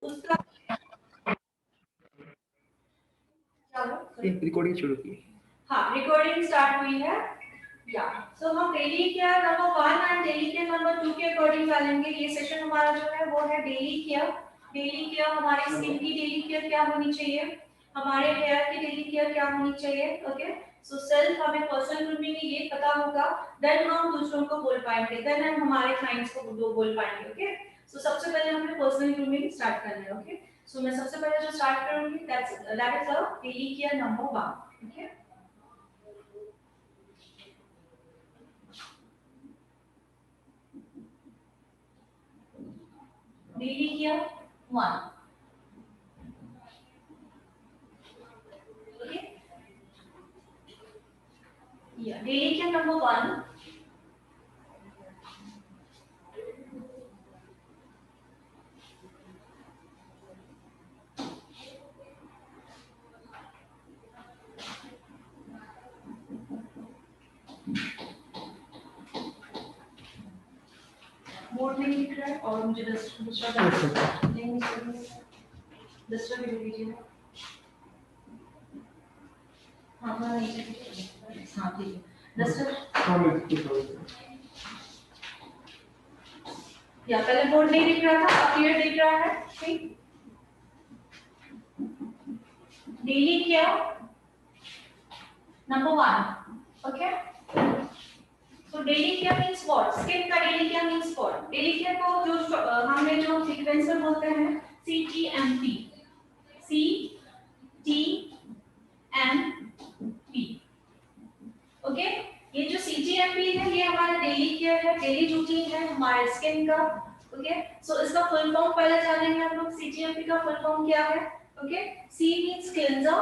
उसका रिकॉर्डिंग शुरू की। हाँ, रिकॉर्डिंग स्टार्ट हुई है। या सो हम daily care number 1 and daily care number 2 के अकॉर्डिंग चलेंगे। ये सेशन हमारा जो है वो है डेली केयर। डेली केयर हमारी स्किन की डेली केयर क्या होनी चाहिए, हमारे हेयर की डेली केयर क्या होनी चाहिए। ओके, सो सेल्फ हमें पर्सनल ग्रूमिंग में ये पता होगा, देन हम दूसरों को बोल पाएंगे, देन हम हमारे क्लाइंट्स को बोल पाएंगे। ओके, सो सबसे पहले हमें पर्सनल ग्रूमिंग स्टार्ट करना है। ओके, सो मैं सबसे पहले जो स्टार्ट करूंगी that is a daily care number 1। Okay, daily care 1। Okay, या डेली केयर नंबर 1। बोर्ड नहीं दिख रहा है और मुझे दूसरा नहीं दूसरा भी दीजिए। हाँ हाँ नहीं हाँ ठीक है दूसरा। या पहले बोर्ड नहीं दिख रहा था, अब क्लियर दिख रहा है। ठीक, daily care number 1। Okay, so daily care means what? Skin का daily care means what? Daily care को जो हमने जो सीक्वेंस में बोलते हैं CTMP, CTMP। ओके, ये जो CTMP है ये हमारा डेली केयर है, डेली रूटीन है हमारे स्किन का। ओके, सो इसका फुल फॉर्म पहले जानेंगे हम लोग। CTMP का फुल फॉर्म क्या है? Okay, C means cleanser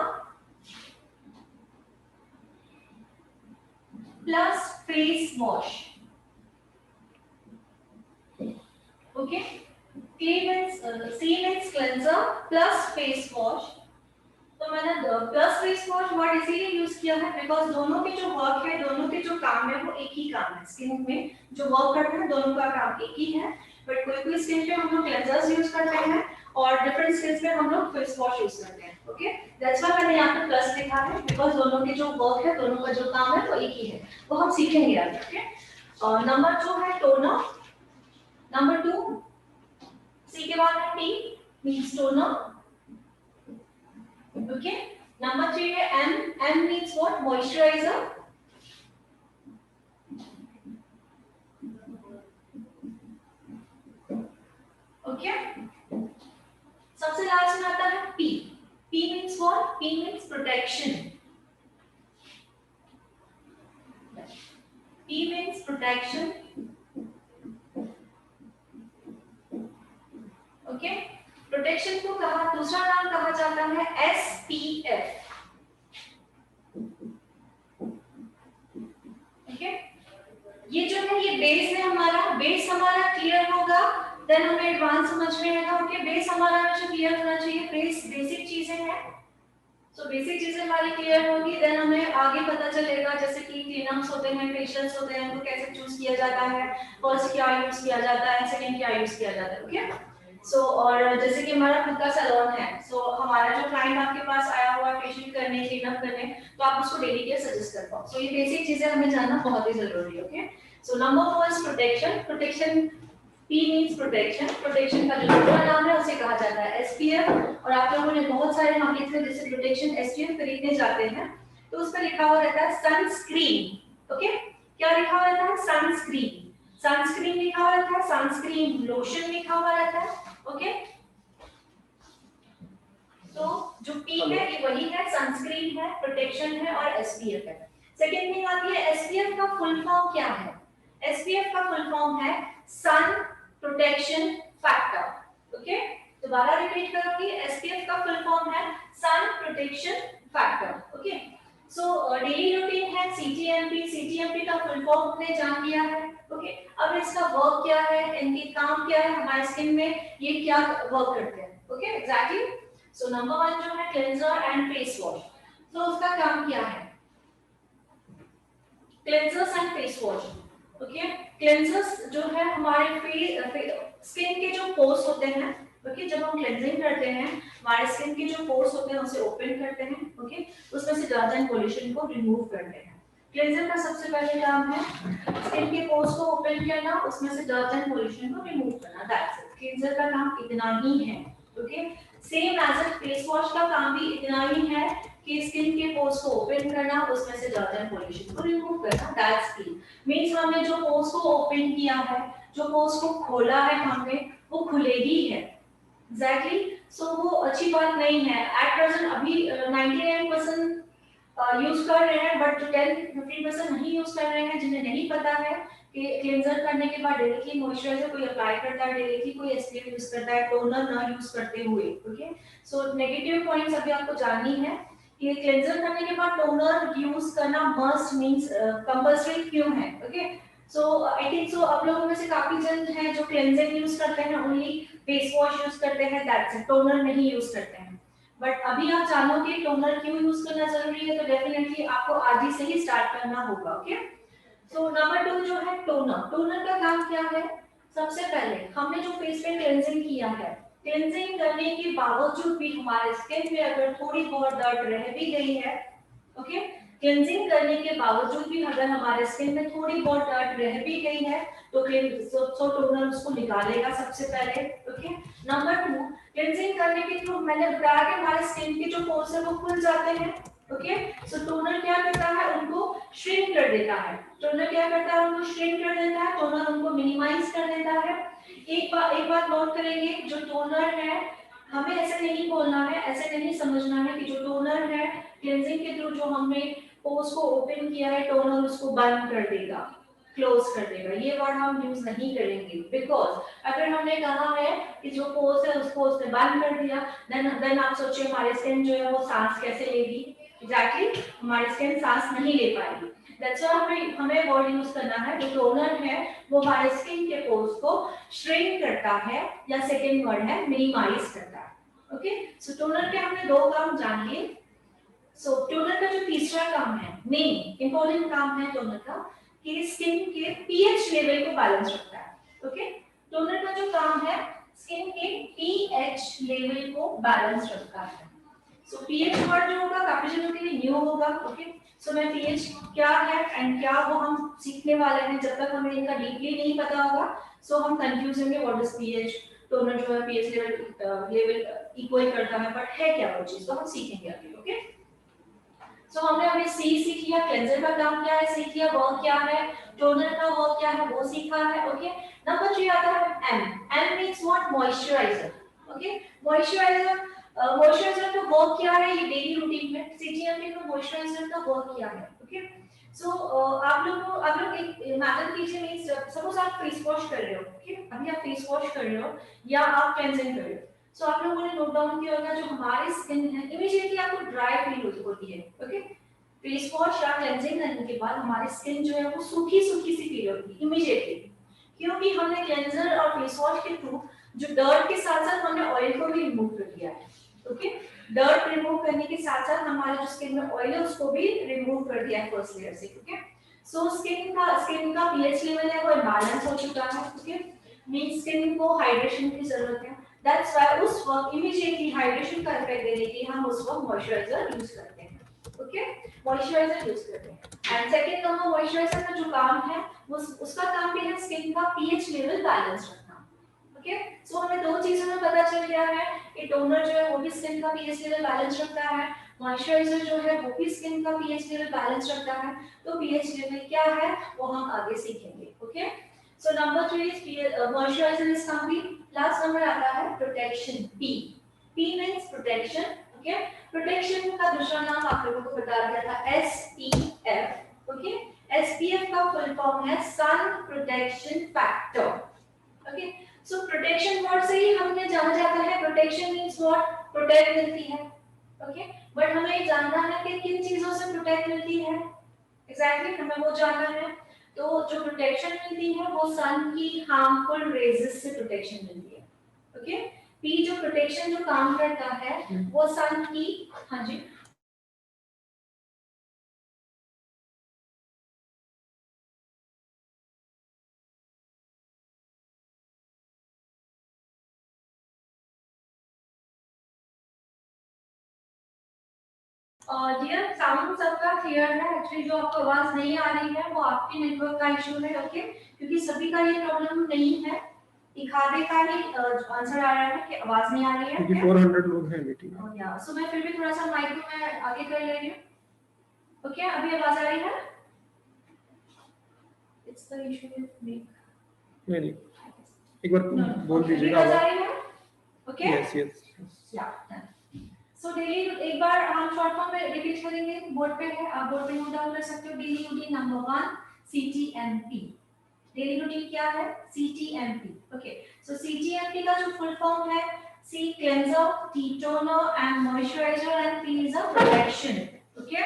plus face wash। Okay, C means cleanser plus face wash। तो मैंने प्लस फेस वॉश वर्ड इसीलिए यूज किया है बिकॉज दोनों के जो वर्क है, दोनों के जो काम है वो एक ही काम है। स्किन में जो वर्क करते हैं दोनों का काम एक ही है, बट कोई कोई स्किन पे हम लोग क्लेंजर्स यूज करते हैं और डिफरेंट स्किन पे हम लोग फेस वॉश यूज करते हैं। ओके, दैट्स व्हाई मैंने यहाँ पे प्लस लिखा है बिकॉज दोनों के जो वर्क है, दोनों का जो काम है वो एक ही है, वो हम सीखेंगे आज। ओके, नंबर 2 है टोनर। नंबर 2 सी के बाद है T means toner. Okay, number 3 है M। M means what? Moisturizer। Okay, सबसे लास्ट में आता है P। P means what? P means protection। P means protection। Okay, protection को कहा दूसरा नाम कहा जाता है SPF। ओके, ये जो है ये बेस है हमारा। बेस हमारा क्लियर होगा देन हमें एडवांस समझ में आएगा। ओके, बेस हमारा हमेशा क्लियर होना चाहिए। बेस बेसिक चीजें हैं, सो बेसिक चीजें हमारी क्लियर होगी देन हमें आगे पता चलेगा जैसे कि क्लीनअप्स होते हैं, फेशियल्स होते हैं, उनको कैसे चूज किया जाता है, फर्स्ट क्या यूज किया जाता है, सेकंड क्या यूज किया जाता है। ओके, सो और जैसे कि हमारा खुद का सैलून है, सो हमारा जो क्लाइंट आपके पास आया हुआ है फेशियल करने, क्लीनअप करने, तो आप उसको डेली केयर सजेस्ट कर पाओ। सो ये बेसिक चीजें हमें जानना बहुत ही जरूरी है। Okay, so number 4 is protection. Protection P means protection। Protection का जो दूसरा नाम है उसे कहा जाता है SPF। और आप लोगों ने बहुत सारे नाम लिखे हैं, जैसे प्रोटेक्शन SPF खरीदने जाते हैं तो उस पर लिखा हुआ रहता है सनस्क्रीन। ओके, क्या लिखा हुआ रहता है? सनस्क्रीन। सनस्क्रीन लिखा हुआ रहता है, सनस्क्रीन लोशन लिखा हुआ रहता है। ओके, तो जो P है ये वही है, सनस्क्रीन है, प्रोटेक्शन है और SPF है। सेकंड थिंग आती है SPF का फुल फॉर्म क्या है? SPF का फुल फॉर्म है सन प्रोटेक्शन फैक्टर। ओके, दोबारा रिपीट करूंगी, SPF का फुल फॉर्म है sun protection factor. Okay, so daily routine है CTMP। CTMP का फुल फॉर्म हमने जान लिया है। ओके, अब इसका वर्क क्या है, इनके काम क्या है हमारे स्किन में, ये क्या वर्क करते हैं। Okay, exactly. सो नंबर 1 जो है क्लेंजर एंड फेस वॉश, तो उसका काम क्या है? Cleansers and face wash. Okay, cleansers जो है हमारे स्किन के जो पोर्स होते हैं, ओके। जब हम क्लेंजिंग करते हैं हमारे स्किन के जो पोर्स होते हैं उसे ओपन करते हैं, ओके, उसमें से डर्ट एंड पॉल्यूशन को रिमूव करते हैं। क्लेंजर का सबसे पहले काम है स्किन के पोर्स को ओपन करना, उसमें से डर्ट एंड पॉल्यूशन को रिमूव करना, दैट्स इट। क्लेंजर का काम इतना ही है, okay. Same as a face wash का काम भी इतना ही है कि स्किन के पोर्स को ओपन करना, उसमें से डर्ट एंड पॉल्यूशन को रिमूव करना, दैट्स इट। मींस हमने जो पोर्स को ओपन किया है, जो पोर्स को खोला है हमने, वो खुलेगी है, एग्जैक्टली। सो वो अच्छी बात नहीं है। एट प्रेजेंट अभी 99% यूज कर रहे हैं, बट जो 10-15% नहीं यूज कर रहे हैं, जिन्हें नहीं पता है कि क्लेंजर करने के बाद डायरेक्टली मॉइस्चराइजर कोई अप्लाई करता है, डायरेक्टली कोई एसपीएफ यूज करता है टोनर ना यूज करते हुए, ओके। सो नेगेटिव पॉइंट्स अभी आपको जाननी है कि क्लेंजर करने के बाद टोनर यूज करना मस्ट मींस कंपल्सरी क्यों है, okay. So I think so आप लोगों में से काफी जन हैं जो क्लेंजिंग यूज करते हैं, ओनली फेस वॉश यूज करते हैं, दैट्स इट, टोनर नहीं यूज करते हैं। बट अभी आप जानोगे टोनर क्यों यूज करना जरूरी है, तो डेफिनेटली आपको आज ही से ही स्टार्ट करना होगा, ओके। सो नंबर 2 जो है टोनर। टोनर का काम क्या है? सबसे पहले हमने जो फेस पे क्लेंजिंग किया है, क्लेंजिंग करने के बावजूद भी हमारे स्किन में अगर थोड़ी बहुत डर्ट रह भी गई है, ओके, क्लेंजिंग करने के बावजूद भी अगर हमारे स्किन में थोड़ी बहुत डर्ट रह भी गई है, तो सो टोनर उसको निकालेगा सबसे पहले, ओके। नंबर 2, क्लेंजिंग करने के थ्रू मैंने बताया कि हमारे स्किन के जो पोर्स है वो खुल जाते हैं, ओके। सो टोनर क्या करता है? उनको श्रिंक कर देता है। टोनर क्या करता है? उनको श्रिंक कर देता है, टोनर उनको मिनिमाइज कर देता है। एक बात नोट करेंगे, जो टोनर है हमें ऐसे नहीं बोलना है, ऐसे नहीं समझना है कि जो टोनर है क्लेंजिंग के थ्रू जो हमने पोर्स को ओपन किया है, टोनर उसको बंद कर देगा, क्लोज कर देगा, ये वर्ड हम यूज नहीं करेंगे। बिकॉज अगर हमने कहा है कि जो पोर्स है उसको उसने बंद कर दिया, देन आप सोचिए हमारी स्किन जो है वो सांस कैसे लेगी? एग्जैक्टली हमारी स्किन सांस नहीं ले पाएगी। दैट्स व्हाई हमें वर्ड यूज करना है, जो टोनर है वो हमारे स्किन के पोर्स को श्रिंक करता है, या सेकंड वर्ड है मिनिमाइज करता है, ओके। सो टोनर के हमने दो काम जान लिए। सो टोनर का जो तीसरा काम है, मेन इंपॉर्टेंट काम है टोनर का, कि स्किन के पीएच लेवल को बैलेंस रखता है, ओके। टोनर का जो काम है स्किन के पीएच लेवल को बैलेंस रखता है। सो पीएच वर्ड जो होगा काफी जनों के लिए न्यू होगा, ओके। सो मैं पीएच क्या है एंड क्या वो हम सीखने वाले हैं, जब तक हमें इनका डीपली नहीं पता होगा सो हम कंफ्यूज होंगे व्हाट इज पीएच। टोनर जो है पीएच लेवल इक्वल करता है, बट है क्या वो चीज, तो हम सीखेंगे अभी, ओके। सो हमने अभी सी सीख लिया, क्लेंजर का काम क्या है सीख लिया, वर्क क्या है, टोनर का वर्क क्या है वो सीखा है, ओके। नंबर 3 आता है M. M means what? Moisturiser, okay. Moisturiser, moisturiser का वर्क क्या है, ये डेली रूटीन में सीजीएमपी का मॉइस्चराइजर का वर्क क्या है, ओके। सो आप लोग एक इमेजिन कीजिए, मींस सपोज आप फेस वॉश कर रहे हो, ओके, अभी आप फेस वॉश कर रहे हो या आप क्लेंजिंग कर रहे हो। सो आप लोगों ने नोट डाउन किया होगा जो हमारी स्किन है इमीडिएटली आपको ड्राई फील होती है, ओके। फेस वॉश या क्लेंजिंग करने के बाद हमारी स्किन जो है वो सूखी सूखी सी फील होती है इमीडिएटली, क्योंकि हमने क्लेंजर और फेस वॉश के थ्रू जो डर्ट के साथ साथ हमने ऑयल को भी रिमूव कर दिया है, ओके। डर्ट रिमूव करने के साथ साथ हमारे जो स्किन में ऑयल है उसको भी रिमूव कर दिया है फर्स्ट लेयर से, ओके। सो स्किन का पीएच लेवल है वो बैलेंस हो चुका है, ओके। मींस स्किन को हाइड्रेशन की जरूरत है, दैट्स व्हाई उस वक्त इमीडिएटली हाइड्रेशन का इफेक्ट देने के लिए हम उस वक्त मॉइस्चराइजर यूज करते हैं, ओके। मॉइस्चराइजर यूज करते हैं। एंड सेकंड नंबर मॉइस्चराइजर का जो काम है वो उसका काम भी है स्किन का पीएच लेवल बैलेंस रखना, ओके। सो हमें दो चीजों में पता चल गया है कि टोनर जो है वो भी स्किन का पीएच लेवल बैलेंस रखता है, मॉइस्चराइजर जो है वो भी स्किन का पीएच लेवल बैलेंस रखता है। तो पीएच लेवल क्या है वो हम आगे सीखेंगे, okay. So number 3 is moisturiser is complete. Last number आता है protection, P. P means protection, okay. Protection का दूसरा नाम आप लोगों को बता दिया था, एसपीएफ, ओके। एसपीएफ का फुल फॉर्म है सन प्रोटेक्शन फैक्टर, ओके। सो प्रोटेक्शन वर्ड से ही हमें जाना जाता है प्रोटेक्शन मींस व्हाट? प्रोटेक्ट मिलती है, ओके। बट हमें ये जानना है कि किन चीजों से प्रोटेक्ट मिलती है, एग्जैक्टली हमें वो जानना है। तो जो प्रोटेक्शन मिलती है वो सन की हार्मफुल रेजेस से प्रोटेक्शन मिलती है, ओके। पी जो प्रोटेक्शन जो काम करता है वो सन की, हाँ जी, डियर साउंड सबका क्लियर है। एक्चुअली जो आपको आवाज नहीं आ रही है वो आपके नेटवर्क का इशू है, ओके, क्योंकि सभी का ये प्रॉब्लम नहीं है। एक आधे का ही आंसर आ रहा है कि आवाज नहीं आ रही है, क्योंकि 400 लोग हैं मीटिंग में। या सो मैं फिर भी थोड़ा सा माइक को मैं आगे कर ले रही हूँ। ओके, अभी आवाज आ रही है? It's the issue with me. नहीं, एक बार बोल दीजिएगा आवाज आ रही है? ओके, यस यस या सो डेली एक बार हम शॉर्ट फॉर्म में रिपीट करेंगे। बोर्ड पे है, आप बोर्ड पे नोट डाउन कर सकते हो। Daily routine number 1 CTMP। Daily routine क्या है? CTMP। ओके, सो CTMP का जो फुल फॉर्म है, C cleanser, T toner and moisturiser and P is a protection. Okay,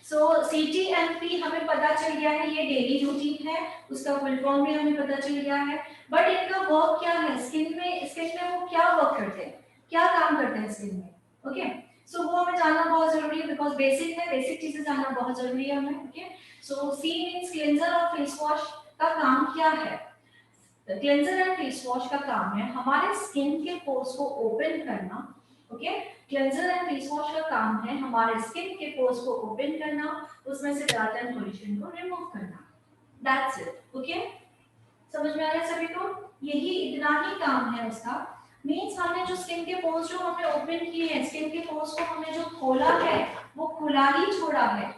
so CTMP हमें पता चल गया है, ये डेली रूटीन है, उसका फुल फॉर्म भी हमें पता चल गया है। बट इनका वर्क क्या है स्किन में वो क्या वर्क करते हैं, क्या काम करते हैं स्किन में? ओके, सो वो हमें जानना बहुत जरूरी है, बिकॉज बेसिक है, बेसिक चीजें जानना बहुत जरूरी है हमें। ओके, सो C मींस क्लेंजर और फेस वॉश का काम क्या है? क्लेंजर एंड फेस वॉश का काम है हमारे स्किन के पोर्स को ओपन करना। Okay, cleanser and face wash का काम है हमारे स्किन के पोर्स को ओपन करना, उसमें से डार्ट एंड पॉल्यूशन को रिमूव करना। That's it. ओके, समझ में आ रहा है सभी को? यही इतना ही काम है उसका। मींस हमने जो स्किन के पोर्स जो हमने ओपन किए हैं, स्किन के पोर्स को हमने जो खोला है वो खुला ही छोड़ा है,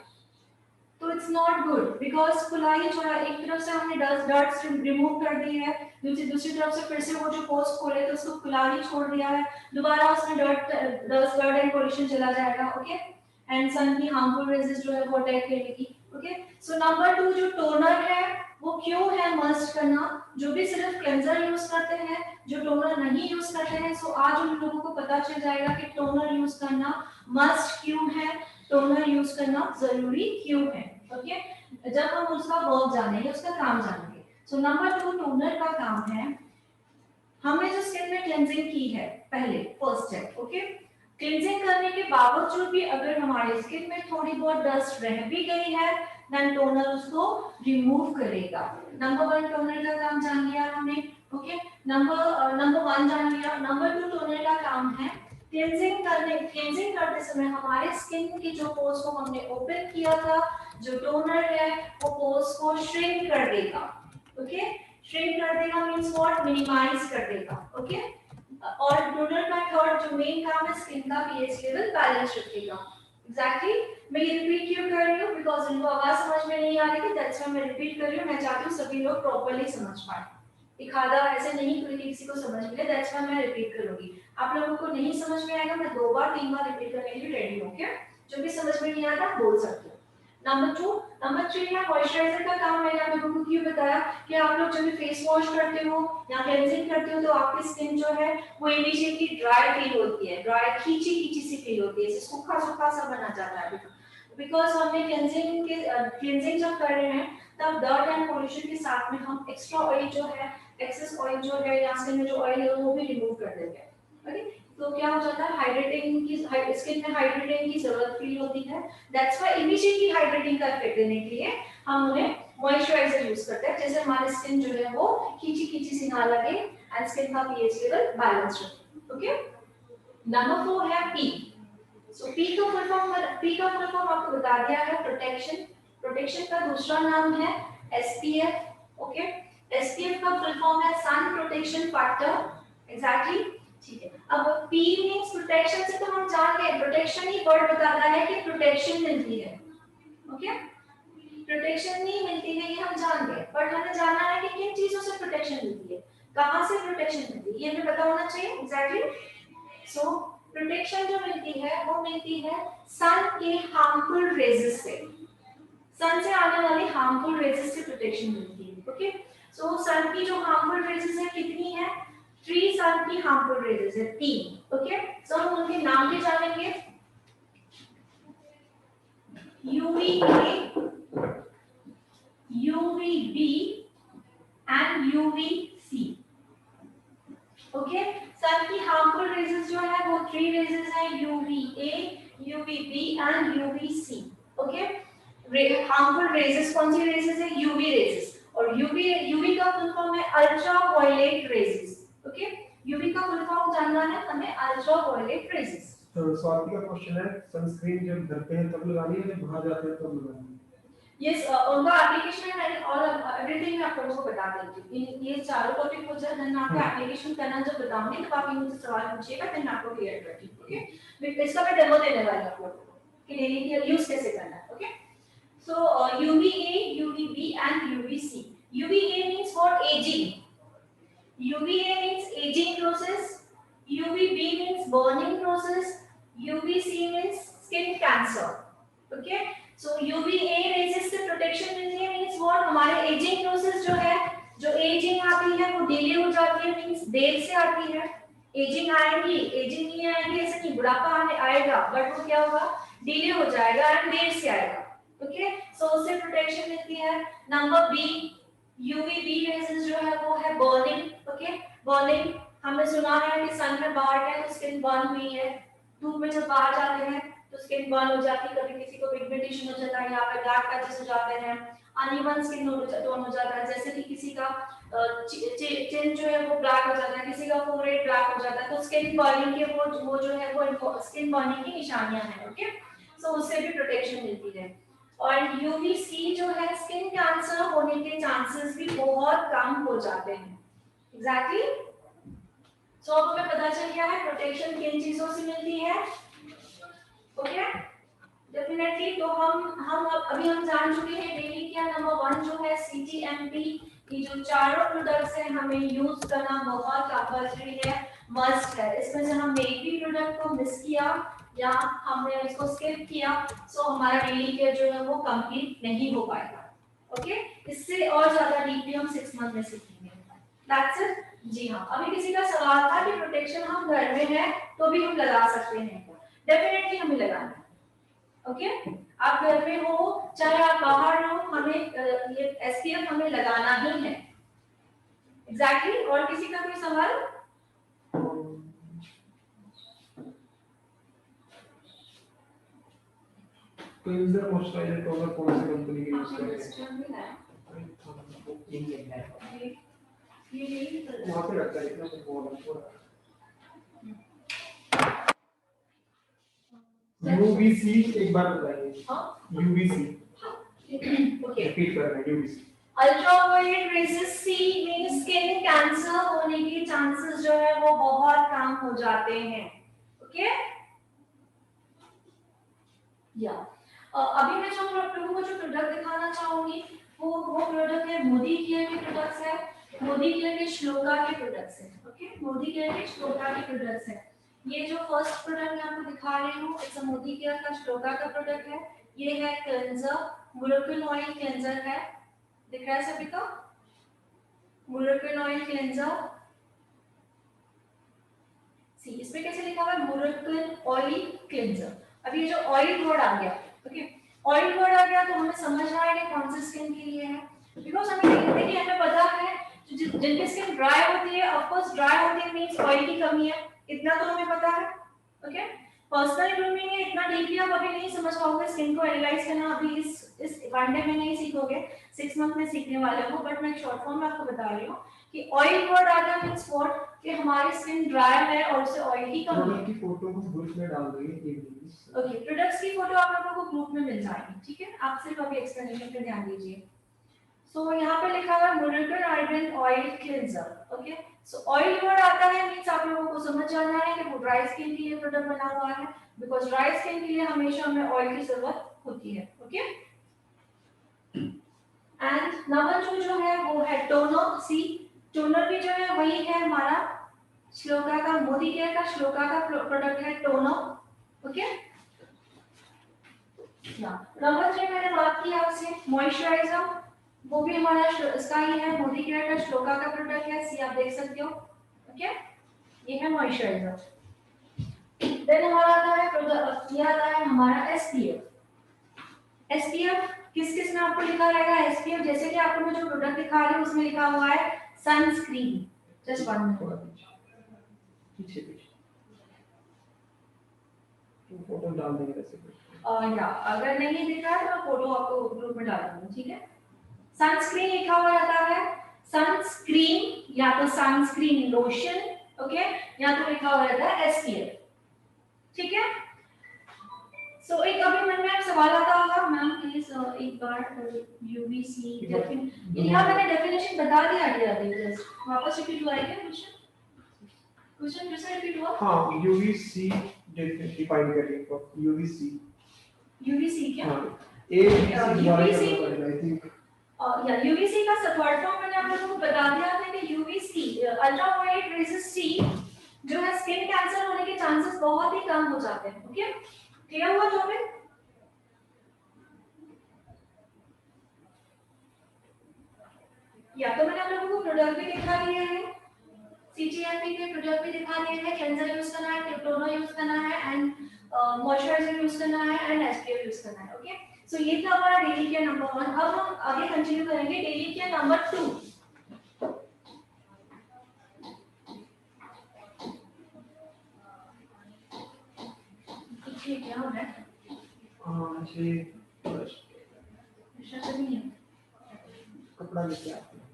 तो इट्स नॉट गुड, बिकॉज खुला ही छोड़ा। एक तरफ से हमने डर्ट्स रिमूव कर दी है, दूसरी तरफ से फिर से वो जो पोर्स खोले तो उसको खुला ही छोड़ दिया है, दोबारा उसमें डस्ट एंड पॉल्यूशन चला जाएगा। ओके, एंड सन की हार्मफुल रेजेस जो है वो अटैक करेगी। ओके, सो नंबर 2 जो टोनर है वो क्यों है मस्ट करना? जो भी सिर्फ क्लेंजर यूज करते हैं, जो टोनर नहीं यूज करते हैं, सो आज उन लोगों को पता चल जाएगा कि टोनर यूज करना मस्ट क्यों है, टोनर यूज करना जरूरी क्यों है। ओके, जब हम उसका वर्क जानेंगे, उसका काम जानेंगे। सो नंबर 2 टोनर का काम है, हमने जो स्किन में क्लेंजिंग की है पहले फर्स्ट स्टेप। ओके, क्लींजिंग करने के बावजूद भी अगर हमारे स्किन में थोड़ी बहुत डस्ट रह भी गई है, देन टोनर उसको रिमूव करेगा। नंबर 1 टोनर का काम जान लिया हमने। ओके, नंबर 1 जान लिया। नंबर 2 टोनर का काम है क्लींजिंग करते समय हमारे स्किन की जो पोर्स को हमने ओपन किया था, जो टोनर है वो पोर्स को श्रिंक कर देगा। ओके, श्रिंक कर देगा मींस व्हाट? मिनिमाइज कर देगा। ओके, और टोनर का थर्ड जो मेन काम है स्किन का पीएच लेवल बैलेंस रखेगा। एग्जैक्टली मैं ये रिपीट क्यों कर रही हूँ? बिकॉज इनको आवाज समझ में नहीं आ रही थी, दैट्स व्हाई मैं रिपीट कर रही हूँ। मैं चाहती हूँ सभी लोग प्रॉपर्ली समझ पाए, एक आधा ऐसे नहीं कोई किसी को समझ मिले, दैट्स व्हाई मैं रिपीट करूंगी। आप लोगों को नहीं समझ में आएगा, मैं 2 बार 3 बार रिपीट करने के लिए रेडी हूँ। क्या जो भी समझ में नहीं आता बोल सकते हो। नंबर 3 है मॉइस्चराइजर का काम। मैंने आप लोगों को क्यों बताया कि आप लोग जब भी फेस वॉश करते हो या क्लेंजिंग करते हो तो आपकी स्किन जो है वो इमीडिएटली ड्राई फील होती है, ड्राई खींची खींची सी फील होती है, सूखा सूखा सा बना जाता है, बिकॉज हमने क्लेंजिंग जब कर रहे हैं तब डर्ट एंड पॉल्यूशन के साथ में हम एक्स्ट्रा ऑयल जो है, एक्सेस ऑयल जो है या स्किन में जो ऑयल है वो भी रिमूव कर देते हैं। ओके, तो क्या हो जाता है हाइड्रेटिंग की, स्किन में हाइड्रेटिंग की जरूरत फील होती है, दैट्स व्हाई इमीडिएटली हाइड्रेटिंग का इफेक्ट देने के लिए हम उन्हें मॉइस्चराइजर यूज करते हैं, जैसे हमारी स्किन जो है वो खींची खींची सी ना लगे एंड स्किन का पीएच लेवल बैलेंस रहे। ओके, नंबर 4 है पी। सो पी का फुल फॉर्म आपको बता दिया है, प्रोटेक्शन। प्रोटेक्शन का दूसरा नाम है एसपीएफ। ओके, एसपीएफ का फुल फॉर्म है सन प्रोटेक्शन फैक्टर। एग्जैक्टली, ठीक है। अब पी मींस प्रोटेक्शन से तो हम जान गए, प्रोटेक्शन ही वर्ड बताता है कि प्रोटेक्शन मिलती है। ओके, प्रोटेक्शन नहीं मिलती है ये हम जान गए, बट हमें जानना है कि किन चीजों से प्रोटेक्शन मिलती है, कहां से प्रोटेक्शन मिलती है, ये हमें पता होना चाहिए। एग्जैक्टली, सो प्रोटेक्शन जो मिलती है वो मिलती है सन के हार्मफुल रेजेस से, सन से आने वाली हार्मफुल रेजेस से प्रोटेक्शन मिलती है। ओके, सो सन की जो हार्मफुल रेजेस है कितनी है? 3 सन की हार्मफुल रेजेस है, 3। ओके, सो हम उनके नाम भी जानेंगे, UVA, UVB and UVC. Okay, sun की हार्मफुल रेजेस जो है वो 3 रेजेस है, UVA, UVB and UVC. Okay, harmful rays कौन सी रेजेस है? यूवी रेजेस, और यूवी का फुल फॉर्म है ultraviolet rays. Okay, UV का फुल फॉर्म जानना है हमें, अल्ट्रा वायलेट रेजेस। स्वाति का क्वेश्चन है, सनस्क्रीन जब घर पे है तब लगानी है, जब बाहर जाते हैं तब लगानी है? यस, उनका एप्लीकेशन है और एवरीथिंग मैं आप लोगों को बता देती हूँ। ये चारों टॉपिक हो जाए, देन आपका एप्लीकेशन करना जब बताऊंगी तो आप मुझसे सवाल पूछिएगा, देन मैं आपको क्लियर करती हूँ। ओके, इसका मैं डेमो देने वाली हूँ आप लोगों को कि डेली के यूज कैसे करना है। Okay, so UVA, UVB and UVC. UVA means for aging. UVA means aging process. UVB means burning process. UVC means skin cancer. Okay, so UVA raises से प्रोटेक्शन मिलती है, मींस व्हाट, हमारे ageing process जो है, जो ageing आती है वो डिले हो जाती है, मींस देर से आती है। एजिंग आएगी, एजिंग नहीं आएगी ऐसा नहीं, बुढ़ापा आएगा बट वो क्या होगा, डिले हो जाएगा एंड देर से आएगा। ओके, सो उससे प्रोटेक्शन मिलती है। नंबर बी, UVB रेजेस जो है वो है बर्निंग। ओके, बर्निंग हमने सुना है कि सन में बाहर गए तो स्किन बर्न हुई है, धूप में जब बाहर जाते हैं तो स्किन बर्न हो जाती है, कभी किसी को पिगमेंटेशन हो जाता है, यहाँ पे डार्क पैचेस हो जाते हैं, अनइवन स्किन टोन हो जाता है, जैसे कि किसी का चिन जो है वो ब्लैक हो जाता है, किसी का फोरहेड ब्लैक हो जाता है, तो स्किन बर्निंग के वो जो है वो स्किन बर्निंग की निशानियां हैं। ओके, सो उससे भी प्रोटेक्शन मिलती है। और UVC जो है, स्किन कैंसर होने के चांसेस भी बहुत कम हो जाते हैं। एग्जैक्टली, सो अब हमें पता चल गया है प्रोटेक्शन किन चीजों से मिलती है। ओके, डेफिनेटली, तो हम अभी हम जान चुके हैं डेली क्या। नंबर 1 जो है CGMP, ये जो चारों प्रोडक्ट्स हैं हमें यूज करना बहुत कंपल्सरी है, मस्ट है। इसमें से हम एक भी प्रोडक्ट को मिस किया या हमने इसको स्किप किया सो हमारा डेली केयर जो है वो कंप्लीट नहीं हो पाएगा। ओके, इससे और ज्यादा डीपली हम 6 मंथ में सीखेंगे। That's it. जी हाँ, अभी किसी का सवाल था कि प्रोटेक्शन हम घर में है तो भी हम लगा सकते हैं, डेफिनेटली हमें लगाना है। ओके, आप घर में हो चाहे आप बाहर हो, हमें ये SPF हमें लगाना ही है। एग्जैक्टली, और किसी का कोई सवाल? क्लींजर मॉइस्चराइजर टोनर कौन सी कंपनी के यूज करें? ये वहां पे रखा है, इतना कुछ बोल रहा है। UVC एक बार बताइए। UVC ओके, रिपीट कर रहे हैं। UVC ultraviolet raises C means skin cancer होने के चांसेस जो है वो बहुत कम हो जाते हैं। ओके, या अभी मैं जो आप लोगों को जो प्रोडक्ट दिखाना चाहूंगी वो प्रोडक्ट है मोदी केयर के प्रोडक्ट्स है, मोदी केयर के श्लोका के प्रोडक्ट्स है। ओके, मोदी केयर के श्लोका के प्रोडक्ट्स है। ये जो फर्स्ट प्रोडक्ट मैं आपको दिखा रही हूँ इट्स मोदी केयर का श्लोका का प्रोडक्ट है। ये है क्लेंजर, मुरुकुल ऑयल क्लेंजर है, दिख रहा है सभी को? मुरुकुल ऑयल क्लेंजर, सी इसमें कैसे लिखा हुआ है, मुरुकुल ऑयल क्लेंजर। अब ये जो ऑयल वर्ड आ गया, ओके, ऑयल वर्ड आ गया तो हमें समझना है कि कौन सी स्किन के लिए है, बिकॉज हमें पता है जिनकी स्किन ड्राई होती है, ऑफ कोर्स ड्राई होती है मींस ऑयल की कमी है, इतना तो हमें पता है। ओके, पर्सनल ग्रूमिंग है, इतना डीपली आप अभी नहीं समझ पाओगे, स्किन को एनालाइज करना अभी इस वन डे में नहीं सीखोगे, 6 मंथ में सीखने वाले हो, बट मैं शॉर्ट फॉर्म में आपको बता रही हूँ कि ऑयल वर्ड आ गया मींस व्हाट, कि हमारी स्किन ड्राई है और उसे ऑयल की कमी है। प्रोडक्ट की फोटो को ग्रुप में डाल देंगे। ओके, प्रोडक्ट्स की फोटो आप लोगों को ग्रुप में मिल जाएगी, ठीक है, आप सिर्फ अभी एक्सप्लेनेशन पे ध्यान दीजिए। सो यहाँ पे लिखा हुआ है मुरुकुल argan oil cleanser. Okay, so oil word आता है मींस आप लोगों को समझ जाना है कि वो ड्राई स्किन के लिए प्रोडक्ट बना हुआ है, बिकॉज ड्राई स्किन के लिए हमेशा हमें ऑयल की जरूरत होती है। ओके, एंड नंबर 2 जो है वो है टोनर। सी टोनर भी जो है वही है हमारा श्लोका का, मोदी केयर का श्लोका का प्रोडक्ट है टोनर। ओके, नंबर 3 मैंने बात की आपसे मॉइस्चराइजर, वो भी हमारा इसका ही है, मोदी केयर का श्लोका का प्रोडक्ट है, सी आप देख सकते हो। ओके, ये है मॉइस्चराइजर। देन हमारा आता है प्रोडक्ट, ये आता है हमारा SPF। SPF किस किस में आपको लिखा रहेगा SPF, जैसे कि आपको मैं जो प्रोडक्ट दिखा रही हूँ उसमें लिखा हुआ है सनस्क्रीन। जस्ट 1 मिनट, पीछे फोटो डाल देंगे वैसे। या अगर नहीं दिख रहा है तो फोटो आपको ग्रुप में डाल दूंगी, ठीक है। सनस्क्रीन लिखा हुआ रहता है, सनस्क्रीन या तो सनस्क्रीन लोशन, ओके, या तो लिखा हुआ रहता है SPF, ठीक है। सो एक अभी मन में सवाल आता होगा मैम प्लीज एक बार यूवीसी यहाँ मैंने डेफिनेशन बता दिया जस्ट वापस रिपीट हुआ है क्या क्वेश्चन फिर से रिपीट हुआ? हाँ यूवीसी डिफाइन करिए यूवीसी क्या? हाँ A B C UVC I think या यूवीसी का शॉर्ट फॉर्म मैंने आप लोगों को बता दिया था कि यूवीसी अल्ट्रावायलेट रेजेस सी जो है स्किन कैंसर होने के चांसेस बहुत ही कम हो जाते हैं। ओके क्लियर हुआ जो में? या तो मैंने आप लोगों को प्रोडक्ट भी दिखा दिए हैं, सीजीएमपी के प्रोडक्ट भी दिखा दिए हैं, क्लेंजर यूज करना है, टिप्टोनो यूज करना है एंड मॉइस्चराइजर यूज करना है एंड एसपीएफ यूज करना है। ओके सो ये था हमारा डेली केयर नंबर 1। अब हम आगे कंटिन्यू करेंगे डेली केयर नंबर 2। ठीक है हो रहा है? हां जी कपड़ा लेके आते हैं।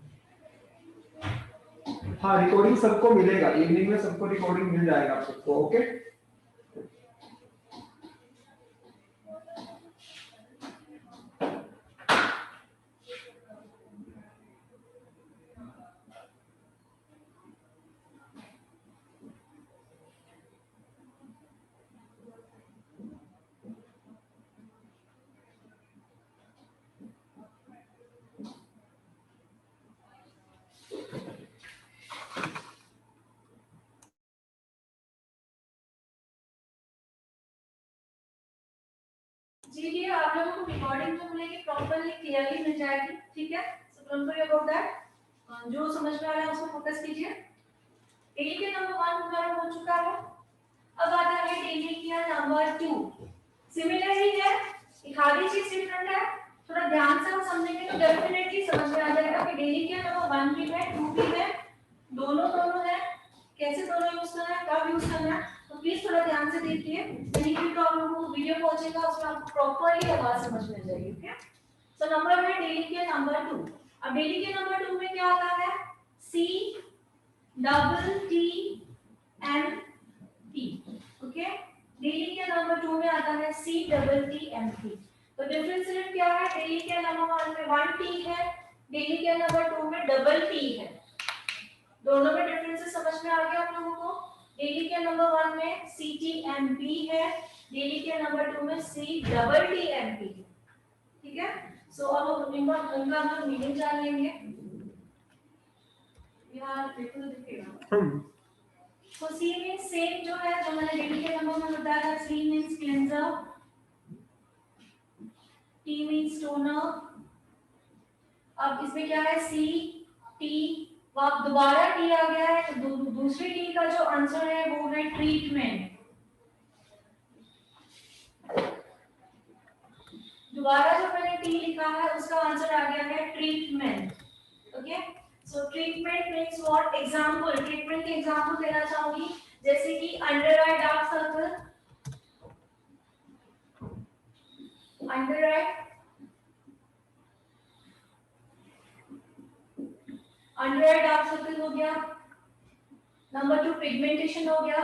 हाँ रिकॉर्डिंग सबको मिलेगा, इवनिंग में सबको रिकॉर्डिंग मिल जाएगा आप सबको। ओके जी ये आप लोगों को रिकॉर्डिंग जो मिलेगी प्रॉपर्ली क्लियरली मिल जाएगी। ठीक है so don't worry about that. जो समझ में आ रहा है उसको फोकस कीजिए। डेली केयर नंबर 1 हमारा हो चुका है। अब आता है डेली केयर नंबर 2। सिमिलरली है एक आधी चीज डिफरेंट है, थोड़ा ध्यान से हम समझेंगे तो डेफिनेटली समझ में आ जाएगा कि डेली केयर नंबर 1 भी है 2 भी है, दोनों है, कैसे दोनों यूज करना है, कब यूज करना है, तो प्लीज थोड़ा ध्यान से देखिए। यही भी तो आप लोगों को वीडियो पहुंचेगा उसमें आपको प्रॉपर्ली आवाज समझ में आ जाएगी। ओके सो नंबर है डेली केयर नंबर 2। अब डेली केयर नंबर 2 में क्या आता है? C double T M T. Okay daily care number 2 में आता है C double T M T. तो डिफरेंस सिर्फ क्या है? डेली केयर नंबर 1 में 1 टी है, डेली केयर नंबर 2 में डबल टी है। दोनों में डिफरेंसेस समझ में आ गया आप लोगों को? डेली केयर नंबर 1 में सी टी एम पी है, डेली केयर नंबर 2 में C double T M P है। ठीक है सो अब उनका हम लोग मीनिंग जान लेंगे। यार देखो तो दिखेगा। तो सी मींस सेम जो है जो मैंने डेली केयर नंबर में बताया था, C means cleanser, T means toner. अब इसमें क्या है? सी टी अब दोबारा टी आ गया है तो दूसरी टी का जो आंसर है वो है ट्रीटमेंट। दोबारा जो मैंने टी लिखा है उसका आंसर आ गया है treatment. Okay so treatment means what? Example treatment के एग्जांपल देना चाहूंगी जैसे कि under eye dark circle, under eye dark circle हो गया। नंबर 2 पिगमेंटेशन हो गया।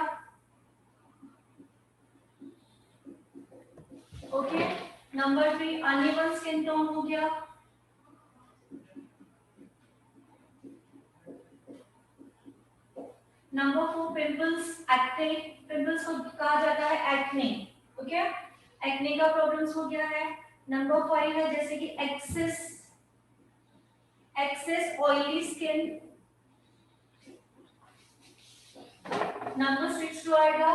Okay number 3 uneven skin tone हो गया। नंबर 4 पिंपल्स, एक्ने, पिंपल्स को कहा जाता है एक्ने। ओके एक्ने का प्रॉब्लम्स हो गया है। नंबर 5 है जैसे कि एक्सेस ऑयली स्किन। नंबर 6 जो आएगा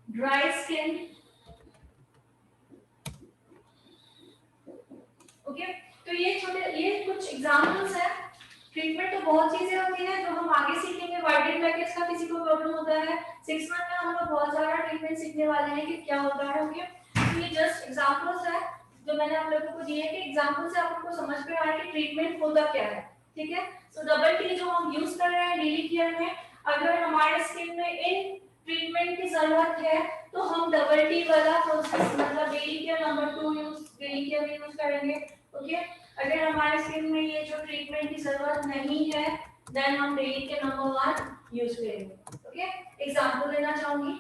ड्राई स्किन। ओके तो ये कुछ एग्जांपल्स हैं। ट्रीटमेंट तो बहुत चीजें होती हैं जो हम आगे सीखेंगे। वाइडेड ब्रैकेट्स का किसी को प्रॉब्लम होता है 6 मंथ में हम लोग बहुत सारा ट्रीटमेंट सीखने वाले हैं कि क्या होता है। ओके तो ये जस्ट एग्जांपल्स है जो मैंने आप लोगों को दिए कि एग्जांपल से आपको समझ में आ रहा है कि ट्रीटमेंट होता क्या है। ठीक है सो डबल टी जो हम यूज कर रहे हैं डेली केयर में, अगर हमारे स्किन में इन ट्रीटमेंट की जरूरत है तो हम डबल टी वाला प्रोसेस मतलब daily care number 2 daily care में यूज करेंगे। ओके अगर हमारे स्किन में ये जो ट्रीटमेंट की जरूरत नहीं है देन हम डेली केयर नंबर 1 यूज करेंगे। ओके एग्जांपल देना चाहूंगी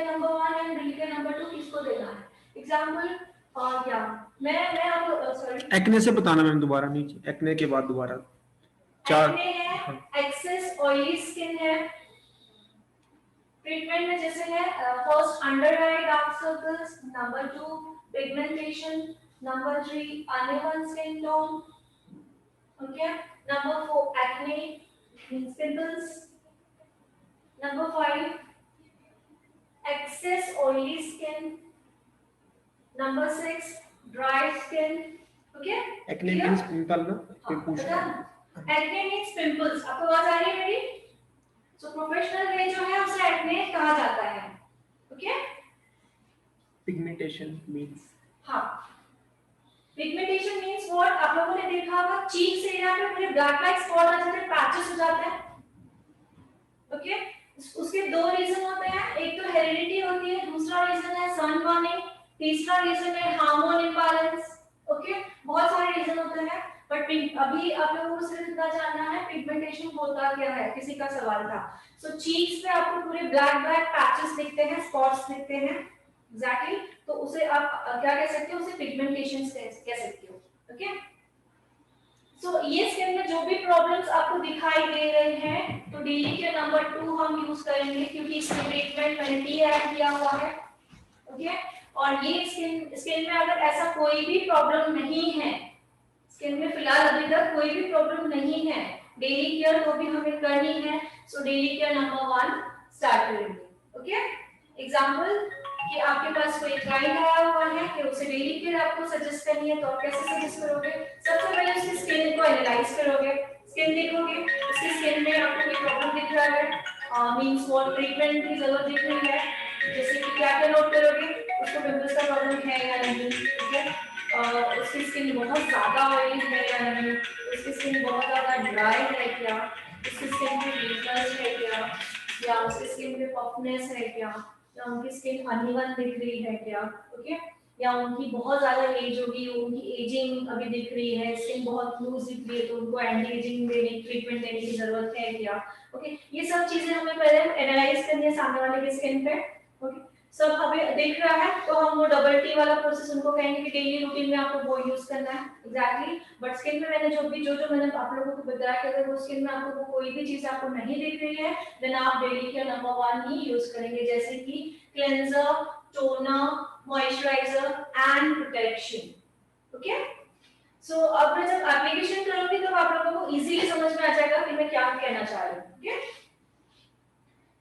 डेलीकेयर नंबर 1 एंड डेलीकेयर नंबर 2 किसको देना है? एग्जांपल क्या मैं आपको सॉरी एक्ने से बताना मैम, दोबारा नीचे एक्ने के बाद दोबारा चार। एक्ने है, एक्सेस ऑयली स्किन है। ट्रीटमेंट में जैसे है first under eye dark circles, number 2 pigmentation, number 3 uneven skin tone, okay, number 4 acne means pimples, number 5 excess oily skin, number 6 dry skin, okay? Acne means pimple ना, कोई पूछ रहा है। Acne means pimples, आपको आवाज आ रही है मेरी? सो प्रोफेशनल वे जो है उसे एक्ने कहा जाता है, ओके? पिगमेंटेशन मींस, हाँ, पिगमेंटेशन मींस व्हाट? आप लोगों ने देखा होगा चीक्स एरिया पे पूरे ब्लैक ब्लैक स्पॉट आ जाते हैं, पैचेस हो जाते हैं, ओके? उसके दो रीजन होते हैं, एक तो हेरिडिटी होती है, दूसरा रीजन है सन बर्निंग, तीसरा रीजन है हार्मोन इंबैलेंस, ओके? बहुत सारे रीजन होते हैं, बट अभी आप लोगों को सिर्फ इतना जानना है पिगमेंटेशन होता क्या है, किसी का सवाल था। सो चीक्स पे आपको पूरे ब्लैक ब्लैक पैचेस दिखते हैं, स्पॉट्स दिखते हैं, एग्जैक्टली, तो उसे आप क्या कह सकते हो? उसे पिगमेंटेशन कह सकते हो, ओके? सो ये स्किन में जो भी प्रॉब्लम्स आपको दिखाई दे रहे हैं, तो डेली के नंबर 2 हम यूज करेंगे क्योंकि इसमें ट्रीटमेंट मैंने टी ऐड किया हुआ है, ओके? और ये स्किन में अगर ऐसा कोई भी प्रॉब्लम नहीं है, स्किन में फिलहाल अभी तक कोई भी प्रॉब्लम नहीं है, डेली केयर तो भी हमें करनी है, so daily care number 1 start करेंगे, ओके? एग्जांपल कि आपके पास कोई क्लाइंट आया हुआ है कि उसे डेली केयर आपको सजेस्ट करनी है, तो आप कैसे सजेस्ट करोगे? सबसे पहले उसकी स्किन को एनालाइज करोगे, स्किन देखोगे, उसकी स्किन में आपको कोई प्रॉब्लम दिख रहा है, मींस व्हाट ट्रीटमेंट की जरूरत दिख रही है, जैसे कि क्या क्या नोट करोगे? उसको पिंपल्स का प्रॉब्लम है या नहीं, ठीक है? उसकी स्किन बहुत ज्यादा ऑयली है या नहीं, उसकी स्किन बहुत ज्यादा ड्राई है क्या, उसकी स्किन में रिंकल्स है क्या, या उसकी स्किन में पफनेस है क्या, या उनकी स्किन अनइवन दिख रही है क्या, ओके? या उनकी बहुत ज्यादा एज होगी, उनकी एजिंग अभी दिख रही है, स्किन बहुत लूज दिख रही है, तो उनको एंटी एजिंग देने ट्रीटमेंट देने की जरूरत है क्या, ओके? ये सब चीजें हमें पहले एनालाइज करनी है सामने वाले की स्किन पे, ओके? सब हमें दिख रहा है तो हम वो डबल टी वाला प्रोसेस उनको कहेंगे कि डेली रूटीन में आपको वो यूज करना है, एग्जैक्टली। बट स्किन में मैंने जो मैंने आप लोगों को बताया कि अगर वो स्किन में आपको कोई भी चीज आपको नहीं दिख रही है, देन आप डेली केयर नंबर 1 ही यूज करेंगे, जैसे कि cleanser, toner, moisturiser and protection, okay? So अब मैं जब एप्लीकेशन करूंगी तब आप लोगों को इजीली समझ में आ जाएगा कि मैं क्या कहना चाह रही हूँ, okay?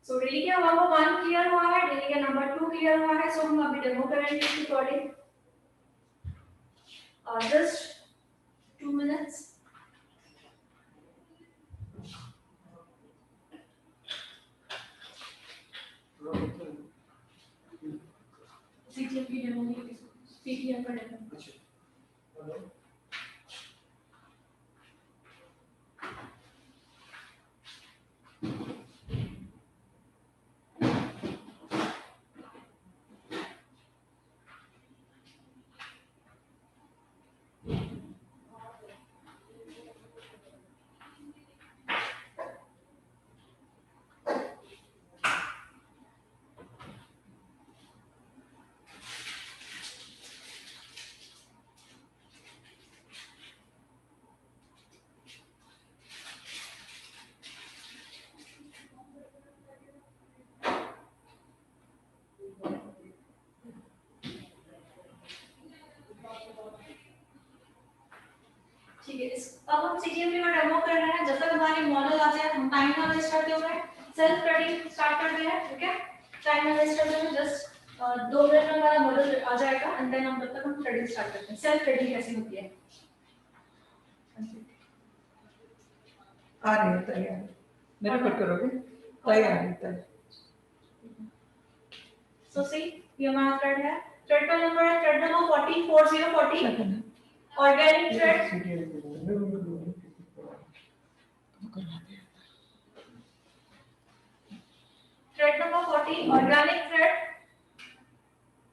So daily care number 1 clear हुआ है, डेली केयर नंबर 2 क्लियर हुआ है, सो हम अभी डेमो करेंगे इसके अकॉर्डिंग, जस्ट 2 मिनट्स। सीटीएम की डेमो की सीटीएम का डेमो। अच्छा, ठीक है, अब हम सीटीएम का डेमो कर रहे हैं, जब तक हमारे मॉडल आ जाए हम टाइम ना वेस्ट करते हुए सेल्फ स्टडी स्टार्ट कर दे रहे हैं, ठीक है? टाइम ना वेस्ट करते हुए जस्ट 2 मिनट में हमारा मॉडल आ जाएगा एंड देन हम तब तक हम स्टडी स्टार्ट करते हैं। सेल्फ स्टडी कैसे होती है? आ रही है तैयार, मेरे को करोगे तैयार है। सो सी ये हमारा थ्रेड है, थ्रेड का नंबर है thread number 404040 organic thread, thread number 40 organic thread,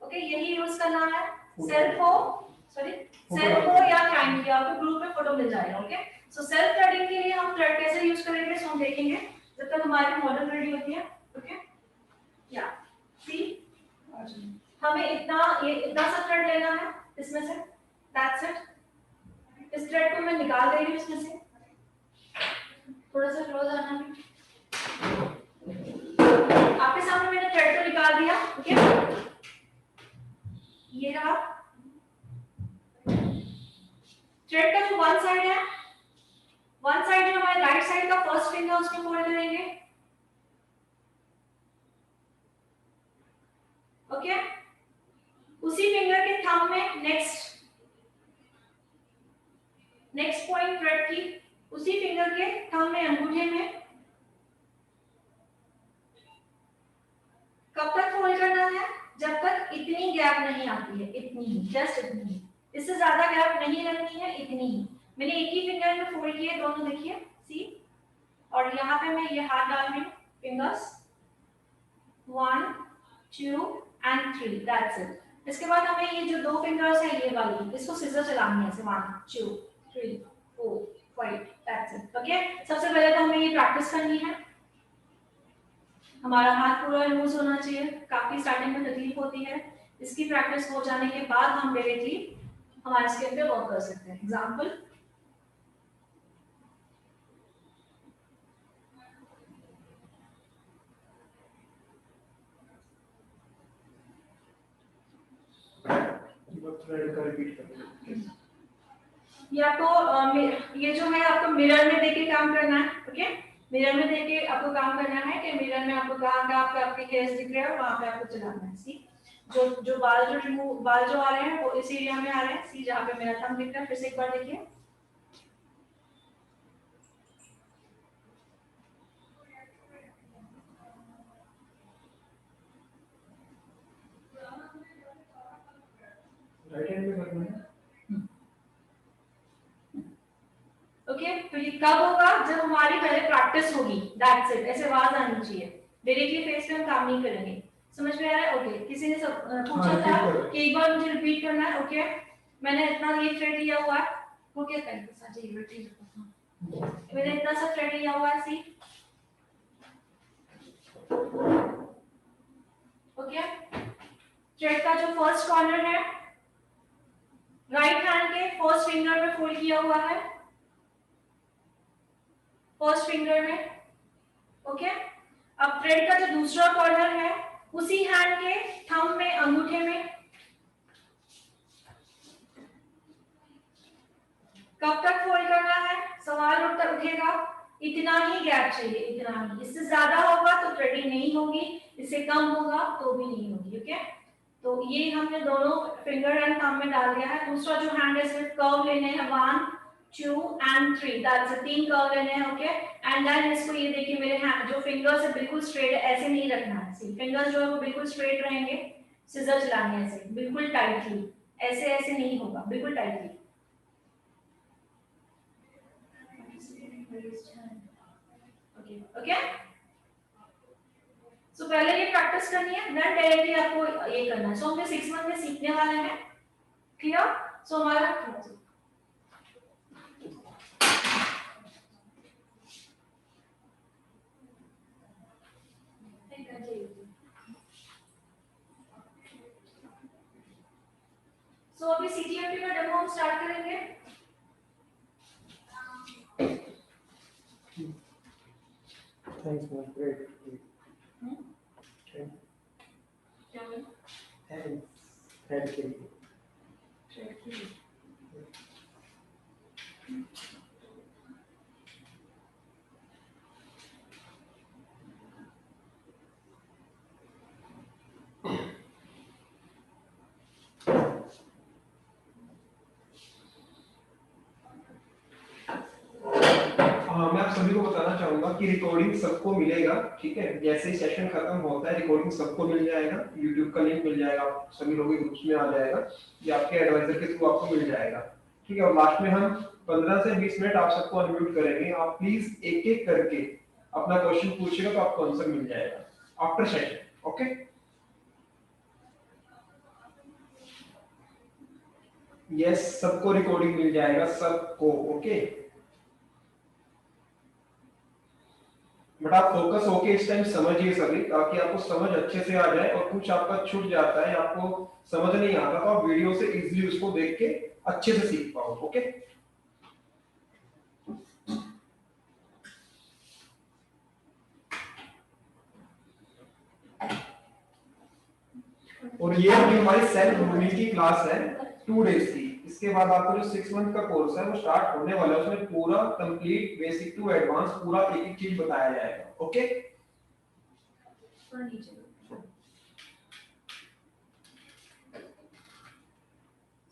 okay? यही यूज करना है, सेल्फ हो या क्लाइंट की, आपको ग्रुप में फोटो मिल जाएगा, ओके? सो सेल्फ थ्रेडिंग के लिए हम थ्रेड कैसे यूज करेंगे सो हम देखेंगे जब तक हमारी मॉडल रेडी होती है, ओके? या सी चाहिए। हमें इतना सा थ्रेड लेना है इसमें से, दैट्स इट। इस थ्रेड को मैं निकाल रही हूँ इसमें से, थोड़ा सा क्लोज आना है। आपके सामने मैंने थ्रेड को निकाल दिया, ओके। ये रहा थ्रेड का जो वन साइड है, वन साइड जो हमारे राइट साइड का फर्स्ट फिंगर उसमें फोल्ड करेंगे, ओके। उसी फिंगर के थंब में नेक्स्ट पॉइंट थ्रेड की, उसी फिंगर के थंब में अंगूठे में कब तक फोल्ड करना है, जब तक इतनी गैप नहीं आती है, इतनी ही, जस्ट इतनी ही, इससे ज्यादा गैप नहीं रखनी है, इतनी ही। मैंने एक ही फिंगर में फोल्ड किए दोनों, देखिए सी, और यहाँ पे मैं ये हाथ डाल रही हूँ, फिंगर्स 1 2 and 3, दैट्स इट। इसके बाद हमें ये जो दो फिंगर्स है ये वाली, इसको सिजर चलानी है, 1 2 3 4 5, दैट्स इट, ओके। सबसे पहले तो हमें ये प्रैक्टिस करनी है, हमारा हाथ पूरा लूज होना चाहिए, काफी स्टार्टिंग में तकलीफ होती है। इसकी प्रैक्टिस हो जाने के बाद हम डायरेक्टली हमारे स्किल पे वर्क कर सकते हैं। एग्जांपल, थ्रेड का रिपीट करेंगे। या तो ये जो है आपको मिरर में देख के काम करना है, ओके। मिरर में देख के आपको काम करना है कि मिरर में आपको कहाँ आपके हेयर्स दिख रहे हैं और वहां पे आपको चलाना है। सी, जो बाल जो आ रहे हैं वो इस एरिया में आ रहे हैं। सी, जहाँ पे मेरा थंब दिख रहा है, फिर से एक बार देखिए, राइट हैंड में करना है, ओके। तो ये कब होगा, जब हमारी पहले प्रैक्टिस होगी, दैट्स इट। ऐसे आवाज आनी चाहिए, डायरेक्टली फेस पे हम काम नहीं करेंगे। समझ में आ रहा है? ओके। किसी ने पूछा था कि एक बार मुझे रिपीट करना है, ओके। मैंने इतना ये थ्रेड लिया हुआ है, ओके, मैंने इतना सा थ्रेड लिया हुआ है, सी, ओके। थ्रेड का जो फर्स्ट कॉर्नर है राइट हैंड के फर्स्ट फिंगर में फोल्ड किया हुआ है, फर्स्ट फिंगर में, ओके। अब थ्रेड का जो दूसरा कॉर्नर है उसी हैंड के थंब में, अंगूठे में, कब तक फोल्ड करना है, सवाल उठेगा। इतना ही गैप चाहिए, इतना ही। इससे ज्यादा होगा तो थ्रेडिंग नहीं होगी, इससे कम होगा तो भी नहीं होगी, ओके। तो ये हमने दोनों फिंगर एंड थंब में डाल दिया है। दूसरा जो हैंड है इसमें कर्व लेने हैं, 1 2 and 3, दैट्स इट, 3 कर्व लेने हैं, ओके। एंड देन इसको ये देखिए, मेरे हैंड जो फिंगर्स है बिल्कुल स्ट्रेट, ऐसे नहीं रखना है। सी, फिंगर्स जो है वो बिल्कुल स्ट्रेट रहेंगे, सिजर चलाने हैं ऐसे, बिल्कुल टाइटली, ऐसे नहीं होगा, बिल्कुल टाइटली, ओके। सो पहले ये प्रैक्टिस करनी है, देन डायरेक्टली आपको ये करना है। सो हम 6 मंथ में सीखने वाले हैं, क्लियर। सो हमारा अभी सीटीएमटी का डेमो हम स्टार्ट करेंगे। Thanks ma'am, great, thank you. हाँ, मैं आप सभी को बताना चाहूंगा कि रिकॉर्डिंग सबको मिलेगा, ठीक है। जैसे ही सेशन खत्म होता है रिकॉर्डिंग सबको मिल जाएगा, यूट्यूब का लिंक मिल जाएगा, आप सभी लोगों के ग्रुप्स में आ जाएगा, ये आपके एडवाइजर के थ्रू आपको मिल जाएगा, ठीक है। और लास्ट में हम 15 से 20 मिनट आप सबको अनम्यूट करेंगे, आप प्लीज एक एक करके अपना क्वेश्चन पूछिएगा तो आपको आंसर मिल जाएगा आफ्टर सेशन, ओके। यस, सबको रिकॉर्डिंग मिल जाएगा, सबको, ओके। बट आप फोकस होके इस टाइम समझिए सभी, ताकि आपको समझ अच्छे से आ जाए, और कुछ आपका छूट जाता है, आपको समझ नहीं आता, तो आप वीडियो से इजीली उसको देख के अच्छे से सीख पाओ। ओके, और ये अभी हमारी सेल्फ ग्रूमिंग की क्लास है 2 डेज की। इसके बाद आपका जो 6 मंथ का कोर्स है वो स्टार्ट होने वाला है, उसमें पूरा कंप्लीट बेसिक टू एडवांस पूरा एक एक चीज बताया जाएगा। ओके,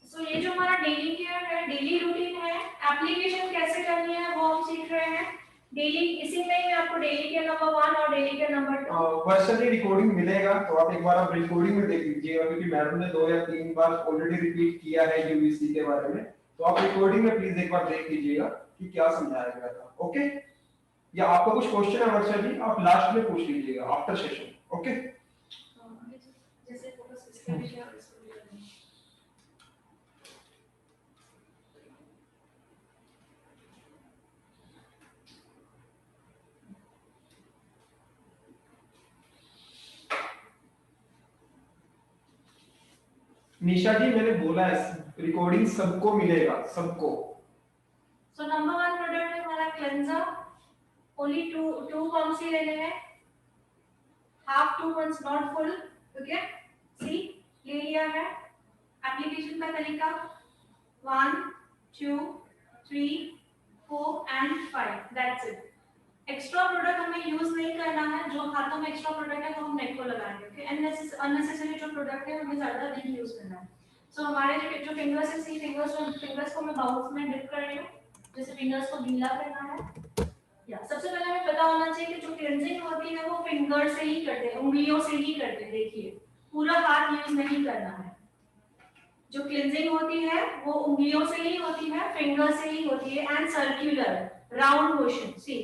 सो ये जो हमारा डेली केयर है, डेली रूटीन है, एप्लीकेशन कैसे करनी है वो हम सीख रहे हैं डेली। इसी में ही आपको डेली केयर नंबर 1 और daily care number 2 personally recording मिलेगा, तो आप एक बार आप रिकॉर्डिंग में देख लीजिएगा, क्योंकि मैडम ने 2 या 3 बार ऑलरेडी रिपीट किया है यूवीसी के बारे में, तो आप रिकॉर्डिंग में प्लीज एक बार देख लीजिएगा कि क्या समझाया गया था। ओके, या आपका कुछ क्वेश्चन है वर्षा जी, आप लास्ट में पूछ लीजिएगा आफ्टर सेशन। ओके, जैसे फोकस इस पे भी किया, इस पे भी करना है। निशा जी मैंने बोला है रिकॉर्डिंग सबको मिलेगा, सबको। सो नंबर 1 प्रोडक्ट है हमारा क्लेंजर, ओनली टू कौन सी लेने हैं, half 2 months not full. Okay, C ले लिया है। एप्लीकेशन का तरीका 1 2 3 4 and 5, that's it. Extra product हमें यूज नहीं करना है, जो हाथों में एक्स्ट्रा प्रोडक्ट है वो हम नेक को लगाएंगे। ओके, अननेसेसरी जो प्रोडक्ट है हमें ज्यादा नहीं यूज करना है। सो हमारे जो फिंगर्स है, सी फिंगर्स को मैं बाउल्स में डिप कर रही हूँ, जैसे फिंगर्स को गीला करना है। या सबसे पहले हमें पता होना चाहिए कि जो क्लींजिंग होती है वो फिंगर से ही करते हैं, उंगलियों से ही करते हैं। देखिए पूरा हाथ यूज नहीं करना है। जो क्लींजिंग होती है वो उंगलियों से ही होती है, फिंगर से ही होती है, एंड सर्कुलर राउंड मोशन। सी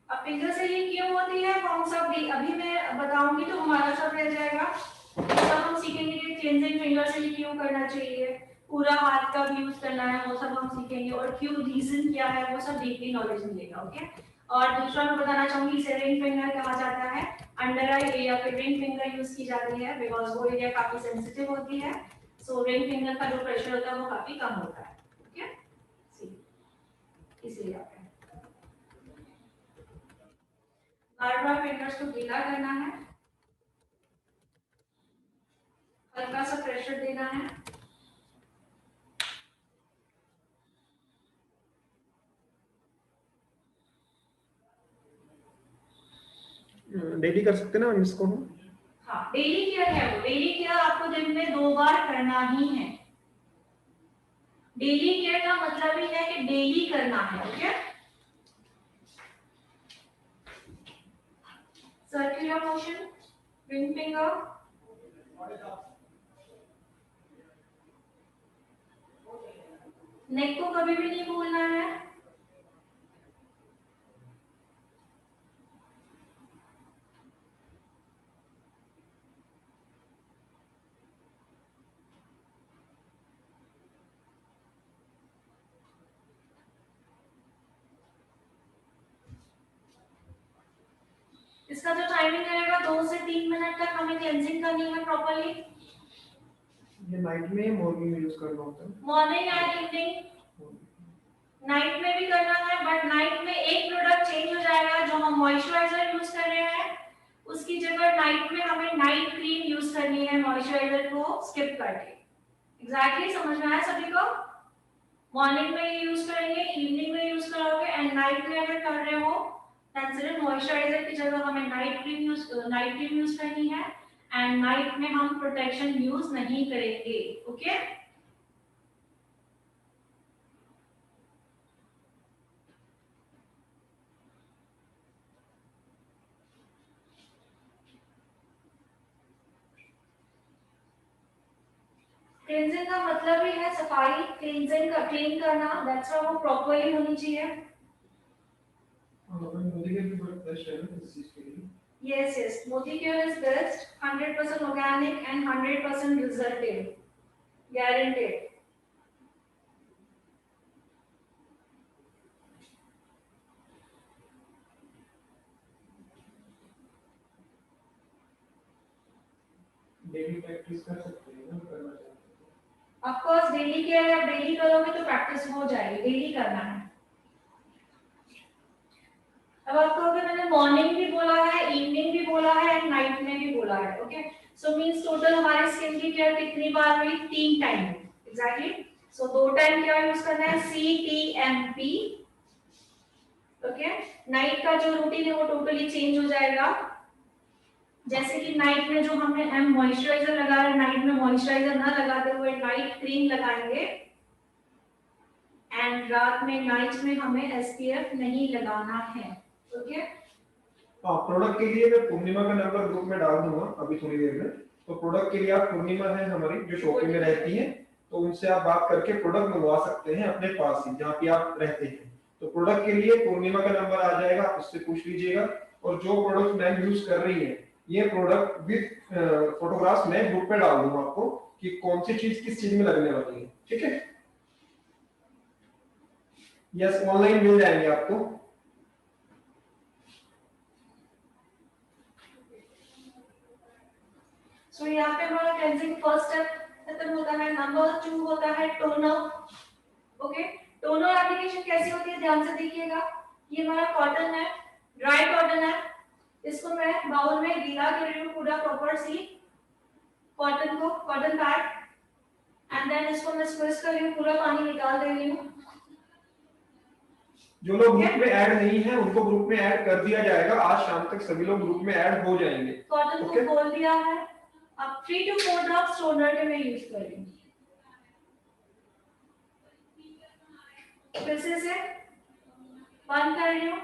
अब फिंगर से ये क्यों होती है वो हम सब अभी मैं बताऊंगी, तो हमारा सब रह जाएगा। सब हम सीखेंगे कि क्लींजिंग फिंगर से ही क्यों करना चाहिए, पूरा हाथ का भी यूज करना है, वो सब हम सीखेंगे, और क्यों रीजन क्या है वो सब डीपली नॉलेज मिलेगा। ओके, और दूसरा मैं बताना चाहूंगी, इसे रिंग फिंगर कहा जाता है। अंडर आई एरिया पे रिंग फिंगर यूज की जाती है, बिकॉज वो एरिया काफी सेंसिटिव होती है। सो रिंग फिंगर का जो प्रेशर होता है वो काफी कम होता है। ओके, इसलिए बार बार फिंगर्स को गीला करना है, हल्का सा प्रेशर देना है। डेली कर सकते ना हम इसको? हाँ, डेली केयर है वो। डेली केयर आपको दिन में 2 बार करना ही है। डेली केयर का मतलब ही है कि डेली करना है। Okay, circular motion, ring finger, neck को कभी भी नहीं भूलना है। इसका जो टाइमिंग रहेगा 2 से 3 मिनट तक हमें क्लेंजिंग करनी है प्रॉपर्ली। ये नाइट में मॉर्निंग में यूज करना होता है? मॉर्निंग एंड इवनिंग, नाइट में भी करना है, बट नाइट में एक प्रोडक्ट चेंज हो जाएगा। जो हम मॉइस्चराइजर यूज कर रहे हैं उसकी जगह नाइट में हमें नाइट क्रीम यूज करनी है, मॉइस्चराइजर को स्किप करके। एग्जैक्टली समझ में आया सभी को? मॉर्निंग में ये यूज करेंगे, इवनिंग में यूज करोगे, एंड नाइट में अगर कर रहे हो देन सिर्फ मॉइस्चराइजर की जगह हमें नाइट क्रीम यूज करनी है, एंड नाइट में हम प्रोटेक्शन यूज नहीं करेंगे। ओके, क्लींजिंग का मतलब ही है सफाई, क्लींजिंग का क्लीन करना, दैट्स व्हाई वो प्रॉपर्ली होनी चाहिए। हाँ, मैं बोलेंगे कि बड़ा फ्रेश है ना इस चीज के लिए। Yes, Moticure is best, 100% organic and 100% resulted, guaranteed. Daily practice कर सकते हैं ना, करना चाहिए। ऑफ कोर्स डेली केयर आप डेली करोगे तो प्रैक्टिस हो जाएगी, डेली करना है। अब आपको अगर मैंने मॉर्निंग भी बोला है, इवनिंग भी बोला है एंड नाइट में भी बोला है, ओके। सो मींस टोटल हमारे स्किन की केयर कितनी बार हुई? 3 टाइम, एग्जैक्टली। सो 2 टाइम क्या यूज करना है? CTMP, okay. नाइट का जो रूटीन है वो टोटली चेंज हो जाएगा। जैसे कि नाइट में जो हम मॉइस्चराइजर लगा रहे हैं, नाइट में मॉइस्चराइजर ना लगाते हुए नाइट क्रीम लगाएंगे एंड रात में नाइट में हमें SPF नहीं लगाना है, ओके। हाँ, प्रोडक्ट के लिए मैं पूर्णिमा का नंबर ग्रुप में डाल दूंगा अभी थोड़ी देर में। तो प्रोडक्ट के लिए आप पूर्णिमा है हमारी जो शॉपिंग में रहती है, तो उनसे आप बात करके प्रोडक्ट मंगवा सकते हैं अपने पास ही जहाँ पे आप रहते हैं। तो प्रोडक्ट के लिए पूर्णिमा का नंबर आ जाएगा, आप उससे पूछ लीजिएगा। और जो प्रोडक्ट मैं यूज कर रही है, ये प्रोडक्ट विद फोटोग्राफ्स मैं ग्रुप पे डाल दूंगा आपको कि कौन सी चीज किस चीज में लगने वाली है, ठीक है। यस, ऑनलाइन मिल जाएंगे आपको। सो यहाँ पे हमारा क्लेंजिंग फर्स्ट स्टेप खत्म होता है। नंबर 2 होता है टोनर, ओके। टोनर एप्लीकेशन कैसी होती है ध्यान से देखिएगा। ये हमारा कॉटन है, ड्राई कॉटन है। इसको मैं बाउल में गीला कर रही हूँ पूरा प्रॉपर सी कॉटन को, कॉटन पैड, एंड देन इसको मैं स्क्वीज कर रही हूँ, पूरा पानी निकाल दे रही हूँ। जो लोग ग्रुप में ऐड नहीं है उनको ग्रुप में ऐड कर दिया जाएगा, आज शाम तक सभी लोग ग्रुप में ऐड हो जाएंगे। कॉटन को खोल दिया है। अब 3 to 4 ड्रॉप्स टोनर के मैं यूज कर रही हूँ। फिर से बंद कर रही हूँ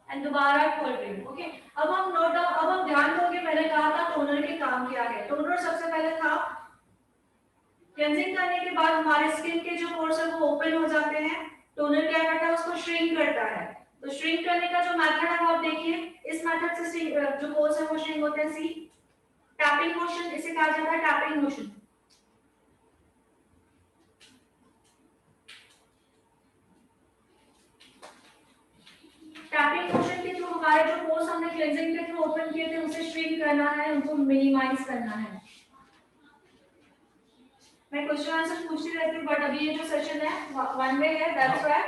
एंड दोबारा खोल रही हूँ, ओके। अब हम ध्यान दोगे, मैंने कहा था टोनर के काम क्या है। टोनर सबसे पहले था क्लेंजिंग करने के बाद हमारे स्किन के जो पोर्स है वो ओपन हो जाते हैं। टोनर क्या करता है? उसको श्रिंक करता है। तो श्रिंक करने का जो मेथड है वो आप देखिए, इस मेथड से जो पोर्स है वो श्रिंक होते हैं। सी टैपिंग मोशन, इसे कहा जाता है टैपिंग मोशन। टैपिंग मोशन के थ्रू हमारे जो पोर्स हमने क्लेंजिंग के थ्रू ओपन किए थे उसे श्रिंक करना है, उनको मिनिमाइज करना है। मैं क्वेश्चन आंसर पूछती रहती हूँ, बट अभी ये जो सेशन है वन वे है, दैट्स व्हाई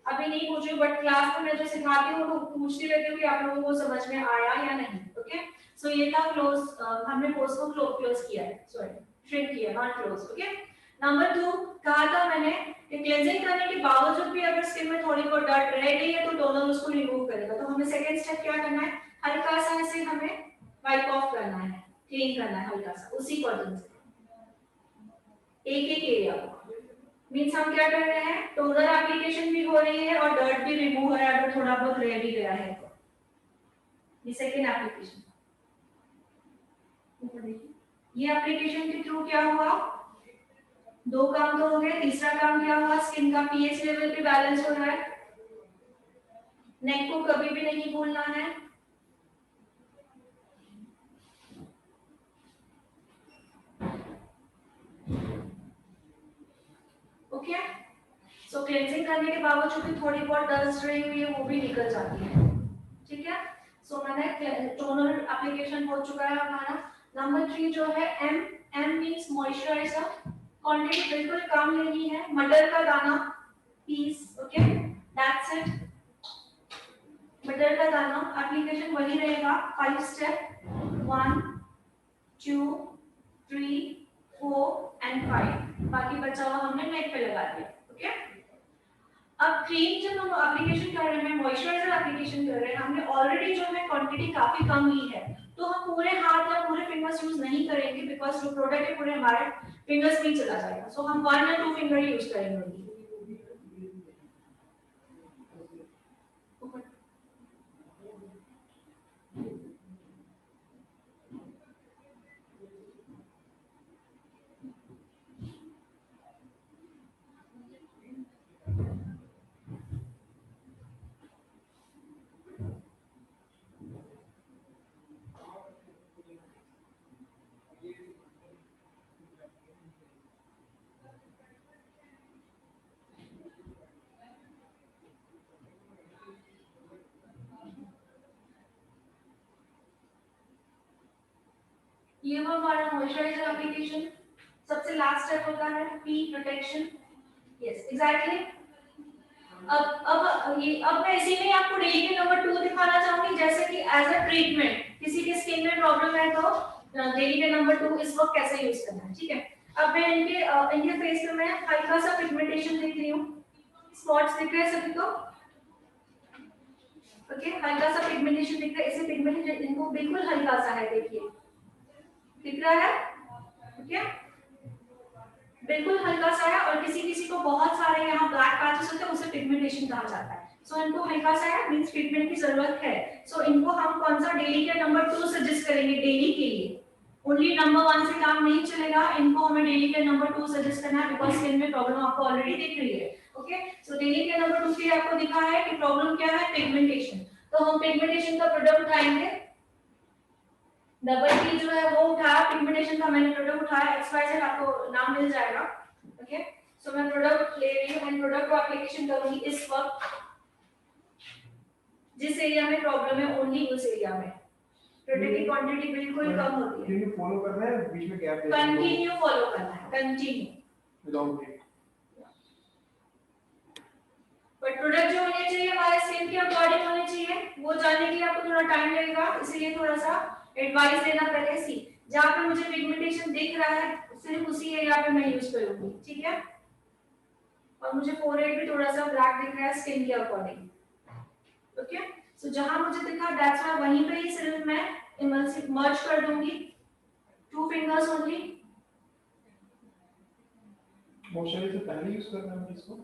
अभी नहीं पूछ रही, बट क्लास में मैं जो सिखाती हूँ तो पूछती रहती हूँ कि आप लोगों को समझ में आया या नहीं, ओके। सो ये था क्लोज, हमने पोर्स को क्लोज किया है, सॉरी श्रिंक किया, नॉट क्लोज, ओके। नंबर 2 कहा था मैंने कि क्लेंजिंग करने के बावजूद भी अगर स्किन में थोड़ी बहुत डर्ट रह गई है तो टोनर उसको रिमूव करेगा। तो हमें सेकंड स्टेप क्या करना है? हल्का सा इसे हमें वाइप ऑफ करना है, क्लीन करना है हल्का सा उसी कॉटन से एक एरिया को। मींस हम क्या कर रहे हैं? टोनर एप्लीकेशन भी हो रही है और डर्ट भी रिमूव है अगर थोड़ा बहुत रह भी गया है तो। ये सेकंड एप्लीकेशन, ये एप्लीकेशन के थ्रू क्या हुआ? 2 काम तो हो गए, तीसरा काम क्या हुआ? स्किन का पीएच लेवल भी बैलेंस हो रहा है। नेक को कभी भी नहीं भूलना है। ओके। सो क्लेंजिंग करने के बावजूद भी थोड़ी बहुत डस्ट रही हुई है वो भी निकल जाती है, ठीक है। सो मैंने टोनर एप्लीकेशन हो चुका है हमारा। नंबर 3 जो है एम मींस मॉइस्चराइजर। क्वांटिटी बिल्कुल कम लेनी है, मटर का दाना पीस, ओके, दैट्स इट। मटर का दाना एप्लीकेशन वही रहेगा, 5 स्टेप, 1 2 3 4 एंड 5। बाकी बचा हुआ हमने नेक पे लगा दिया, ओके। अब क्रीम जब हम एप्लीकेशन कर रहे हैं, मॉइस्चराइजर एप्लीकेशन कर रहे हैं, हमने ऑलरेडी जो है क्वांटिटी काफी कम ली है, तो हम पूरे हाथ या पूरे फिंगर्स यूज नहीं करेंगे बिकॉज़ जो प्रोडक्ट है पूरे हमारे फिंगर्स में चला जाएगा। सो हम 1 या 2 फिंगर यूज करेंगे। ये वो हमारा मॉइस्चराइजर एप्लीकेशन। सबसे लास्ट स्टेप होता है पी प्रोटेक्शन। Yes exactly. अब मैं इसी में आपको डेली के नंबर 2 दिखाना चाहूंगी, जैसे कि एज अ ट्रीटमेंट किसी के स्किन में प्रॉब्लम है तो डेली के नंबर 2 इस वक्त कैसे यूज करना है, ठीक है। अब मैं इनके फेस पे मैं हल्का सा पिगमेंटेशन दिख रही हूँ, स्पॉट्स दिख रहे हैं सभी को, ओके हल्का सा पिगमेंटेशन दिख रहा है। इसे पिगमेंटेशन इनको बिल्कुल हल्का सा है, देखिए दिख रहा है, ओके बिल्कुल हल्का सा है। और किसी किसी को बहुत सारे यहाँ ब्लैक पैचेस होते हैं, उसे पिगमेंटेशन कहा जाता है। सो इनको हल्का सा है मींस ट्रीटमेंट की जरूरत है। सो इनको हम कौन सा डेली के नंबर 2 सजेस्ट करेंगे डेली के लिए। ओनली नंबर 1 से काम नहीं चलेगा, इनको हमें डेली के नंबर 2 सजेस्ट करना है बिकॉज़ स्किन में प्रॉब्लम आपको ऑलरेडी दिख रही है, ओके। सो डेली के नंबर 2 के आपको दिखा है कि प्रॉब्लम क्या है, पिगमेंटेशन। तो हम पिगमेंटेशन का प्रोडक्ट उठाएंगे, डबल पी जो है वो उठाया, पिगमेंटेशन का मैंने प्रोडक्ट उठाया, एक्सवाइजेड आपको नाम मिल जाएगा, ओके। सो मैं प्रोडक्ट ले रही हूं एंड प्रोडक्ट को एप्लीकेशन करूंगी इस वक्त जिस एरिया में प्रॉब्लम है, ओनली उस एरिया में। प्रोडक्ट की क्वांटिटी बिल्कुल कम होती है। कंटिन्यू फॉलो करना है, बीच में गैप देना है। कंटिन्यू फॉलो करना है, continue without break. But product जो होने चाहिए हमारे स्किन के अकॉर्डिंग होने चाहिए, वो जानने के लिए आपको थोड़ा टाइम लगेगा, इसलिए थोड़ा सा एडवाइस देना पहले सी। जहां पे मुझे पिगमेंटेशन दिख रहा है सिर्फ उसी एरिया पे मैं यूज करूंगी, ठीक है। और मुझे फोरहेड भी थोड़ा सा ब्लैक दिख रहा है स्किन के अकॉर्डिंग, ओके। सो जहां मुझे दिखा दैट्स व्हाई वहीं पे ही सिर्फ मैं इमल्सिव मर्ज कर दूंगी, 2 फिंगर्स ओनली। मॉइस्चराइजर पहले यूज करना है इसको।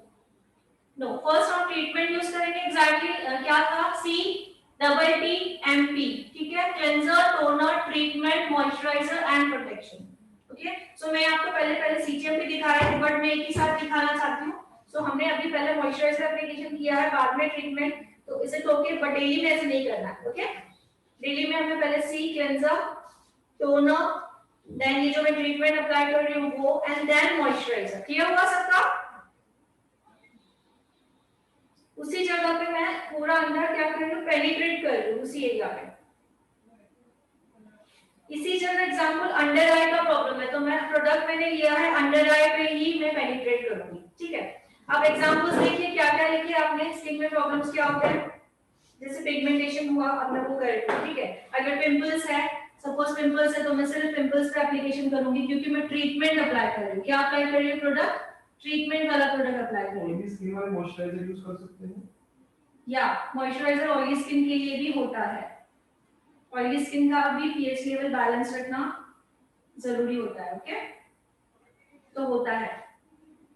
नो फर्स्ट हम ट्रीटमेंट यूज करेंगे, एग्जैक्टली क्या था, C double T M P, ठीक है। Cleanser, toner, treatment, moisturiser and protection, okay. So मैं आपको पहले सीजीएम पे दिखाया है बट मैं एक ही साथ दिखाना चाहती हूँ। सो हमने अभी पहले मॉइस्चराइजर एप्लीकेशन किया है, बाद में ट्रीटमेंट, तो इसे टोके बट डेली में ऐसे नहीं करना है, ओके। डेली में हमें पहले सी क्लेंजर, टोनर, देन ये जो मैं ट्रीटमेंट अप्लाई कर रही हूँ वो, एंड देन मॉइस्चराइजर। क्लियर हुआ सबका? उसी जगह पे मैं पूरा अंदर क्या कर रही हूँ, पेनिट्रेट कर रही हूँ उसी एरिया पे। इसी जगह एग्जांपल अंडर आई का प्रॉब्लम है तो मैं प्रोडक्ट मैंने लिया है अंडर आई पे ही मैं पेनिट्रेट करूंगी, ठीक है। अब एग्जांपल्स देखिए क्या क्या लिखे आपने, स्किन में प्रॉब्लम्स क्या होते हैं, जैसे पिगमेंटेशन हुआ, अब मैं वो कर रही हूँ, ठीक है। अगर पिंपल्स है, सपोज पिंपल्स है तो मैं सिर्फ पिंपल्स पे एप्लीकेशन करूंगी क्योंकि मैं ट्रीटमेंट अप्लाई कर रही हूँ। क्या अप्लाई कर रही हूँ, प्रोडक्ट, ट्रीटमेंट वाला प्रोडक्ट अप्लाई कर रही हूँ। ऑयली स्किन वाले मॉइस्चराइजर यूज कर सकते हैं। या मॉइस्चराइजर ऑयली स्किन के लिए भी होता है, ऑयली स्किन का भी पीएच लेवल बैलेंस रखना जरूरी होता है, ओके। तो होता है।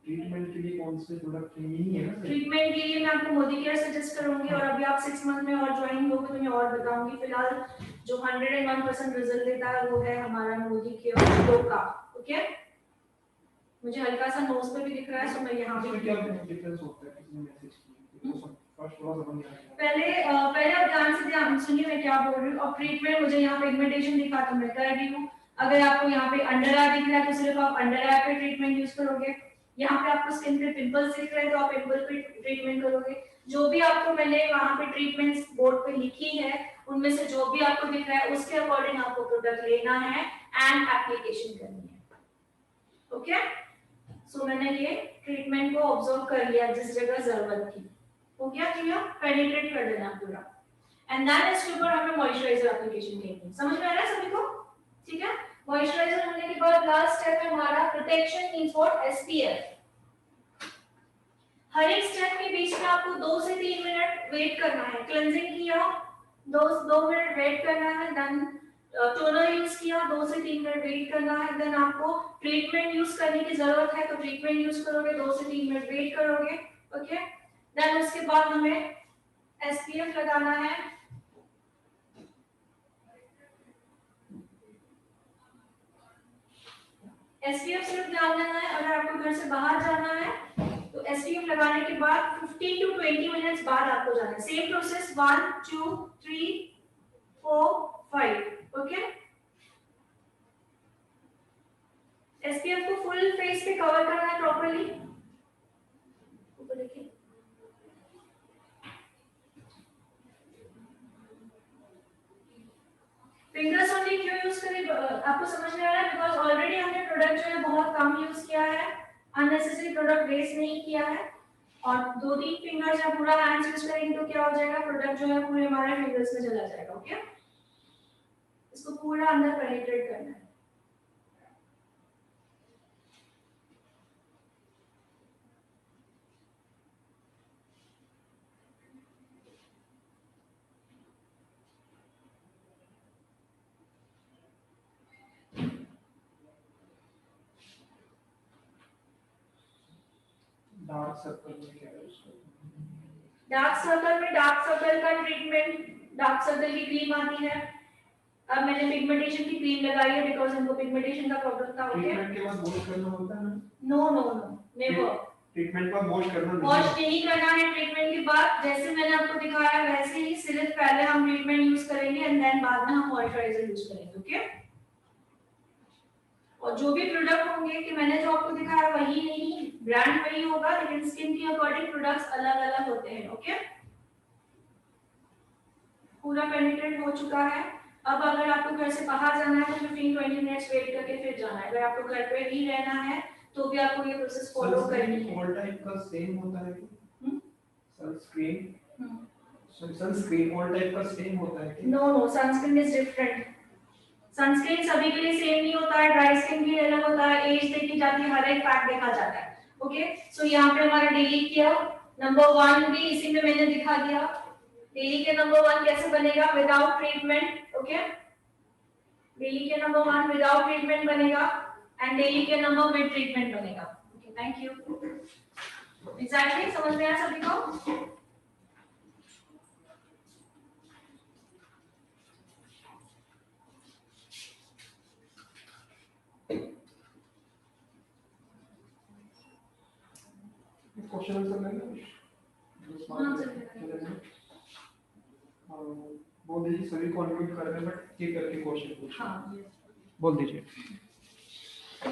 ट्रीटमेंट के लिए कौन से प्रोडक्ट यही है ना? ट्रीटमेंट के लिए मैं आपको मोदी केयर सजेस्ट करूंगी और अभी आप 6 मंथ में और ज्वाइन होगे तो मैं और बताऊंगी। फिलहाल जो 101% रिजल्ट देता है वो है हमारा मोदी केयर ग्लो का, ओके। मुझे हल्का सा नोज पे भी दिख रहा है सो मैं यहां पे क्या डिफरेंस होता है किसी मैसेज की? फर्स्ट थोड़ा समझ नहीं आया। पहले आप ध्यान सुनिए मैं क्या बोल रही हूँ। और ट्रीटमेंट मुझे यहाँ पे पिगमेंटेशन दिखा तो मैं कर रही हूँ। अगर आपको यहाँ पे अंडर आई दिख रहा है तो सिर्फ आप अंडर आई पे ट्रीटमेंट यूज करोगे। यहाँ पे आपको स्किन पे पिंपल्स दिख रहे हैं तो आप पिंपल पे ट्रीटमेंट करोगे। जो भी आपको मैंने वहाँ पे ट्रीटमेंट्स बोर्ड पे लिखी है उनमें से जो भी आपको दिख रहा है उसके अकॉर्डिंग आपको प्रोडक्ट लेना है एंड एप्लीकेशन करनी है, ओके। सो मैंने ये ट्रीटमेंट को ऑब्जर्व कर लिया जिस जगह जरूरत थी, हो गया क्लियर। पेनिट्रेट कर देना पूरा एंड देन इसके ऊपर हमें मॉइस्चराइजर एप्लीकेशन करनी है। समझ में आ रहा है सभी को, ठीक है। मॉइस्चराइजर होने के बाद लास्ट स्टेप है हमारा प्रोटेक्शन मींस व्हाट, एसपीएफ। हर एक स्टेप के बीच में आपको 2 से 3 मिनट वेट करना है। क्लेंजिंग किया 2 मिनट वेट करना है, देन टोनर यूज किया 2 से 3 मिनट वेट करना है, देन आपको ट्रीटमेंट यूज करने की जरूरत है तो ट्रीटमेंट यूज करोगे 2 से 3 मिनट वेट करोगे, ओके। देन उसके बाद हमें एसपीएफ लगाना है। एसपीएफ सिर्फ ध्यान देना है अगर आपको घर से बाहर जाना है तो एसपीएफ लगाने के बाद 15 टू 20 मिनट्स बाद आपको जाना है। Same process 1 2 3 4 5, okay. एसपीएफ को फुल फेस पे कवर करना है प्रॉपर्ली। ऊपर देखिए, फिंगर्स ओनली क्यों यूज करें आपको समझ में आ रहा है? बिकॉज ऑलरेडी हमने प्रोडक्ट जो है बहुत कम यूज किया है, अननेसेसरी प्रोडक्ट वेस्ट नहीं किया है, और 2-3 फिंगर्स या पूरा हैंड यूज करेंगे तो क्या हो जाएगा, प्रोडक्ट जो है पूरे हमारे फिंगर्स में चला जाएगा। ओके, इसको पूरा अंदर पेनिट्रेट करना है। डार्क सर्कल में क्या है उसका? डार्क सर्कल में डार्क सर्कल का ट्रीटमेंट, डार्क सर्कल की क्रीम आती है। अब मैंने पिगमेंटेशन की क्रीम लगाई है बिकॉज़ हमको पिगमेंटेशन का प्रॉब्लम था। ओके, ट्रीटमेंट के बाद वॉश करना होता है? No no no, never. Treatment का वॉश करना नहीं वॉश नहीं करना है ट्रीटमेंट के बाद, जैसे मैंने आपको दिखाया वैसे ही, सिर्फ पहले हम ट्रीटमेंट यूज करेंगे एंड देन बाद में हम मॉइस्चराइजर यूज करेंगे। ओके, और जो भी प्रोडक्ट होंगे कि मैंने जो आपको दिखाया वही नहीं, ब्रांड वही होगा, लेकिन स्किन के अकॉर्डिंग प्रोडक्ट्स अलग-अलग होते हैं। ओके, पूरा पेनिट्रेट हो चुका है। अब अगर आपको घर से बाहर जाना है तो 15-20 मिनट्स वेट करके फिर जाना है। अगर आपको घर पे ही रहना है तो भी आपको ये प्रोसेस फॉलो करनी है। ऑल टाइप का सेम होता है कि सनस्क्रीन? सनस्क्रीन ऑल टाइप का सेम होता है कि? No no, sunscreen is different. Sunscreen सभी के लिए सेम नहीं होता है, ड्राई स्किन के लिए अलग होता है, एज देखी जाती है, हर एक फैक्ट देखा जाता है। ओके, सो यहाँ पे हमारा डेली केयर नंबर 1 भी इसी में मैंने दिखा दिया। डेली केयर नंबर 1 कैसे बनेगा? Without treatment. Okay, daily care number 1 without treatment बनेगा and daily care number with treatment बनेगा। Okay, thank you. एग्जैक्टली समझ में आया सभी को? क्वेश्चन आंसर लेंगे? हाँ चलिए। बोल दीजिए, सभी को अनम्यूट कर दें, बट एक करके क्वेश्चन पूछिए। हाँ बोल दीजिए।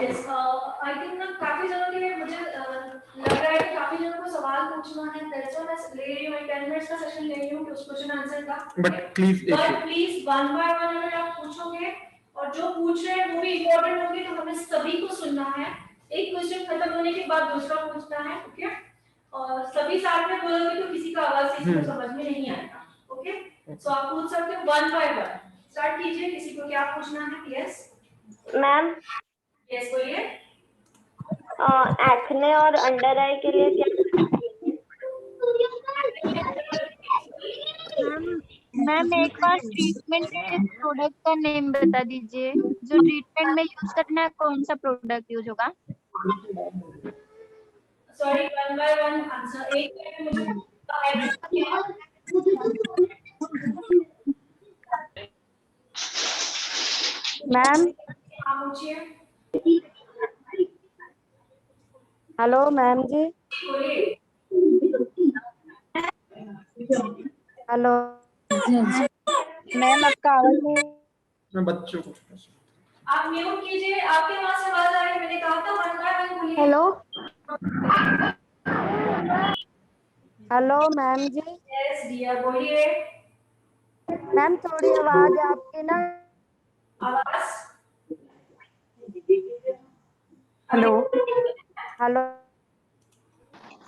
यस, आई थिंक ना काफी जनों के मुझे लग रहा है कि काफी जनों को सवाल पूछना है, दैट्स व्हाई मैं ले रही हूं, 10 मिनट्स का सेशन ले रही हूं कि उस क्वेश्चन आंसर का। But please one by one अगर आप पूछोगे और जो पूछ रहे हैं वो भी इंपॉर्टेंट होंगे तो हमें सभी को सुनना है। एक क्वेश्चन खत्म होने के बाद दूसरा पूछना है। ओके, और सभी साथ में बोलोगे तो किसी का आवाज किसी को समझ में नहीं आएगा। ओके, सो आप पूछ सकते हो वन बाय वन। स्टार्ट कीजिए, किसी को क्या पूछना है? यस मैम, यस बोलिए। एक्ने और अंडर आई के लिए क्या? मैम एक बार ट्रीटमेंट के प्रोडक्ट का नेम बता दीजिए, जो ट्रीटमेंट में यूज करना है, कौन सा प्रोडक्ट यूज होगा? Sorry, one by one answer. एक मिनट मुझे मैम, हाँ पूछिए। हेलो मैम जी। बोलिए। हेलो मैम, आपका आवाज नहीं। मैं बच्चों को आप म्यूट कीजिए, आपके वहां से आवाज आ रही है, मैंने कहा था वन बाय वन बोलिए। हेलो हेलो मैम जी। यस डियर बोलिए। मैम, थोड़ी आवाज आपकी ना। आवाज हेलो हेलो,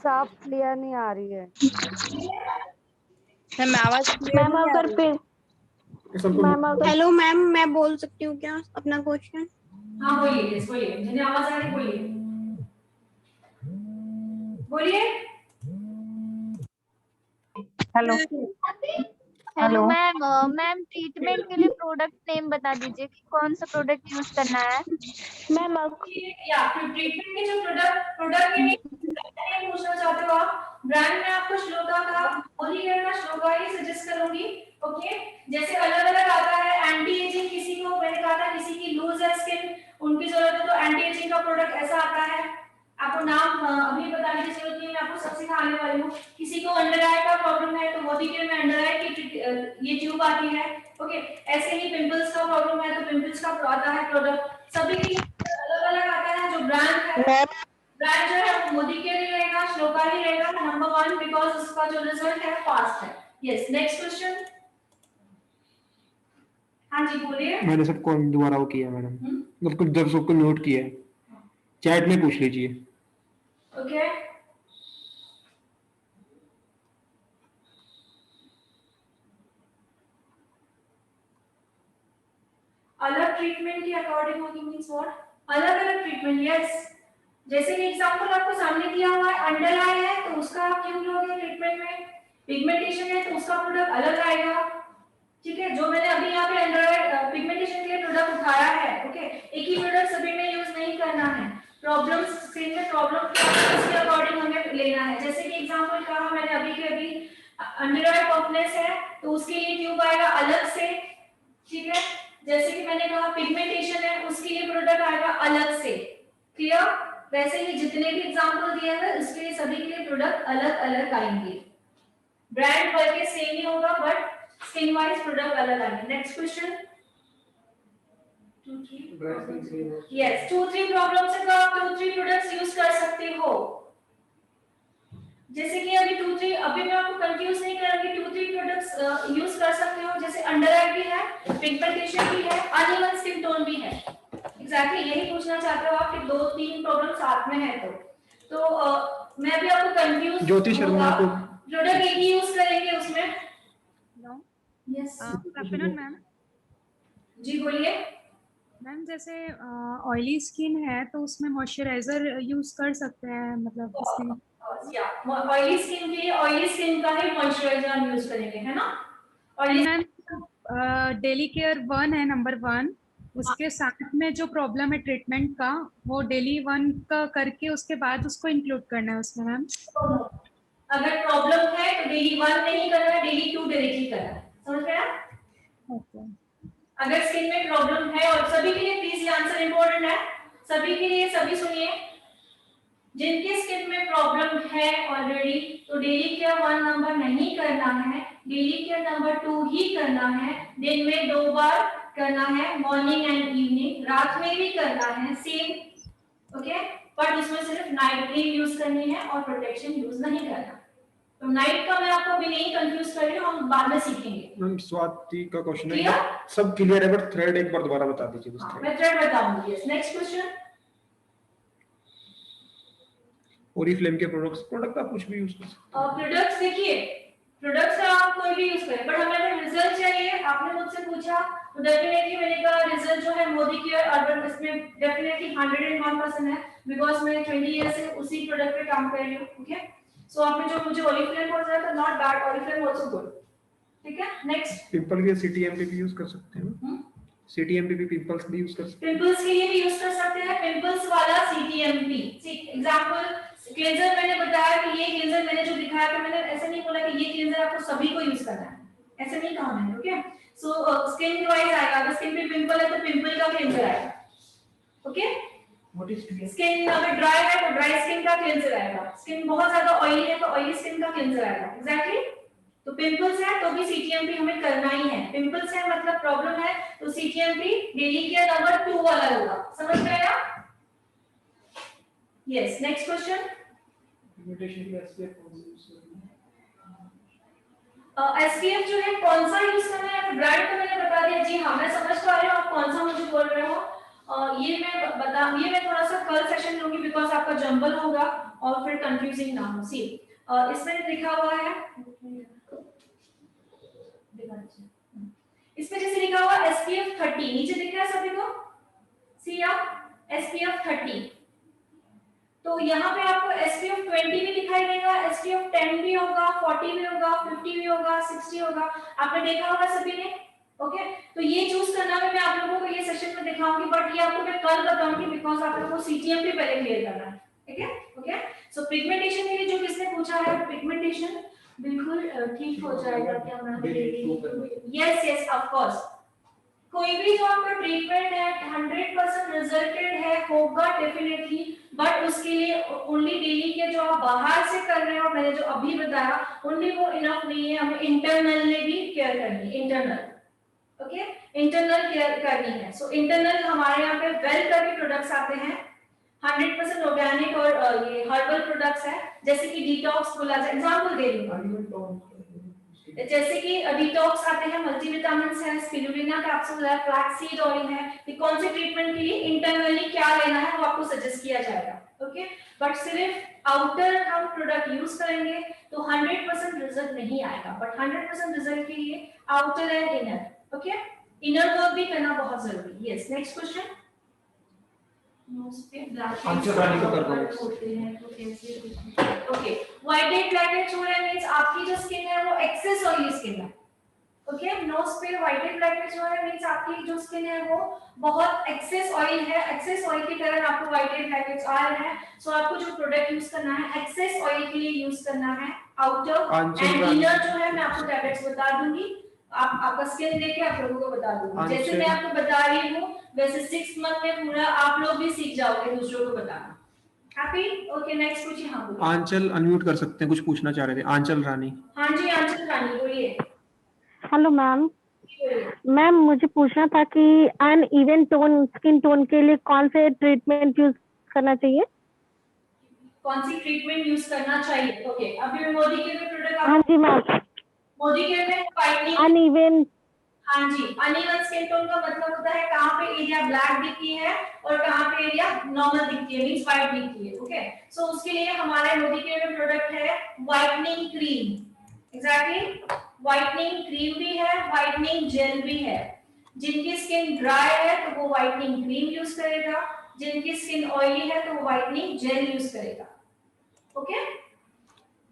साफ क्लियर नहीं आ रही है मैम, आवाज मैम अगर मैम अगर हेलो मैम, मैं बोल सकती हूँ क्या अपना क्वेश्चन? हाँ बोलिए, यस बोलिए, मुझे आवाज आ रही, बोलिए बोलिए। Hello hello ma'am, ma'am treatment के लिए प्रोडक्ट नेम बता दीजिए कि कौन सा प्रोडक्ट यूज करना है। मैम या फिर ट्रीटमेंट के जो प्रोडक्ट के नहीं पूछना चाहते हो आप, ब्रांड में आपको श्लोका का, ओलियर का श्लोका ही सजेस्ट करूंगी। ओके, जैसे अलग अलग आता है, एंटी एजिंग किसी को, मैंने कहा था किसी की लूज है स्किन, उनकी जरूरत है तो एंटी एजिंग का प्रोडक्ट ऐसा आता है। आपको नाम अभी बताने की जरूरत नहीं है, मैं आपको सब सिखाने वाली हूँ। किसी को अंडर आई का प्रॉब्लम है तो मोदीकेयर में अंडर आई की ये ट्यूब आती है। ओके, ऐसे ही पिंपल्स का प्रॉब्लम है तो पिंपल्स का आता है प्रोडक्ट। सभी के अलग अलग आता है। जो ब्रांड है, ब्रांड जो है मोदी के लिए रहेगा, श्लोका ही रहेगा नंबर 1 बिकॉज़ उसका जो रिजल्ट है फास्ट है। Yes, next question. हाँ जी बोलिए। मैंने सबको दोबारा वो किया मैडम, मतलब जब सबको नोट किया है, चैट में पूछ लीजिए। ओके अलग ट्रीटमेंट के अकॉर्डिंग होगी मींस व्हाट? अलग अलग ट्रीटमेंट, यस। जैसे कि एग्जांपल आपको सामने दिया हुआ है, अंडर आई है तो उसका आप क्यों लोगे ट्रीटमेंट में? पिगमेंटेशन है तो उसका प्रोडक्ट अलग आएगा, ठीक है। जो मैंने अभी यहाँ पे अंडर पिगमेंटेशन के लिए प्रोडक्ट उठाया है, ओके, एक ही प्रोडक्ट सभी में यूज नहीं करना है। प्रॉब्लम स्किन में प्रॉब्लम उसके अकॉर्डिंग हमें लेना है। जैसे कि एग्जांपल कहा मैंने अभी के अभी, अंडर आई पफनेस है तो उसके लिए ट्यूब आएगा अलग से, ठीक है। जैसे कि मैंने कहा पिगमेंटेशन है उसके लिए प्रोडक्ट आएगा अलग से, क्लियर। वैसे ही जितने भी एग्जांपल दिए हैं उसके लिए सभी के लिए प्रोडक्ट अलग अलग आएंगे। ब्रांड वर्क के सेम ही होगा बट स्किन वाइज प्रोडक्ट अलग आएंगे। Next question. 2-3 यस 2-3 प्रॉब्लम से तो आप 2-3 प्रोडक्ट्स यूज कर सकते हो। जैसे कि अभी 2-3 अभी मैं आपको कंफ्यूज नहीं करूंगी, 2-3 प्रोडक्ट्स यूज कर सकते हो। जैसे अंडर आई भी है, पिगमेंटेशन भी है, अनइवन स्किन टोन भी है। एग्जैक्टली यही पूछना चाहते हो आप कि 2-3 प्रॉब्लम साथ में है तो मैं भी आपको कंफ्यूज ज्योति शर्मा को प्रोडक्ट एक ही यूज करेंगे उसमें। Hello yes good afternoon ma'am. जी बोलिए। मैम जैसे ऑयली स्किन है तो उसमें मॉइस्चराइजर यूज कर सकते हैं, मतलब स्किन या ऑयली स्किन के लिए ऑयली स्किन का ही मॉइस्चराइजर हम यूज करेंगे, है ना। ऑयली मैम डेली केयर 1 है, नंबर 1, उसके साथ में जो प्रॉब्लम है ट्रीटमेंट का वो डेली 1 का करके उसके बाद उसको इंक्लूड करना है उसमें मैम। अगर प्रॉब्लम है तो डेली 1 नहीं करना है, डेली 2 डायरेक्टली करना है, समझ गए आप। ओके अगर स्किन में प्रॉब्लम है, और सभी के लिए प्लीज ये आंसर इंपॉर्टेंट है, सभी के लिए, सभी सुनिए। जिनके स्किन में प्रॉब्लम है ऑलरेडी तो डेली केयर 1 नंबर नहीं करना है, डेली केयर नंबर 2 ही करना है। दिन में 2 बार करना है, मॉर्निंग एंड इवनिंग, रात में भी करना है सेम, ओके। बट उसमें सिर्फ नाइट क्रीम यूज करनी है और प्रोटेक्शन यूज नहीं करना। तो नाइट का मैं आपको अभी नहीं कंफ्यूज कर रही हूँ, हम बाद में सीखेंगे। मैम स्वाति का क्वेश्चन है, क्लियर? सब क्लियर है बट थ्रेड एक बार दोबारा बता दीजिए बस। हाँ, मैं थ्रेड बताऊंगी। Yes next question. ओरिफ्लेम के प्रोडक्ट आप कुछ भी यूज कर सकते और प्रोडक्ट्स देखिए, प्रोडक्ट्स का आप कोई भी यूज करें, बट हमें अगर रिजल्ट चाहिए, आपने मुझसे पूछा तो डेफिनेटली मैंने कहा रिजल्ट जो है मोदी केयर अर्बन, इसमें डेफिनेटली 101% है, बिकॉज मैं 20 ईयर से उसी प्रोडक्ट पे काम कर रही हूँ, ओके। सो आपने जो मुझे ओरिफ्लेम बोल रहा था, not bad, Oriflame also good, ठीक है। नेक्स्ट, पिंपल के सीटीएमपी यूज कर सकते हैं, सीटीएमपी पिंपल्स भी यूज कर सकते हैं, पिंपल्स के लिए भी यूज कर सकते हैं। पिंपल्स वाला सीटीएमपी, एग्जांपल क्लेंजर मैंने बताया कि ये क्लेंजर मैंने जो दिखाया था, मैंने ऐसे नहीं बोला कि ये क्लेंजर आपको सभी को यूज करना है, ऐसे नहीं कहा मैंने, ओके। सो स्किन वाइज आएगा, अगर स्किन पे पिंपल है तो पिंपल का क्लेंजर आएगा, ओके। व्हाट इज स्किन अगर ड्राई है तो ड्राई स्किन का क्लेंजर आएगा, स्किन बहुत ज्यादा ऑयली है तो ऑयली स्किन का क्लेंजर आएगा, एग्जैक्टली। तो पिंपल्स है तो भी सीटीएमपी हमें करना ही है। पिंपल्स है मतलब प्रॉब्लम है तो सीटीएमपी डेली केयर नंबर 2 वाला होगा, समझ में आया। Yes next question. एसपीएफ जो है कौन सा यूज करना है, ब्रांड तो मैंने बता दिया। जी हाँ, मैं समझ पा रही हूँ आप कौन सा मुझे बोल रहे हो। ये मैं थोड़ा सा कल सेशन लूंगी बिकॉज आपका जंबल होगा और फिर कंफ्यूजिंग ना हो। सी इसमें लिखा हुआ है, इसमें जैसे लिखा हुआ एसपीएफ 30, नीचे दिख रहा है सभी को, सी आप एसपीएफ 30, तो यहाँ पे आपको SPF 20 भी दिखाई देगा, SPF 10 भी होगा, 40 भी होगा, 50 भी होगा, 60 होगा, आपने देखा होगा सभी ने, ओके। तो ये चूज करना मैं आप लोगों को ये सेशन में दिखाऊंगी, बट ये आपको मैं कल बताऊंगी बिकॉज आप लोगों को सीटीएम भी पहले क्लियर करना है, ठीक है, ओके। सो पिगमेंटेशन के लिए जो किसने पूछा है, पिगमेंटेशन बिल्कुल ठीक हो जाएगा क्या मैम? यस ऑफ कोर्स, कोई भी जो आपका ट्रीटमेंट है 100% रिजल्टेड है होगा डेफिनेटली, बट उसके लिए ओनली डेली के जो आप बाहर से कर रहे हो, मैंने जो अभी बताया ओनली वो इनफ नहीं है, हमें इंटरनल में भी केयर करनी है, इंटरनल, ओके, इंटरनल केयर करनी है। सो इंटरनल हमारे यहाँ पे वेल करके प्रोडक्ट्स आते हैं, 100% ऑर्गेनिक और ये हर्बल प्रोडक्ट्स है, जैसे कि डिटॉक्स बोला जाए, एग्जांपल दे रही हूँ। जैसे कि डिटॉक्स आते हैं, मल्टीविटामिन्स है, स्पिरुलिना कैप्सूल है, फ्लैक्सीड ऑयल है, ये कौन से ट्रीटमेंट के लिए इंटरनली क्या लेना है वो आपको सजेस्ट किया जाएगा। ओके, बट सिर्फ आउटर हम प्रोडक्ट यूज करेंगे तो 100% रिजल्ट नहीं आएगा, बट 100% रिजल्ट के लिए outer and inner, okay, inner work भी करना बहुत जरूरी है। Yes, next question. आंसर रानी को कर दो। Okay, white head black head हो रहा है मींस आपकी जो स्किन है वो एक्सेस ऑयली स्किन है। ओके, नोज पे व्हाइट हेड ब्लैक हेड हो रहा है मींस आपकी जो स्किन है वो बहुत एक्सेस ऑयल है, एक्सेस ऑयल के कारण आपको व्हाइट हेड ब्लैक हेड्स आ रहे हैं। सो आपको जो प्रोडक्ट यूज करना है एक्सेस ऑयल के लिए यूज करना है आउटर एंड इनर जो है मैं आपको टैबलेट्स बता दूंगी, आप आपका स्किन देख के आप लोगों को बता दूंगी। जैसे मैं आपको बता रही हूँ वैसे 6 मंथ में पूरा आप लोग भी सीख जाओगे दूसरों को बताना। हैप्पी? ओके, नेक्स्ट पूछिए। हाँ बोलिए। आंचल अनम्यूट कर सकते हैं, कुछ पूछना चाह रहे थे। आंचल रानी। हाँ जी, आंचल रानी बोलिए। Hello ma'am. बोलिए। मैम मुझे पूछना था कि अनइवन टोन स्किन टोन के लिए कौन से ट्रीटमेंट यूज करना चाहिए? कौन सी ट्रीटमेंट यूज करना चाहिए? ओके, अभी मोदी के भी प्रोडक्ट हाँ जी मैम। मोदी के में फाइटिंग अनइवन। हाँ जी, अनइवन स्किन टोन का मतलब होता है कहाँ पे एरिया ब्लैक दिखती है और कहाँ पे एरिया नॉर्मल दिखती है, मींस व्हाइट दिखती है। ओके, सो उसके लिए हमारे मोदी के में प्रोडक्ट है whitening cream. Exactly, whitening cream भी है, व्हाइटनिंग जेल भी है। जिनकी स्किन ड्राई है तो वो व्हाइटनिंग क्रीम यूज करेगा, जिनकी स्किन ऑयली है तो वो व्हाइटनिंग जेल यूज करेगा। ओके,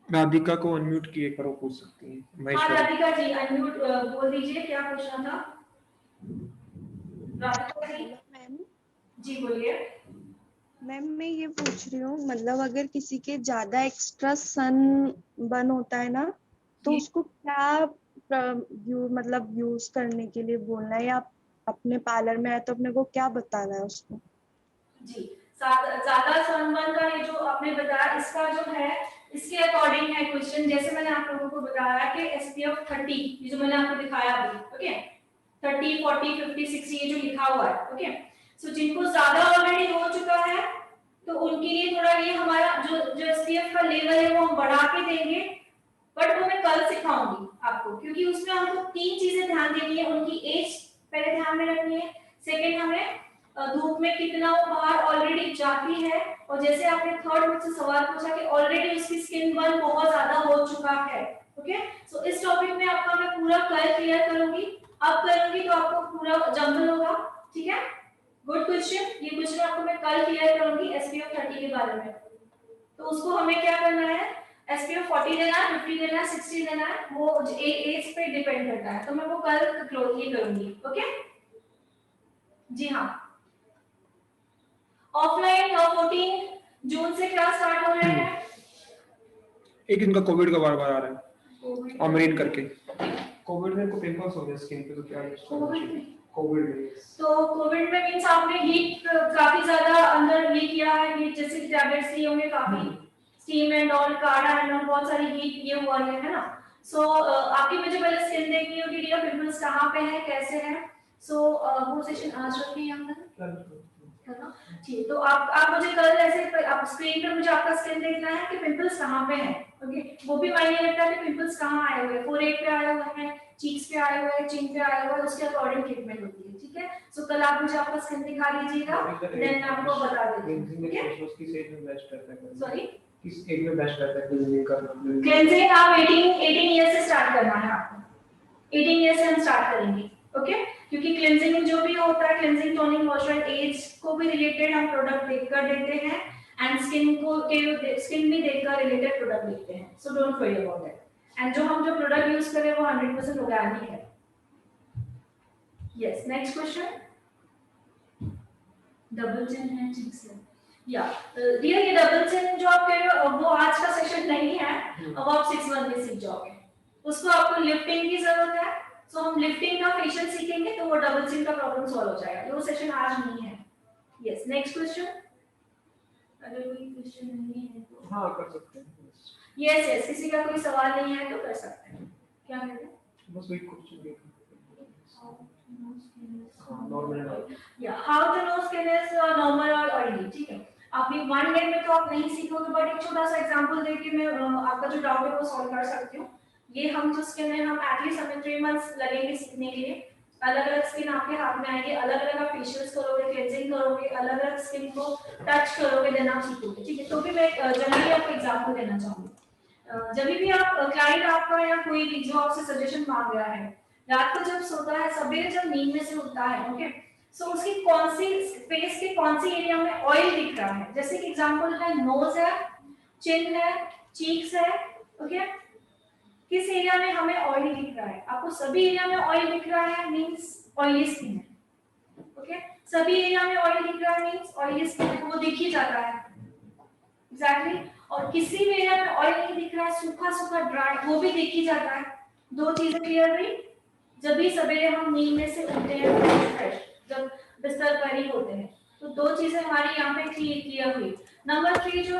राधिका को अनम्यूट किए करो, पूछ सकती हैं। हाँ राधिका जी अनम्यूट बोल दीजिए, क्या पूछना था राधिका जी? मैम जी बोलिए। मैम मैं ये पूछ रही हूँ, मतलब अगर किसी के ज्यादा एक्स्ट्रा सन बर्न होता है ना, तो जी। उसको क्या मतलब यूज करने के लिए बोलना है, या अपने पार्लर में है तो अपने को क्या बताना है उसको? जी, ज्यादा सनबर्न का ये जो आपने बताया इसका जो है इसके अकॉर्डिंग है क्वेश्चन। जैसे मैंने आप लोगों को बताया कि SPF 30 ये जो मैंने आपको दिखाया अभी, ओके, 30 40 50 60 ये जो लिखा हुआ है। ओके, सो जिनको ज्यादा ऑलरेडी हो चुका है तो उनके लिए थोड़ा ये हमारा जो SPF का लेवल है वो हम बढ़ा के देंगे, बट वो मैं कल सिखाऊंगी आपको, क्योंकि उसमें हमको 3 चीजें ध्यान देनी है। उनकी एज पहले ध्यान में रखनी है, सेकंड हमें धूप में कितना वो बाहर ऑलरेडी जाती है, और जैसे आपने थर्ड मुझसे सवाल पूछा कि ऑलरेडी उसकी स्किन बर्न बहुत ज्यादा हो चुका है। ओके, सो इस टॉपिक में आपका मैं पूरा कल क्लियर करूंगी। अब करूंगी तो आपको पूरा जंगल होगा। ठीक है, गुड क्वेश्चन। ये क्वेश्चन आपको मैं कल क्लियर करूंगी SPF 30 के बारे में। तो उसको हमें क्या करना है, SPF 40 देना है, 50 देना है, 60 देना है, वो एज पे डिपेंड करता है। तो मैं वो कल क्लोज ही करूंगी। ओके जी हाँ, ऑफलाइन 14 जून से क्लास स्टार्ट हो रहे हैं। एक इनका कोविड का बार बार आ रहा है, अमरीन करके। कोविड में को पिंपल्स हो गए स्किन पे, तो क्या कोविड में तो कोविड में मींस आपने हीट काफी ज्यादा अंदर ये किया है, हीट जैसे टैबलेट्स लिए होंगे, काफी स्टीम एंड ऑल, काढ़ा एंड ऑल, बहुत सारी हीट ये हुआ है ना। सो आपकी मुझे पहले स्किन देखनी होगी, रियल पिंपल्स कहाँ पे है, कैसे है। सो वो सेशन आज रखते हैं हम है ना। ठीक, तो आप मुझे कल ऐसे आप स्क्रीन पे मुझे आपका स्किन देखना है कि पिंपल्स कहाँ पे है। ओके, वो भी मायने रखता है कि पिंपल्स कहाँ आए हुए हैं, फोरहेड पे आए हुए हैं, चीक्स पे आए हुए हैं, चिन पे आए हुए हैं, उसके अकॉर्डिंग ट्रीटमेंट होती है। ठीक है, सो कल आप मुझे आपका स्किन दिखा दीजिएगा, देन मैं आपको बता देती हूं। ठीक है, सॉरी किस एज में बेस्ट रहता है क्लीनिंग करना? क्लेंजिंग आप 18 ईयर से स्टार्ट करना है आपको, 18 ईयर से हम स्टार्ट करेंगे। ओके, क्योंकि क्लेंजिंग में जो भी होता है, क्लेंजिंग टोनिंग मॉइस्चराइज एज को भी रिलेटेड हम प्रोडक्ट देखकर देते हैं, एंड स्किन को के स्किन भी देखकर रिलेटेड प्रोडक्ट देखते हैं। So don't worry about that. And जो हम जो प्रोडक्ट यूज करें वो 100% ऑर्गेनिक है। Yes, next question. Double chin है, ठीक से या रियल ये डबल चिन जो आप कह रहे हो वो आज का सेशन नहीं है, अब आप 6 मंथ में सीख जाओगे। उसको आपको लिफ्टिंग की जरूरत है, सो हम लिफ्टिंग का फेशियल सीखेंगे तो वो डबल चिन का प्रॉब्लम सॉल्व हो जाएगा। वो सेशन आज नहीं है। Yes, next question. अगर कोई क्वेश्चन नहीं है तो हां कर सकते हैं। यस यस, किसी का कोई सवाल नहीं है तो कर सकते हैं। क्या कह रहे हैं? बस वही क्वेश्चन देखो। नॉर्मल या how to know skin is normal और ऑयली। ठीक है, आप ये 1 डे में तो आप नहीं सीखोगे, बट एक छोटा सा एग्जांपल देके मैं आपका जो डाउट है वो सॉल्व कर सकती हूँ। ये हम जो स्किन है हम एटलीस्ट हमें 3 मंथ्स लगेंगे सीखने के लिए। अलग अलग स्किन आपके हाथ में आएगी, अलग अलग आप फेशियल्स करोगे, क्लेंजिंग करोगे, अलग अलग स्किन को टच करोगे, देन आप सीखोगे, ठीक है। तो भी मैं जनरली आपको एग्जांपल देना चाहूंगी। जब भी आप क्लाइंट आपका या कोई भी जो आपसे सजेशन मांग रहा है, रात को जब सोता है, सवेरे जब नींद में से उठता है, ओके, सो उसकी कौन सी फेस के कौन सी एरिया में ऑयल दिख रहा है, जैसे कि एग्जांपल है नोज है, चिन है, चीक्स है, ओके, किस एरिया में हमें ऑयल दिख रहा है? आपको सभी एरिया में ऑयल दिख रहा है मींस ऑयली स्किन है, ओके। सभी एरिया में ऑयल दिख रहा है मींस ऑयली स्किन है, वो दिख ही जाता है एग्जैक्टली। और किसी भी एरिया में ऑयल नहीं दिख रहा है, सूखा सूखा ड्राई, वो भी दिख ही जाता है। दो चीजें क्लियर हुई। जब भी सवेरे हम नींद में से उठते हैं, फ्रेश जब बिस्तर पर ही होते हैं, तो दो चीजें हमारी यहाँ पे क्लियर हुई। नंबर 3 जो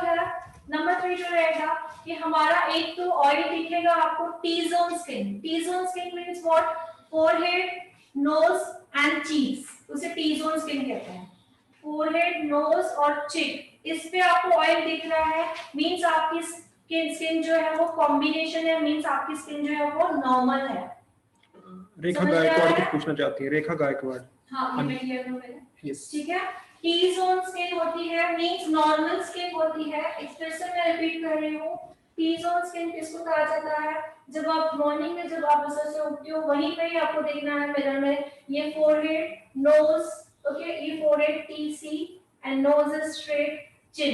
रहेगा कि हमारा एक तो ऑयल दिखेगा आपको T zone skin. T zone skin means what? Forehead, nose and cheeks, उसे टी जोन स्किन कहते हैं। फोरहेड, नोज और चिक, इस पे आपको ऑयल दिख रहा है मींस आपकी स्किन जो है वो कॉम्बिनेशन है, मींस आपकी स्किन जो है वो नॉर्मल है। रेखा गायकवाड़ कुछ पूछना चाहती है। रेखा गायकवाड़। हाँ, ये मैं क्लियर हूं पहले। यस, ठीक है। टी जोन स्किन होती है मींस नॉर्मल स्किन होती है। एक्सप्रेशन मैं रिपीट कर रही हूँ। टी जोन स्किन किसको कहा जाता है? जब आप मॉर्निंग में जब आप बिस्तर से उठते हो, वहीं पे ही आपको देखना है मिरर में, ये फोरहेड, नोज, ओके, ये फोरहेड टीसी and nose is straight, chin,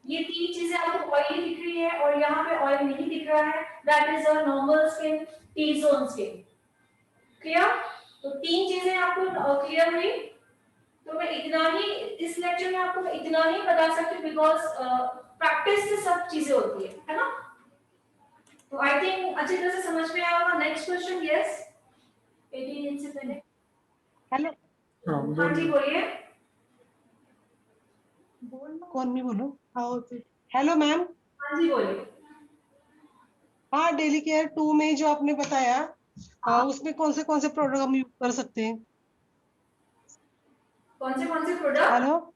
ये तीन चीजें आपको ऑयली दिख रही है और यहाँ पे ऑयल नहीं दिख रहा है, that is a normal skin, T zone skin. Clear? तो तीन चीजें आपको क्लियर हुई। तो मैं इतना ही इस लेक्चर में आपको इतना ही बता सकती हूँ बिकॉज प्रैक्टिस से सब चीजें होती है ना। तो आई थिंक अच्छी तरह से समझ में आया होगा। नेक्स्ट क्वेश्चन, यस 18 दिन से पहले। हेलो, हाँ जी बोलिए। कौन मैं बोलूं? Hello ma'am. हाँ जी बोलिए। हाँ, डेली केयर 2 में जो आपने बताया, उसमें कौन से प्रोडक्ट हम यूज कर सकते हैं? कौन से प्रोडक्ट हेलो,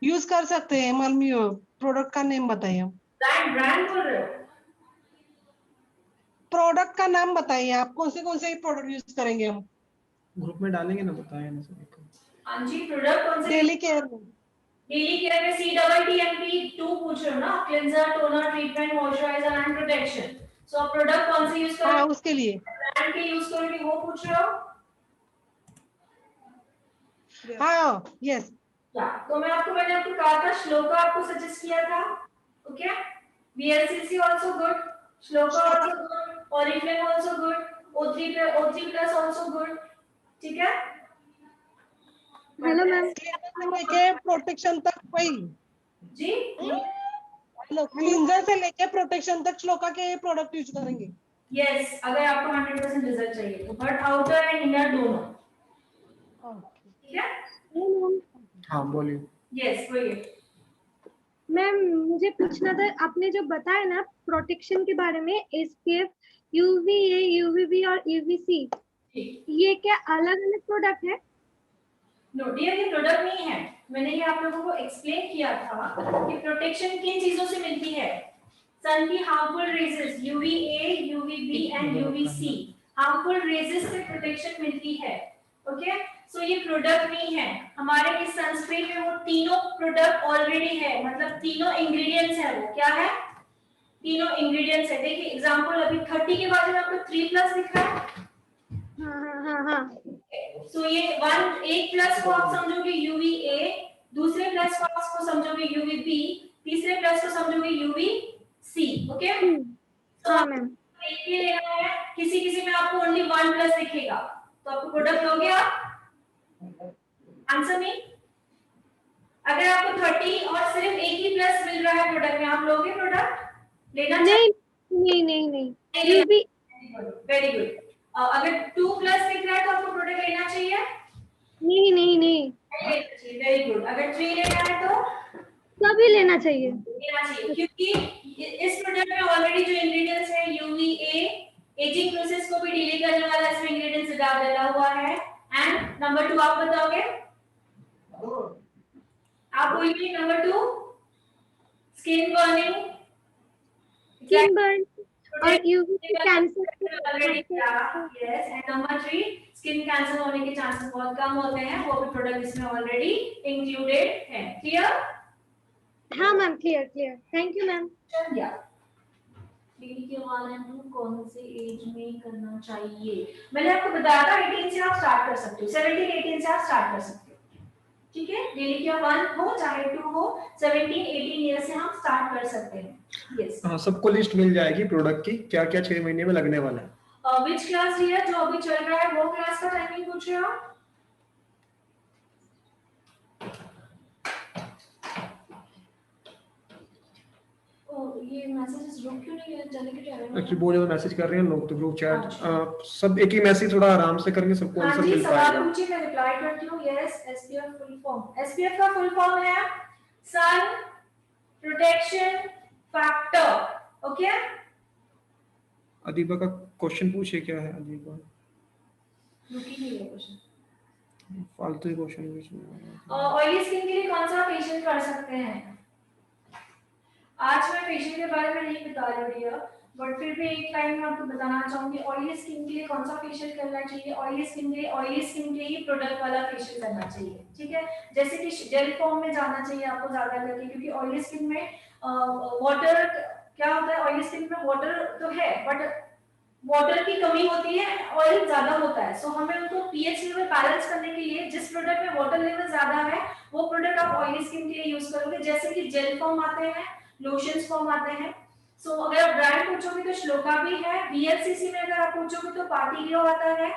यूज कर सकते हैं? मतलब प्रोडक्ट का नेम बताइए। ब्रांड बोल रहे हो? प्रोडक्ट का नाम बताइए, आप कौन से प्रोडक्ट यूज करेंगे हम? ग्रुप में डालेंगे ना, बताएं ना सभी को। हाँ जी, प्रोडक्ट कौन से? डेली केयर में। डेली केयर में CTTMP2 पूछ रहे हो ना, cleanser, toner, treatment, moisturiser and protection. So आप प्रोडक्ट कौन से यूज करोगे? हाँ, उसके लिए ब्रांड के यूज करोगे वो पूछ रहे हो? हाँ, यस। या तो मैंने आपको कहा था, श्लोका आपको सजेस्ट किया था, okay. VLCC also good, shloka also good, Oriflame also good, O3 plus also good, ठीक है। Hello ma'am. लेके प्रोटेक्शन तक वही जी क्लींजर से लेके प्रोटेक्शन तक श्लोका के प्रोडक्ट यूज करेंगे। यस, अगर आपको 100% रिजल्ट चाहिए तो, बट आउटर एंड इनर दोनों, ठीक है। हाँ बोलिए। यस बोलिए। मैम मुझे पूछना था, आपने जो बताया ना प्रोटेक्शन के बारे में, SPF, UVA, UVB और UVC, ये क्या अलग अलग प्रोडक्ट है? नो डियर, ये प्रोडक्ट नहीं है। मैंने ये आप लोगों को एक्सप्लेन किया था कि प्रोटेक्शन किन चीजों से मिलती है। सन की harmful raises UVA, UVB and UVC, harmful raises से प्रोटेक्शन मिलती है, ओके। सो ये प्रोडक्ट नहीं है। हमारे इस सनस्क्रीन में वो तीनों प्रोडक्ट ऑलरेडी है, मतलब तीनों इंग्रेडिएंट्स है। वो क्या है? तीनों इंग्रेडिएंट्स है। देखिए एग्जांपल, अभी 30 के बाद में आपको 3+ दिख रहा है। हाँ। सो ये एक प्लस को आप समझोगे UVA, दूसरे प्लस को आप समझोगे UVB, तीसरे प्लस को समझोगे UVC, ओके। हाँ मैम। एक ही लेना है, किसी में आपको ओनली 1+ दिखेगा तो आपको प्रोडक्ट लोगे आप? आंसर नहीं। अगर आपको 30 और सिर्फ एक ही प्लस मिल रहा है प्रोडक्ट में, आप लोगे प्रोडक्ट? लेना नहीं। UV। Very good. अगर 2+ दिख रहा है तो आपको प्रोडक्ट लेना चाहिए? नहीं। Very good. अगर 3 लेना है तो सभी लेना चाहिए। क्योंकि इस प्रोडक्ट में ऑलरेडी जो इंग्रेडिएंट्स है UVA, एजिंग प्रोसेस को भी डिले करने वाला इसमें इंग्रेडिएंट्स डाला हुआ है। एंड नंबर 2 आप बताओगे? आप बोलिए number 2, skin burning. Skin burn, और यूवी कैंसर ऑलरेडी क्या, yes, and number 3 skin cancer होने के चांसेस बहुत कम होते हैं, वो भी प्रोडक्ट इसमें ऑलरेडी इंक्लूडेड है। क्लियर? हाँ ma'am, clear clear, thank you ma'am. या डेली के 1 एंड 2 कौन से एज में करना चाहिए? मैंने आपको बताया था 18 से आप स्टार्ट कर सकते हो, 17 18 से आप स्टार्ट कर सकते हो, ठीक है? डेली के 1 हो चाहे 2 हो, 17 18 ईयर से हम स्टार्ट कर सकते हैं। यस, हाँ, सबको लिस्ट मिल जाएगी प्रोडक्ट की, क्या क्या 6 महीने में लगने वाला है। व्हिच क्लास है जो अभी चल रहा है, वो क्लास का टाइमिंग पूछ रहे हो आप? ये मैसेजेस रुक क्यों नहीं चले क्यों जा रहे हैं? एक्चुअली बहुत ज्यादा मैसेज कर रहे हैं लोग, तो ग्रुप चैट सब एक ही मैसेज थोड़ा आराम से करेंगे, सबको हाँ आंसर जी, मिल सवाल पाएगा। पूछिए, मैं रिप्लाई करती हूँ। Yes, SPF full form, SPF का फुल फॉर्म है sun protection factor. Okay, Adiba का क्वेश्चन पूछिए, क्या है अदीबा? रुकी नहीं है क्वेश्चन। फालतू ही क्वेश्चन बीच में। ऑयली स्किन के लिए कौन सा फेशियल कर सकते हैं? आज मैं फेशियल के बारे में नहीं बता रही हूँ, बट फिर भी एक लाइन में आपको बताना चाहूंगी, ऑयली स्किन के लिए कौन सा फेशियल करना चाहिए। ऑयली स्किन के लिए ही प्रोडक्ट वाला फेशियल करना चाहिए, ठीक है? जैसे कि जेल फॉर्म में जाना चाहिए आपको ज्यादा करके, क्योंकि ऑयली स्किन में वाटर क्या होता है, ऑयली स्किन में वाटर तो है बट वाटर की कमी होती है, ऑयल ज्यादा होता है। सो हमें उनको पीएच लेवल बैलेंस करने के लिए जिस प्रोडक्ट में वाटर लेवल ज्यादा है वो प्रोडक्ट आप ऑयली स्किन के लिए यूज करोगे। जैसे कि जेल फॉर्म आते हैं, लोशंस फॉर्म आते हैं। सो अगर आप ब्रांड पूछोगे तो श्लोका भी है, बीएलसीसी में अगर आप पूछोगे तो पार्टी ग्लो आता है।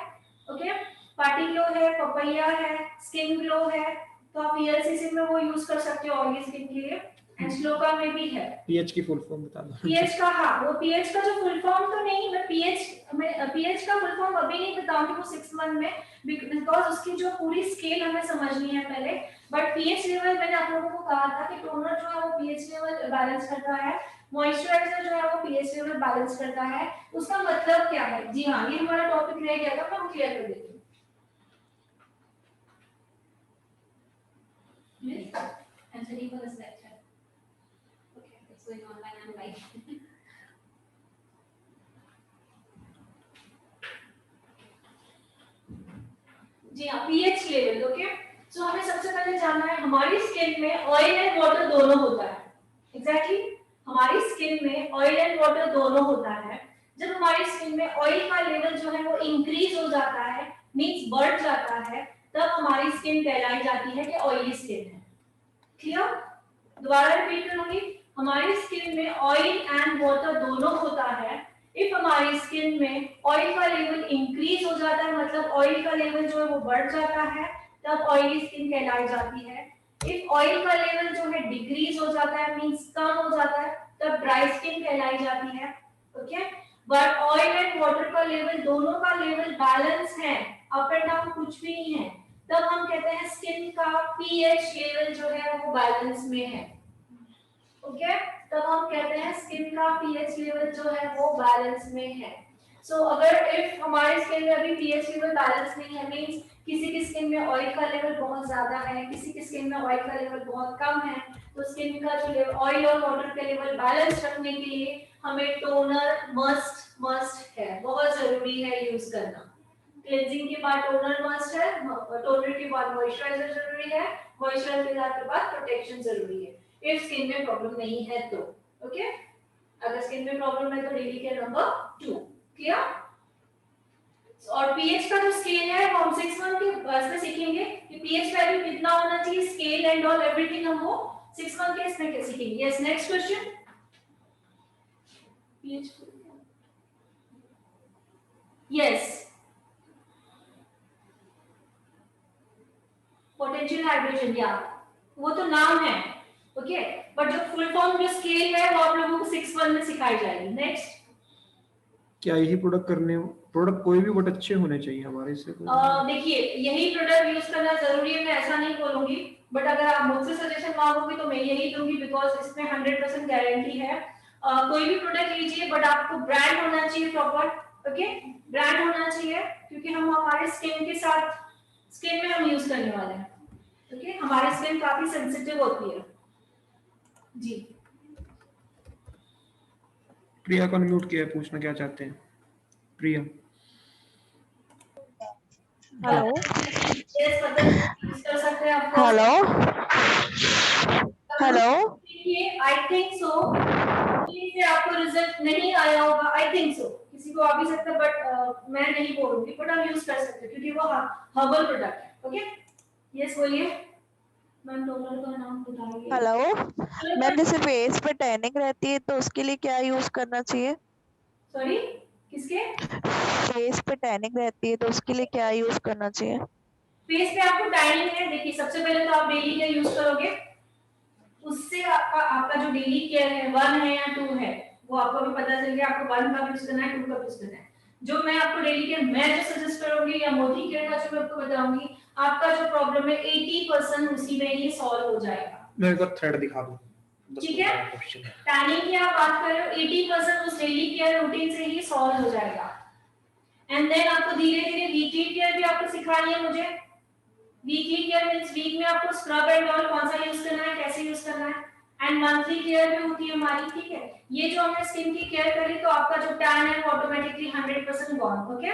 ओके, पार्टी ग्लो है, पपैया है, स्किन ग्लो है, तो आप बीएलसीसी में वो यूज कर सकते हो ऑयली स्किन के लिए। एंड श्लोका में भी है। पीएच की फुल फॉर्म बता दो। पीएच का, हाँ, वो पीएच का जो फुल फॉर्म तो नहीं, मैं पीएच का फुल फॉर्म अभी नहीं बताऊंगी, वो 6 मंथ में, बिकॉज उसकी जो पूरी स्केल हमें समझनी है पहले। बट पीएच लेवल मैंने आप लोगों को कहा था कि टोनर जो है वो पीएच लेवल बैलेंस करता है, मॉइस्चराइजर जो है वो पीएच लेवल बैलेंस करता है। उसका मतलब क्या है? जी हाँ, ये हमारा टॉपिक रह गया था, मैं वो क्लियर कर देती हूँ। Anthony for this lecture. Okay, it's going online and live. जी हाँ, पीएच लेवल। ओके, सो हमें सबसे पहले जानना है हमारी स्किन में ऑयल एंड वाटर दोनों होता है। एग्जैक्टली, हमारी स्किन में ऑयल एंड वाटर दोनों होता है। जब हमारी स्किन में ऑयल का लेवल जो है वो इंक्रीज हो जाता है, मींस बढ़ जाता है, तब हमारी स्किन कहलाई जाती है कि ऑयली स्किन है। क्लियर? दोबारा रिपीट करूंगी, हमारी स्किन में ऑयल एंड वाटर दोनों होता है। इफ हमारी स्किन में ऑयल का लेवल इंक्रीज हो जाता है, मतलब ऑयल का लेवल जो है वो बढ़ जाता है, तब ऑयली स्किन कहलाई जाती है। इफ ऑयल का लेवल जो है डिक्रीज हो जाता है, मींस कम हो जाता है, तब ड्राई स्किन कहलाई जाती है। Okay, but oil and water का लेवल, दोनों का लेवल बैलेंस है, अप एंड डाउन कुछ भी नहीं है, तब हम कहते हैं स्किन का पीएच लेवल जो है वो बैलेंस में है। ओके, तब हम कहते हैं स्किन का पीएच लेवल जो है वो बैलेंस में है। सो अगर इफ हमारे स्किन में अभी पीएच लेवल बैलेंस नहीं है, मींस किसी की स्किन में ऑयल का लेवल बहुत ज्यादा है, किसी की स्किन में ऑयल का लेवल बहुत कम है, तो स्किन का जो लेवल ऑयल और वाटर का लेवल बैलेंस रखने के लिए हमें टोनर मस्ट है, बहुत जरूरी है यूज करना। क्लेंजिंग के बाद टोनर मस्ट है, टोनर के बाद मॉइस्चराइजर जरूरी है, मॉइस्चराइजर के बाद प्रोटेक्शन जरूरी है, इफ स्किन में प्रॉब्लम नहीं है तो। ओके, अगर स्किन में प्रॉब्लम है तो डेली केयर नंबर 2। क्लियर? और पीएच का जो स्केल है वो हम 6 मंथ के इसमें सीखेंगे कि पीएच वैल्यू कितना होना चाहिए, स्केल एंड ऑल एवरीथिंग हम वो 6 मंथ के इसमें सीखेंगे। Yes, next question. PH, yes, potential hydrogen, या वो तो नाम है। ओके, बट जो फुल फॉर्म जो स्केल है वो आप लोगों को 6 मंथ में सिखाई जाएगी। नेक्स्ट, क्या यही प्रोडक्ट कोई भी बट अच्छे होने चाहिए हमारे से? देखिए, यही प्रोडक्ट यूज करना जरूरी है, मैं ऐसा नहीं बोलूंगी, बट अगर आप मुझसे सजेशन मांगोगे तो मैं यही दूंगी, बिकॉज इसमें 100% गारंटी है। कोई भी प्रोडक्ट लीजिए बट आपको ब्रांड होना चाहिए प्रॉपर। ओके, ब्रांड होना चाहिए, क्योंकि हम हमारे स्किन के साथ, स्किन में हम यूज करने वाले हैं। ओके, हमारी स्किन काफी सेंसिटिव होती है। जी, प्रिया को अनम्यूट किया है, पूछना क्या चाहते हैं प्रिया? हेलो यस मतलब यूज कर सकते हैं आपको। हेलो हेलो देखिए आई थिंक सो से आपको रिजल्ट नहीं आया होगा, आई थिंक सो, किसी को आ भी सकता है बट मैं नहीं बोलूंगी, बट आप यूज कर सकते हो क्योंकि वो हर्बल प्रोडक्ट है। ओके यस बोलिए मैम, डॉक्टर का नाम बताइए। हेलो मैम, जैसे फेस पे टैनिंग रहती है तो उसके लिए क्या यूज करना चाहिए? सॉरी किसके? फेस पे टैनिंग रहती है तो उसके लिए क्या यूज करना चाहिए? फेस पे आपको टाइमिंग है, देखिए सबसे पहले तो आप डेली केयर यूज करोगे, उससे आपका जो डेली केयर है 1 है या 2 है वो आपको भी पता चल गया, आपको 1 का यूज करना है 2 का यूज करना है। जो मैं आपको डेली केयर मैं जो सजेस्ट करूंगी या मोदी केयर का जो मैं आपको बताऊंगी, आपका जो प्रॉब्लम है 80% उसी में ही सॉल्व हो जाएगा। मैं एक बार थ्रेड दिखा दूं, ठीक है, टैनिंग की आप बात कर रहे हो 80% उस डेली केयर रूटीन से ही सॉल्व हो जाएगा। एंड देन आपको धीरे धीरे वीकली केयर भी आपको सिखानी है मुझे। वीकली केयर मींस वीक में आपको स्क्रब एंड ऑयल कौन सा यूज करना है, कैसे यूज करना है, एंड मंथली केयर भी होती है हमारी। ठीक है, ये जो हमने स्किन की केयर करी तो आपका जो टैन है वो ऑटोमेटिकली 100% गॉन। ओके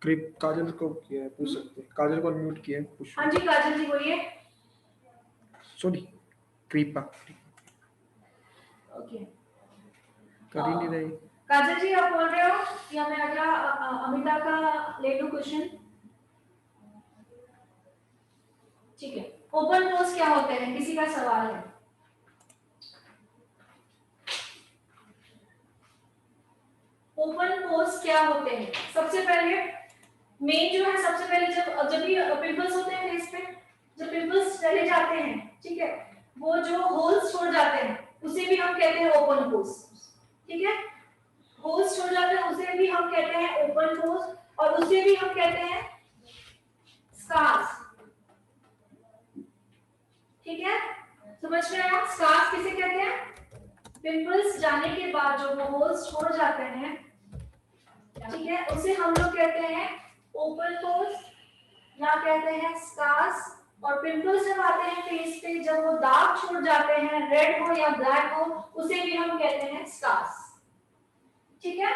क्रिप काजल को किया है, पूछ सकते हैं, काजल को अनम्यूट किया है, पूछ। हाँ जी काजल जी बोलिए। सॉरी कृपा ओके कर ही नहीं रही। काजल जी आप बोल रहे हो या मैं अगला अमिता का ले लूं क्वेश्चन? ठीक है, ओपन पोर्स क्या होते हैं, किसी का सवाल है? ओपन पोर्स क्या होते हैं? सबसे पहले मेन जो है, सबसे पहले जब भी पिंपल्स होते हैं फेस पे, जब पिंपल्स चले जाते हैं, ठीक है, वो जो होल्स छोड़ जाते हैं उसे भी हम कहते हैं ओपन पोर्स। ठीक है, होल्स छोड़ जाते हैं उसे भी हम कहते हैं ओपन पोर्स, और उसे भी हम कहते हैं स्कार्स। ठीक है, समझ में आया? स्कार्स किसे कहते हैं? पिंपल्स जाने के बाद जो वो होल्स छोड़ जाते हैं, ठीक है, उसे हम लोग कहते हैं ओपन पोर्स या कहते हैं स्कार्स। और पिंपल्स जब आते हैं फेस पे, जब वो दाग छोड़ जाते हैं रेड हो या ब्लैक हो, उसे भी हम कहते हैं स्कार्स। ठीक है,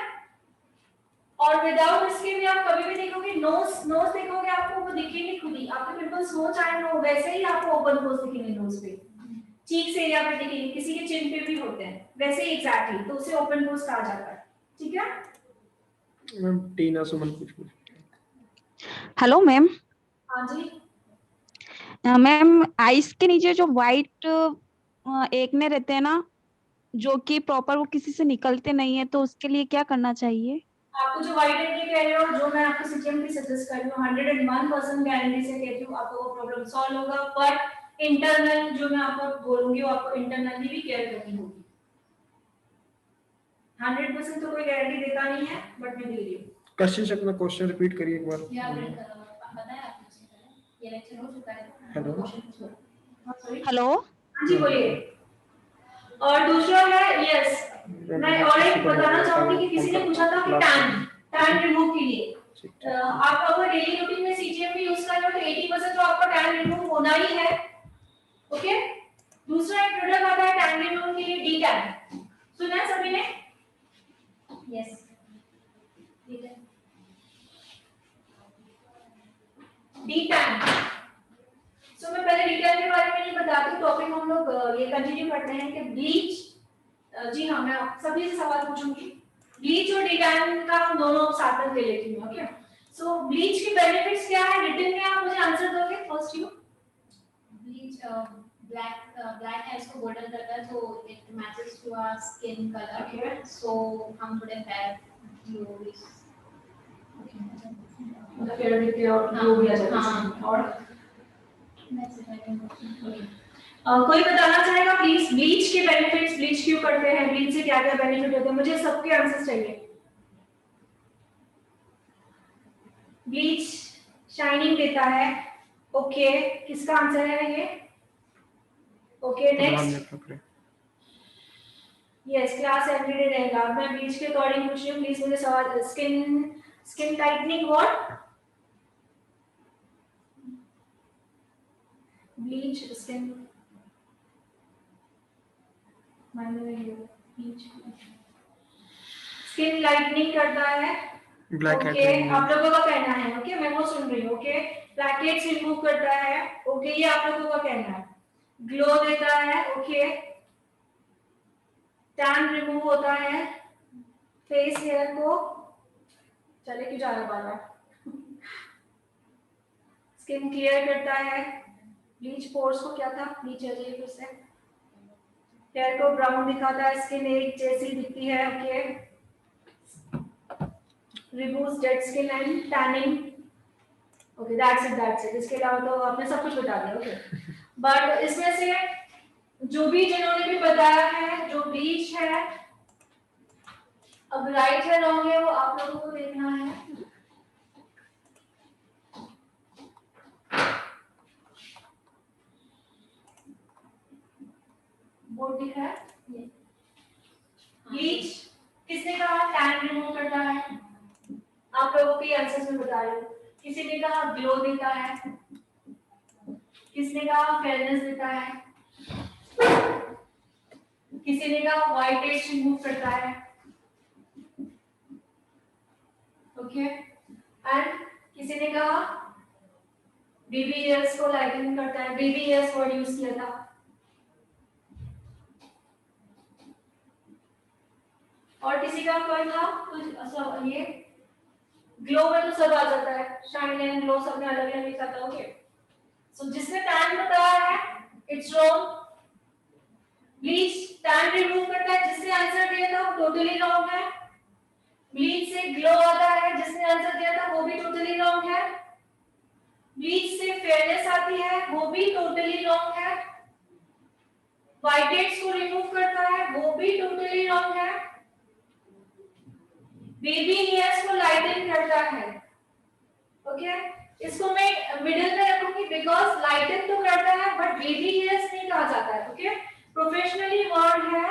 और विदाउट इसके भी आप कभी भी देखोगे नोज देखोगे आपको वो दिखेंगे खुद ही, आपके पिंपल्स हो चाहे ना हो, वैसे ही आपको ओपन पोर्स दिखेंगे नोज पे, चीक से एरिया पे दिखेंगे, किसी के चिन पे भी होते हैं वैसे ही एग्जैक्टली, तो उसे ओपन पोर्स कहा जाता है। ठीक है मैम टीना सुमन कुछ हेलो मैम। हाँ जी मैम आइस के नीचे जो वाइट एकने रहते हैं ना, जो कि प्रॉपर वो किसी से निकलते नहीं है, तो उसके लिए क्या करना चाहिए? आपको जो वाइट एक्ने कह रहे हो, जो मैं आपको सीजीएम की सजेस्ट कर रही हूँ 101% गारंटी से कहती हूँ आपको वो प्रॉब्लम सॉल्व होगा, पर इंटरनल जो मैं आपको बोलूंगी वो आपको इंटरनली भी केयर करनी होगी। 100% तो कोई गारंटी देता नहीं है, बट मैं दे रही हूँ। क्वेश्चन अपना क्वेश्चन रिपीट करिए एक बार। बताया आपने, ये लेक्चर हो चुका है। हेलो हेलो हाँ जी बोलिए। और दूसरा है यस, मैं और एक बताना चाहूंगी कि किसी ने पूछा था कि टैन रिमूव के लिए आप अगर डेली रूटीन में सीजीएम भी यूज कर रहे हो तो 80% तो आपका टैन रिमूव होना ही है। ओके, दूसरा एक प्रोडक्ट आता है टैन रिमूव के लिए, डी टैन, सुना है सभी ने? Yes D tan. सो मैं पहले डी टैन के बारे में नहीं बताती, टॉपिक हम लोग ये कंटिन्यू करते हैं कि ब्लीच। जी हाँ, मैं आप सभी से सवाल पूछूंगी, ब्लीच और डी टैन का हम दोनों साथ में ले लेती हूँ। ओके, सो ब्लीच के बेनिफिट्स क्या है, रिटन में आप मुझे आंसर दोगे? First you. Bleach black hairs को गोल्डन करता है, तो it matches to our skin colour. Okay. So हम थोड़े फेयर ग्लो भी मतलब फेयर दिखते हैं और ग्लो भी आ जाता है। हाँ। और कोई बताना चाहेगा प्लीज ब्लीच के बेनिफिट्स, ब्लीच क्यों करते हैं, ब्लीच से क्या क्या बेनिफिट होते हैं? मुझे सबके आंसर चाहिए। ब्लीच शाइनिंग देता है, ओके, किसका आंसर है ये? Okay next, yes class everyday रहेगा। मैं ब्लीच के अकॉर्डिंग पूछ रही हूँ, प्लीज मुझे सवाल। Skin tightening what? Bleach skin bleach skin lightening करता है, ओके आप लोगों का कहना है, ओके मैं वो सुन रही हूँ, ओके ब्लैकहेड्स रिमूव करता है, ओके ये आप लोगों का कहना है, ग्लो देता है, ओके टैन रिमूव होता है, फेस हेयर को चले क्यों जा रहा बार स्किन क्लियर करता है, ब्लीच पोर्स को क्या था ब्लीच है फिर से, हेयर को ब्राउन दिखाता है, स्किन एक जैसी दिखती है, okay removes dead skin and tanning, okay that's it. इसके अलावा तो आपने सब कुछ बता दिया, ओके बट इसमें से जो भी जिन्होंने भी बताया है, जो ब्लीच है, अब राइट है रॉन्ग है वो आप लोगों को देखना है। बोर्ड दिख रहा है, ब्लीच किसने कहा टैन रिमूव करता है, आप लोगों के आंसर्स में बता रही हूँ, किसी ने कहा ग्लो देता है, किसने कहा फेयरनेस देता है, किसी ने कहा व्हाइट एज रिमूव करता है, ओके एंड किसी ने कहा बेबी हेयर्स को लाइटन करता है, बेबी हेयर्स वर्ड यूज किया था, और किसी का कोई था कुछ सब, ये ग्लो में तो सब आ जाता है, शाइन एंड ग्लो सब में अलग अलग लिखा था, ओके सो जिसने टैन बताया है it's wrong, bleach tan remove करता है जिसने आंसर दिया था वो टोटली रॉन्ग है, ब्लीच से ग्लो आता है जिसने आंसर दिया था वो भी टोटली रॉन्ग है, ब्लीच से फेयरनेस आती है वो भी टोटली रॉन्ग है, व्हाइटेड्स को रिमूव करता है वो भी टोटली रॉन्ग है, बेबी हेयर्स को लाइटन करता है, ओके इसको मैं मिडिल में रखूंगी बिकॉज लाइटन तो करता है बट बेबी हेयर्स नहीं कहा जाता है, ओके प्रोफेशनली वर्ड है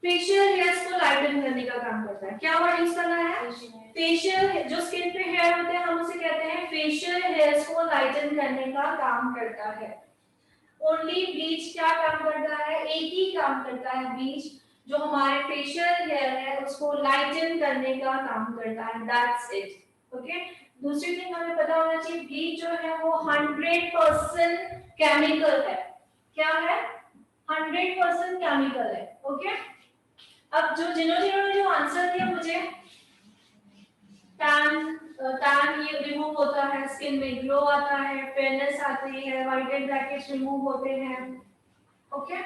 फेशियल हेयर्स को लाइटन करने का काम करता है, क्या वर्ड यूज करना है फेशियल, जो स्किन पे हेयर होते हैं हम उसे कहते हैं फेशियल हेयर्स को लाइटन करने का काम करता है। ओनली ब्लीच क्या काम करता है, एक ही काम करता है ब्लीच, जो हमारे फेशियल हेयर है उसको लाइटन करने का काम करता है, दैट्स इट, ओके दूसरी थिंग हमें पता होना चाहिए ब्लीच जो है वो 100% केमिकल है, क्या है 100% केमिकल है, ओके अब जो जिन्होंने जो आंसर दिया मुझे टैन ये रिमूव होता है, स्किन में ग्लो आता है, फेयरनेस आती है, व्हाइट एंड ब्लैकेज रिमूव होते हैं, ओके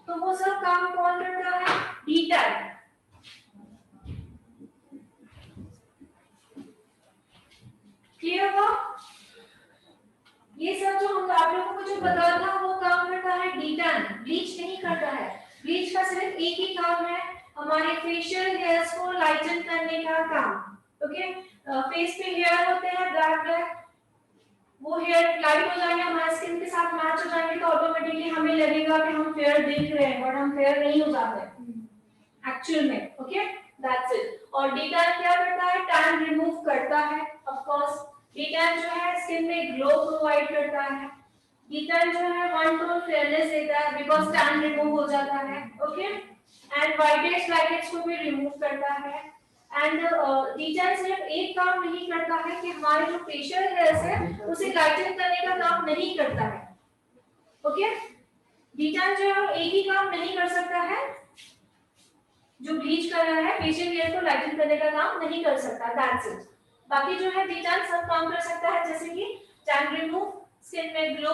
तो वो सब काम कौन करता है D-टैन, क्लियर हुआ, ये सब जो हम आप लोगों को जो बता था वो काम करता है D-टैन, ब्लीच नहीं करता है, ब्लीच का सिर्फ एक ही काम है हमारे फेशियल हेयर्स को लाइटन करने का काम, ओके फेस पे हेयर होते हैं ब्लैक ब्लैक, वो हेयर लाइट हो जाएंगे हमारे स्किन के साथ मैच हो जाएंगे तो ऑटोमेटिकली हमें लगेगा कि हम फेयर दिख रहे हैं बट हम फेयर नहीं हो जाते एक्चुअल में, ओके दैट्स इट। और D-टैन क्या करता है टैन रिमूव करता है, ऑफ कोर्स D-टैन जो है स्किन में ग्लो प्रोवाइड करता है, D-टैन जो है वन टोन फेयरनेस देता है बिकॉज़ टैन रिमूव हो जाता है, ओके एंड व्हाइटेड्स ब्लैकेट्स को भी रिमूव करता है एंड D-टैन सिर्फ एक काम नहीं करता है कि हमारे जो फेशियल हेयर्स है उसे लाइटन करने का काम नहीं करता है, ओके D-टैन जो है एक ही काम नहीं कर सकता है जो ब्लीच कर रहा है, फेशियल हेयर को लाइटन करने का काम नहीं कर सकता, दैट्स इट। बाकी जो है D-टैन सब काम कर सकता है जैसे कि टैन रिमूव, स्किन में ग्लो,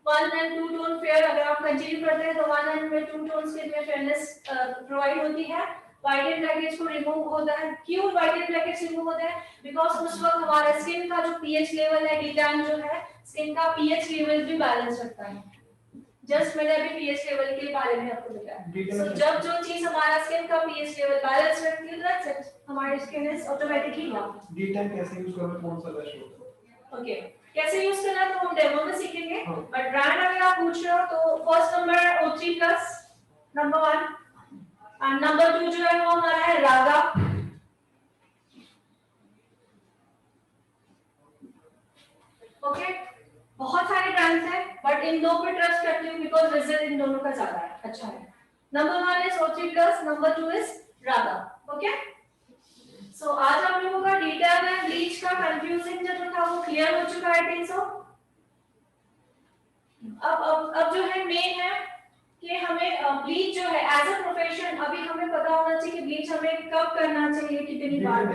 1 and 2 टोन फेयर, अगर आप कंटिन्यू करते हैं तो 1 and 2 टोन स्किन में फेयरनेस प्रोवाइड होती है, व्हाइट एंड ब्लैकेज को रिमूव होता है, क्यों व्हाइट एंड ब्लैकेज रिमूव होता है बिकॉज़ उस वक्त हमारा स्किन का जो पीएच लेवल है D-टैन जो है स्किन का पीएच लेवल भी बैलेंस रखता है, जस्ट मैंने अभी पीएच लेवल के बारे में आपको बताया, so, जब जो चीज हमारा स्किन का पीएच लेवल बैलेंस रखती है दैट्स इट, हमारी स्किन इज ऑटोमेटिकली वार्म। D-टैन कैसे यूज करना, कौन सा बेस्ट होता है, ओके कैसे यूज करना तो हम डेमो में सीखेंगे, बट ब्रांड अगर आप पूछ रहे हो तो first number O3 plus number 1 और नंबर 2 जो है वो हमारा है रागा, ओके बहुत सारे ब्रांड्स हैं बट इन दो पे ट्रस्ट करती हूँ बिकॉज़ रिजल्ट इन दोनों का ज्यादा है, अच्छा है, Number 1 is O3 plus, number 2 is Radha. Okay? So आज हम लोगों का डिटेल में ब्लीच का कंफ्यूजिंग जो था वो क्लियर हो चुका है। थिंक सो अब जो है मेन है कि हमें ब्लीच जो है एज अ प्रोफेशन अभी हमें पता होना चाहिए कि ब्लीच हमें कब करना चाहिए, कितनी बार।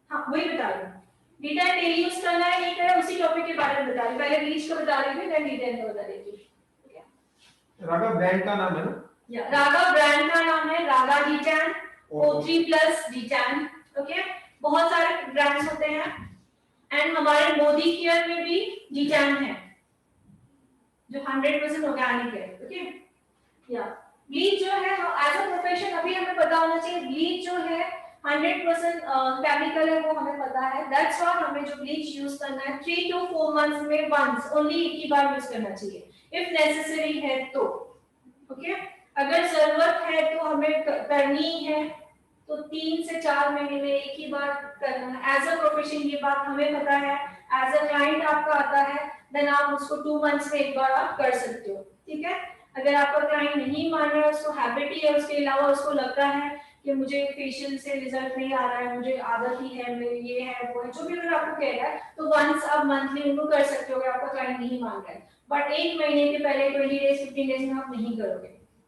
हाँ वही बता रही हूँ, डिटेल डेली यूज करना है नहीं करना उसी टॉपिक के बारे में बता रही हूँ। पहले ब्लीच का बता रही थी, देन डिटेल का बता रही थी। रागा ब्रांड का नाम है ना? या रागा ब्रांड का नाम है, Raaga detan, O3 plus detan. Okay, बहुत सारे ब्रांड्स होते हैं एंड हमारे मोदी केयर में भी डिटैन है जो 100% ऑर्गेनिक है। ओके, या ब्लीच जो है एज अ प्रोफेशन अभी हमें पता होना चाहिए ब्लीच जो है 100% केमिकल है, वो हमें पता है। दैट्स व्हाई हमें जो ब्लीच यूज करना है 3 to 4 मंथ्स में वंस ओनली एक ही बार यूज करना चाहिए इफ नेसेसरी है तो। ओके, अगर जरूरत है तो हमें करनी है तो 3 से 4 महीने में एक ही बार करना है। एज अ प्रोफेशन ये बात हमें पता है, एज अ क्लाइंट आपका आता है देन आप उसको 2 मंथ्स में एक बार आप कर सकते हो। ठीक है, अगर आपका क्लाइंट नहीं मान रहा है, उसको हैबिट ही है, उसके अलावा उसको लगता है कि मुझे फेशियल से रिजल्ट नहीं आ रहा है, मुझे आदत ही है, मेरे ये है वो है, जो भी अगर आपको कह रहा है तो वंस आप मंथली उनको कर सकते हो अगर आपका क्लाइंट नहीं मान रहा है। बट एक महीने के पहले 20 डेज 15 डेज में आप नहीं करोगे।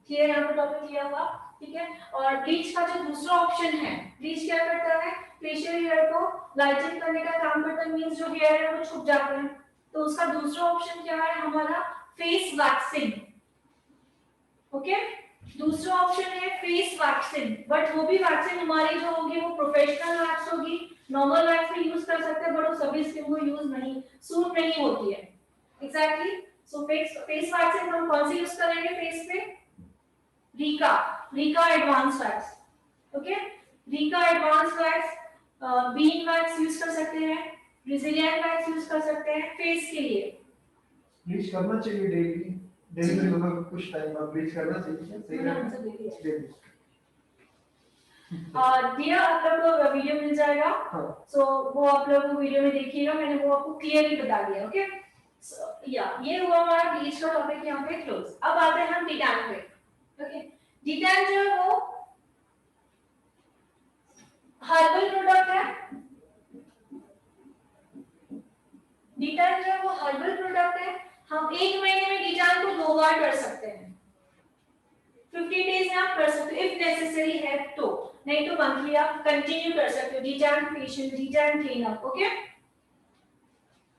क्लियर, यहाँ पर टॉपिक क्लियर हुआ? ठीक है, और ब्लीच का जो दूसरा ऑप्शन है, ब्लीच क्या करता है फेशियल हेयर को लाइटनिंग करने का काम करता है, मींस जो हेयर है वो छुप जाते हैं। तो उसका दूसरा ऑप्शन क्या है हमारा फेस वैक्सिंग। ओके, दूसरा ऑप्शन है फेस वैक्सिंग, बट वो भी वैक्सिंग हमारी जो होगी वो प्रोफेशनल वैक्स होगी। नॉर्मल वैक्स भी यूज कर सकते हैं बट वो सभी स्किन को यूज नहीं सूट नहीं होती है। एग्जैक्टली, सो फेस वैक्सिंग हम कौन सी यूज करेंगे फेस पे? Rica advance wax. Okay, Rica advance wax, bean wax use कर सकते हैं, ब्राजीलियन वैक्स यूज कर सकते हैं फेस के लिए। ब्लीच करना चाहिए डेली में मतलब कुछ टाइम बाद ब्लीच करना चाहिए, सही है? दिया आप लोग को वीडियो मिल जाएगा, सो वो आप लोग को वीडियो में देखिएगा, मैंने वो आपको क्लियरली बता दिया। ओके, सो या ये हुआ हमारा ब्लीच का टॉपिक यहाँ पे क्लोज। अब आते हैं हम डिटैन पे। ओके, डिटैन जो है वो हर्बल प्रोडक्ट है। डिटैन जो है वो हर्बल प्रोडक्ट है। हम एक महीने में डिटैन को 2 बार कर सकते हैं, 50 डेज में आप कर सकते हो इफ नेसेसरी है तो, नहीं तो मंथली आप कंटिन्यू कर सकते हो D-Tan facial, D-Tan cleanup. Okay,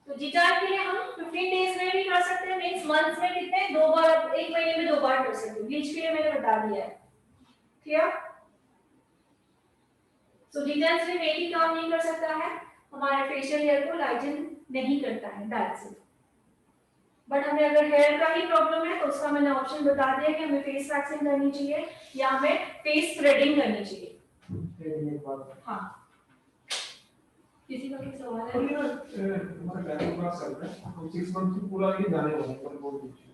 तो डिटैन के लिए हम 15 डेज में भी कर सकते हैं, मींस मंथ में कितने 2 बार, एक महीने में 2 बार कर सकते हो। ब्लीच के लिए मैंने बता दिया है। क्लियर? सो डिटैन से एक ही काम नहीं कर सकता है, हमारे फेशियल हेयर को लाइटन नहीं करता है, दैट्स इट। बट हमें अगर हेयर का ही प्रॉब्लम है तो उसका मैंने ऑप्शन बता दिया कि हमें फेस वैक्सिंग करनी चाहिए या हमें फेस थ्रेडिंग करनी चाहिए। हाँ, किसी का कोई सवाल है? हमारा डेमो क्लास चल रहा है, हम 6 मंथ से पूरा ये जाने वाले हैं, पर बोल दीजिए।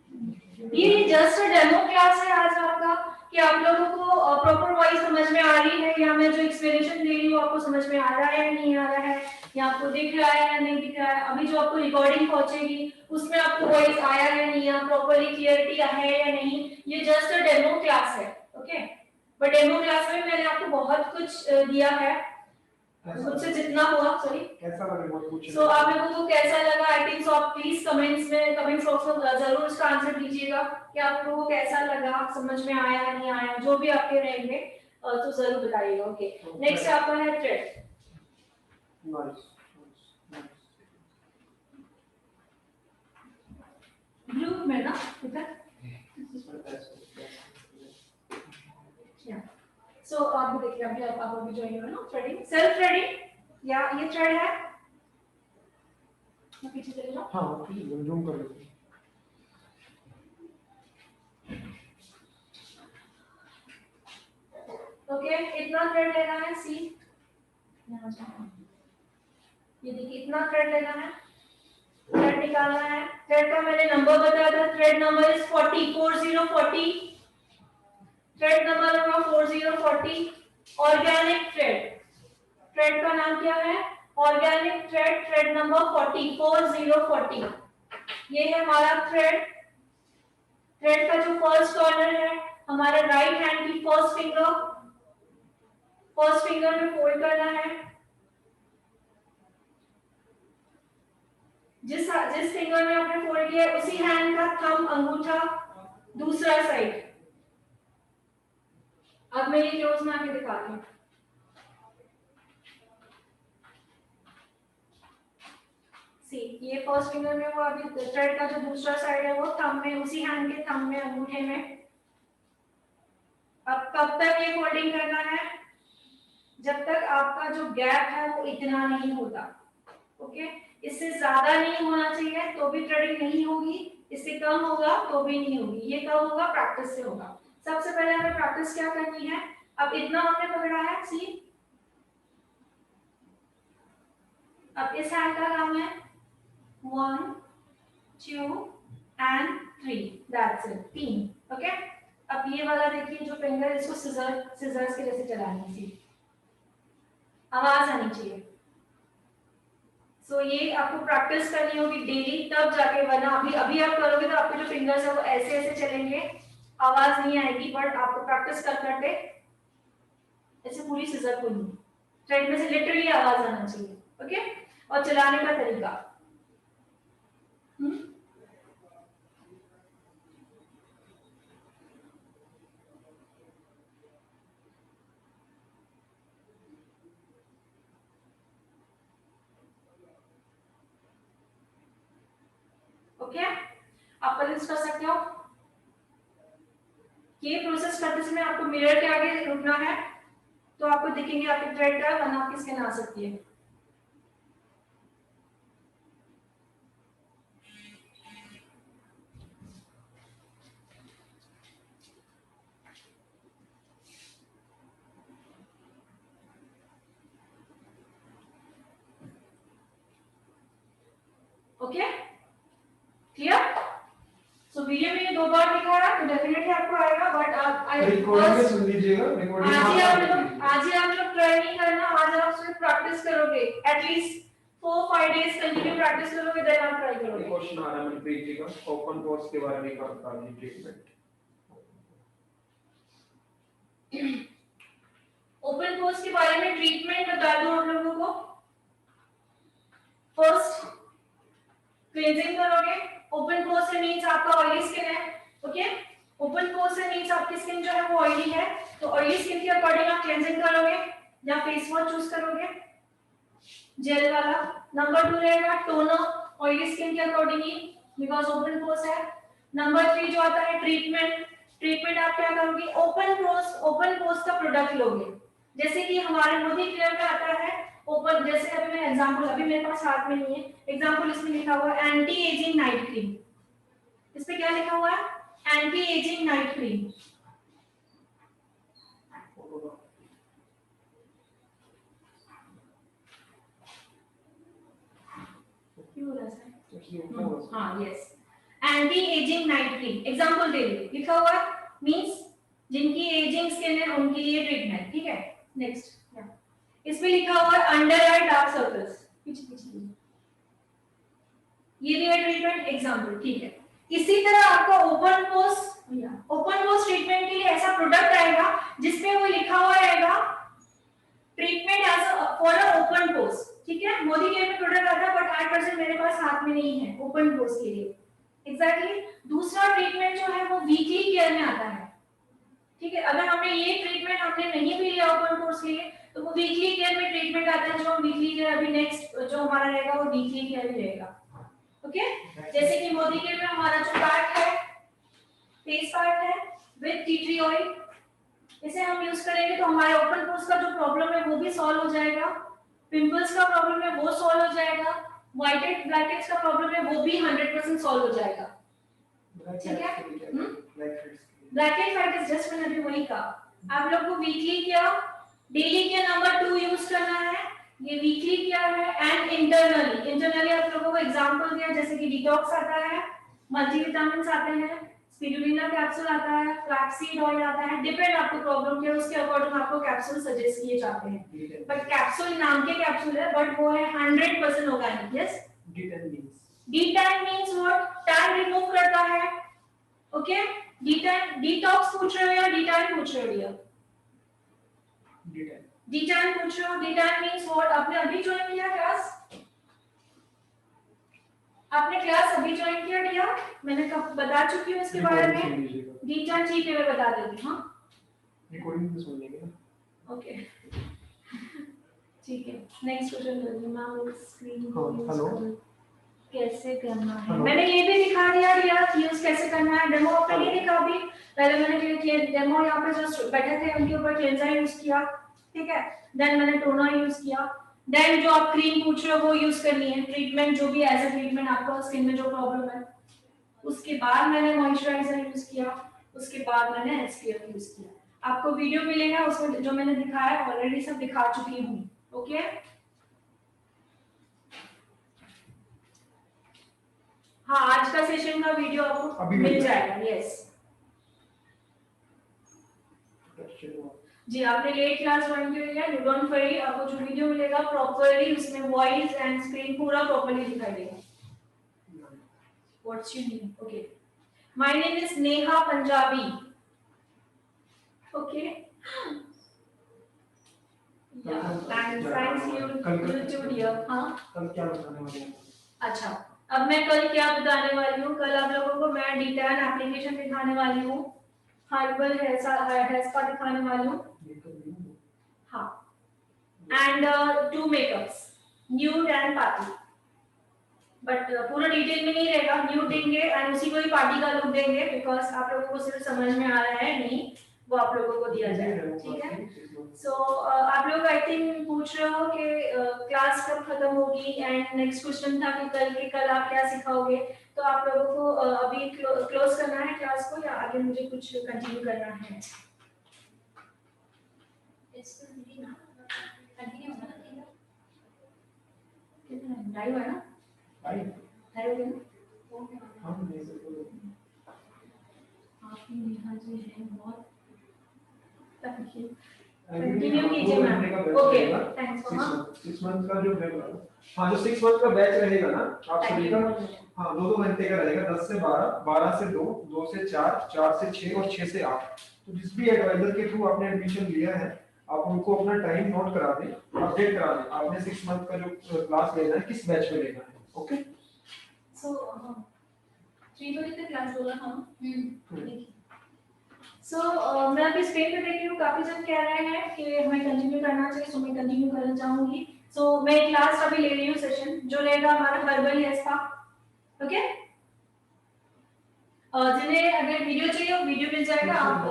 ये जस्ट डेमो क्लास है आज आपका, कि आप लोगों को प्रॉपर वॉइस समझ में आ रही है या मैं जो एक्सप्लेनेशन दे रही हूँ आपको समझ में आ रहा है या नहीं आ रहा है, या आपको दिख रहा है या नहीं दिख रहा है। अभी जो आपको रिकॉर्डिंग पहुंचेगी उसमें आपको वॉइस आया या नहीं आया, प्रॉपर्ली क्लियरिटी है या नहीं, ये जस्ट डेमो क्लास है। ओके, बट डेमो क्लास में मैंने आपको बहुत कुछ दिया है, मुझसे जितना हुआ। सॉरी, कैसा लगा बहुत कुछ? सो आप लोगों को कैसा लगा? आई थिंक सो आप प्लीज कमेंट्स में, कमेंट बॉक्स में जरूर इसका आंसर दीजिएगा कि आप लोगों को कैसा लगा, समझ में आया नहीं आया, जो भी आपके रहेंगे तो जरूर बताइएगा। ओके, नेक्स्ट आपका है थ्रेड। नाइस, ब्लू में ना सो आप भी देखिए, अभी आप अभी ज्वाइन हो ना थ्रेडिंग, सेल्फ थ्रेडिंग या ये थ्रेड है। मैं पीछे चले जाऊं? हाँ ठीक है, जूम कर लीजिए। ओके, इतना थ्रेड लेना है, सी यहाँ जाओ, ये देखिए इतना थ्रेड लेना है, थ्रेड निकालना है। थ्रेड का मैंने नंबर बताया था, thread number is 40 thread number होगा 4040। ऑर्गेनिक थ्रेड, थ्रेड का नाम क्या है? ऑर्गेनिक थ्रेड, थ्रेड नंबर 40 ये है हमारा थ्रेड। थ्रेड का जो फर्स्ट कॉर्नर है हमारे राइट हैंड की फर्स्ट फिंगर में फोल्ड करना है। जिस फिंगर में आपने फोल्ड किया उसी हैंड का थंब अंगूठा दूसरा साइड। अब मैं ये क्लोज में आके दिखाती हूँ। ये फर्स्ट फिंगर में वो अभी थ्रेड का जो दूसरा साइड है वो थंब में, उसी हैंड के थंब में अंगूठे में। अब कब तक ये फोल्डिंग करना है? जब तक आपका जो गैप है वो इतना नहीं होता। ओके, इससे ज्यादा नहीं होना चाहिए तो भी थ्रेडिंग नहीं होगी, इससे कम होगा तो भी नहीं होगी। ये कब होगा? प्रैक्टिस से होगा। सबसे पहले हमें प्रैक्टिस क्या करनी है? अब इतना हमने पकड़ा है, सी। अब इस हैंड का काम है 1 2 and 3, दैट्स इट, 3। ओके, अब ये वाला देखिए जो फिंगर, इसको सिजर्स के जैसे चलानी है, आवाज आनी चाहिए। सो ये आपको प्रैक्टिस करनी होगी डेली, तब जाके, वरना अभी आप करोगे तो आपके जो फिंगर्स है वो ऐसे ऐसे चलेंगे, आवाज नहीं आएगी। बट आपको प्रैक्टिस करते ऐसे पूरी सिजर को नहीं, थ्रेड में से लिटरली आवाज आना चाहिए। ओके, और चलाने का तरीका, ओके, आप प्रैक्टिस कर सकते हो। ये प्रोसेस करते समय आपको मिरर के आगे रुकना है तो आपको दिखेंगे आपके थ्रेड का, वरना आपकी स्किन आ सकती है। Okay, clear? सो वीडियो में ये 2 बार दिखाया तो डेफिनेटली आपको आएगा, बट आप रिकॉर्डिंग में सुन लीजिएगा। रिकॉर्डिंग आज ही आप लोग ट्राई नहीं करना, आज आप सिर्फ प्रैक्टिस करोगे, एटलीस्ट 4-5 डेज कंटिन्यू प्रैक्टिस करोगे, देन आप ट्राई करोगे। क्वेश्चन आ रहा है मनप्रीत जी का, ओपन पोर्स के बारे में बता दीजिए ट्रीटमेंट। ओपन पोर्स के बारे में ट्रीटमेंट बता दूं आप लोगों को। फर्स्ट क्लींजिंग करोगे। ओपन पोर्स से मींस आपका ऑयली स्किन है, ओके, ओपन पोर्स से मींस आपकी स्किन जो है वो ऑयली है, तो ऑयली स्किन के अकॉर्डिंग आप क्लींजिंग करोगे या फेस वॉश चूज करोगे जेल वाला। नंबर 2 रहेगा टोनर, ऑयली स्किन के according he, because open pores है। नंबर 3 जो आता है ट्रीटमेंट आप क्या करोगे? ओपन पोर्स का प्रोडक्ट लोगे, जैसे कि हमारे मोदी क्लियर का आता है ओपन, जैसे अभी मैं एग्जांपल, अभी मेरे पास हाथ में नहीं है एग्जांपल, इसमें लिखा हुआ है एंटी एजिंग नाइट क्रीम। इस पे क्या लिखा हुआ है? Anti ageing night cream. हाँ, yes, anti ageing night cream. Example दे रही लिखा हुआ है, मींस जिनकी एजिंग स्किन है उनके लिए ट्रीटमेंट, ठीक है। नेक्स्ट इसमें लिखा हुआ है अंडर आई डार्क सर्कल्स, ये भी है ट्रीटमेंट एग्जांपल, ठीक है। इसी तरह आपका ओपन पोर्स ट्रीटमेंट के लिए ऐसा प्रोडक्ट आएगा जिसमें वो लिखा हुआ रहेगा treatment as for open pores, ठीक है। मोदी केयर में प्रोडक्ट आता है, बट 8% मेरे पास हाथ में नहीं है ओपन पोर्स के लिए। एग्जैक्टली दूसरा ट्रीटमेंट जो है वो वीकली केयर में आता है, ठीक है। अगर हमने ये ट्रीटमेंट हमने नहीं भी लिया ओपन पोर्स के लिए तो वो वीकली केयर में ट्रीटमेंट आता है, जो हम वीकली केयर अभी नेक्स्ट जो हमारा रहेगा वो वीकली केयर ही रहेगा, ओके। जैसे कि मोदी केयर में हमारा जो पैक है, फेस पैक है विद टी ट्री ऑयल, इसे हम यूज करेंगे तो हमारे ओपन पोर्स का जो प्रॉब्लम है वो भी सॉल्व हो जाएगा, पिंपल्स का प्रॉब्लम है वो सॉल्व हो जाएगा, व्हाइट हेड ब्लैक हेड्स का प्रॉब्लम है वो भी 100% सॉल्व हो जाएगा, ठीक है। Black head white head just मैंने अभी वही कहा। आप लोग को वीकली क्या डेली के नंबर 2 यूज करना है, ये वीकली क्या है, एंड इंटरनली आप लोगों को एग्जांपल दिया, जैसे कि डिटॉक्स आता है, मल्टीविटामिन्स आते हैं, स्पिरुलिना कैप्सूल आता है, फ्लैक्सीड ऑयल आता है, डिपेंड आपको प्रॉब्लम क्या है उसके अकॉर्डिंग आपको कैप्सूल सजेस्ट किए जाते हैं। बट कैप्सूल नाम के कैप्सूल है, बट वो है 100% organic. Yes, D10 means what? Tan remove करता है, ओके, डिटॉक्स पूछ रहे हो या डिटैन पूछ रहे हो भैया? डिटैन पूछ रहे हो। D-Tan means what? आपने अभी ज्वाइन किया क्लास? आपने क्लास अभी ज्वाइन किया डियर? मैंने कब बता चुकी हूँ इसके बारे में। डिटैन ठीक है, मैं बता देती हूँ। हाँ रिकॉर्डिंग में सुन लेंगे ना। ओके ठीक है, नेक्स्ट क्वेश्चन कर दी मैम। स्क्रीन हेलो कैसे करना है? मैंने ये भी दिखा दिया डियर, यूज कैसे करना है। डेमो आपने नहीं दिखा अभी? पहले मैंने क्लियर डेमो यहाँ पे जस्ट बैठे थे, उनके ऊपर क्लेंजर यूज किया, ठीक है। देन मैंने टोनर यूज किया। देन जो आप क्रीम पूछ रहे हो वो यूज करनी है, ट्रीटमेंट जो भी एज ए ट्रीटमेंट आपका स्किन में जो प्रॉब्लम है। उसके बाद मैंने मॉइस्चराइजर यूज किया, उसके बाद मैंने एसपीएफ यूज किया। आपको वीडियो मिलेगा उसमें जो मैंने दिखाया ऑलरेडी सब दिखा चुकी हूँ। ओके हाँ, आज का सेशन का वीडियो आपको मिल जाएगा। यस जी, आपने लेट क्लास ज्वाइन की है, यू डोंट वरी, आपको जो वीडियो मिलेगा प्रॉपर्ली उसमें वॉइस एंड स्क्रीन पूरा प्रॉपर्ली दिखाई देगा। What's your name? Okay, my name is Neha Punjabi. Okay thanks you too dear. हाँ कल क्या बताने वाले हैं? अच्छा, अब मैं कल क्या बताने वाली हूँ? कल आप लोगों को मैं डिटैन एप्लीकेशन दिखाने वाली हूँ, हर्बल हेयर स्पा दिखाने वाली हूँ। हाँ, and 2 makeups, nude and party. But पूरा डिटेल में नहीं रहेगा, न्यूड देंगे एंड उसी को ही पार्टी का लुक देंगे, बिकॉज आप लोगों को सिर्फ समझ में आ रहा है नहीं, वो आप लोगों को दिया जाएगा, ठीक है। सो आप लोग आई थिंक पूछ रहे हो कि क्लास कब खत्म होगी, एंड नेक्स्ट क्वेश्चन था कि कल आप क्या सिखाओगे। तो आप लोगों को अभी क्लोज करना है क्लास को या आगे मुझे कुछ कंटिन्यू करना है? कितना टाइम है ना? आपकी नेहा जी है बहुत कंटिन्यू कीजिए ma'am. Okay thanks for 6 month का जो है, हाँ जो 6 मंथ का बैच रहेगा ना आप सभी का, हाँ 2-2 घंटे का रहेगा, 10 से 12, 12 से 2, 2 से 4, 4 से 6 और 6 से 8। तो जिस भी एडवाइजर के थ्रू आपने एडमिशन लिया है आप उनको अपना टाइम नोट करा दें, अपडेट करा दें, आपने 6 मंथ का जो क्लास लेना है किस बैच में लेना है। ओके सो 3 बजे तक क्लास होगा। हम सो मैं अभी स्क्रीन पे देख रही हूँ, काफी जन कह रहे हैं कि हमें कंटिन्यू करना चाहिए, सो मैं कंटिन्यू करना चाहूंगी। सो मैं क्लास अभी ले रही हूँ सेशन जो रहेगा हमारा हर्बल हेयर स्पा। ओके, जिन्हें अगर वीडियो चाहिए वीडियो मिल जाएगा। आप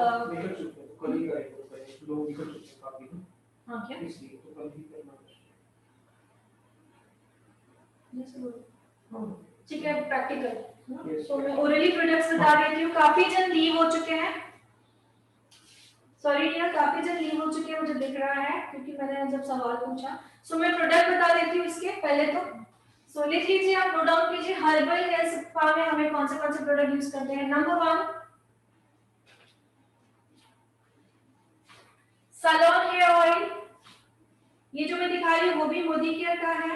कल ही करेंगे, लोग निकल चुके हैं काफी। हाँ क्या इसलिए तो कल ही करना है। ठीक है, प्रैक्टिकल। तो मैं ओरली प्रोडक्ट्स बता देती हूँ, काफी जन लीव हो चुके हैं। सॉरी डियर, काफी जन लीव हो चुके हैं मुझे दिख रहा है, क्योंकि मैंने जब सवाल पूछा। सो मैं प्रोडक्ट बता देती हूँ इसके पहले तो। सो लिख लीजिए, आप नोट डाउन कीजिए, हर्बल हेयर स्पा में हमें कौन से प्रोडक्ट यूज करते हैं। नंबर 1 सैलून हेयर ऑयल, ये जो मैं दिखा रही हूँ वो भी मोदी केयर का है।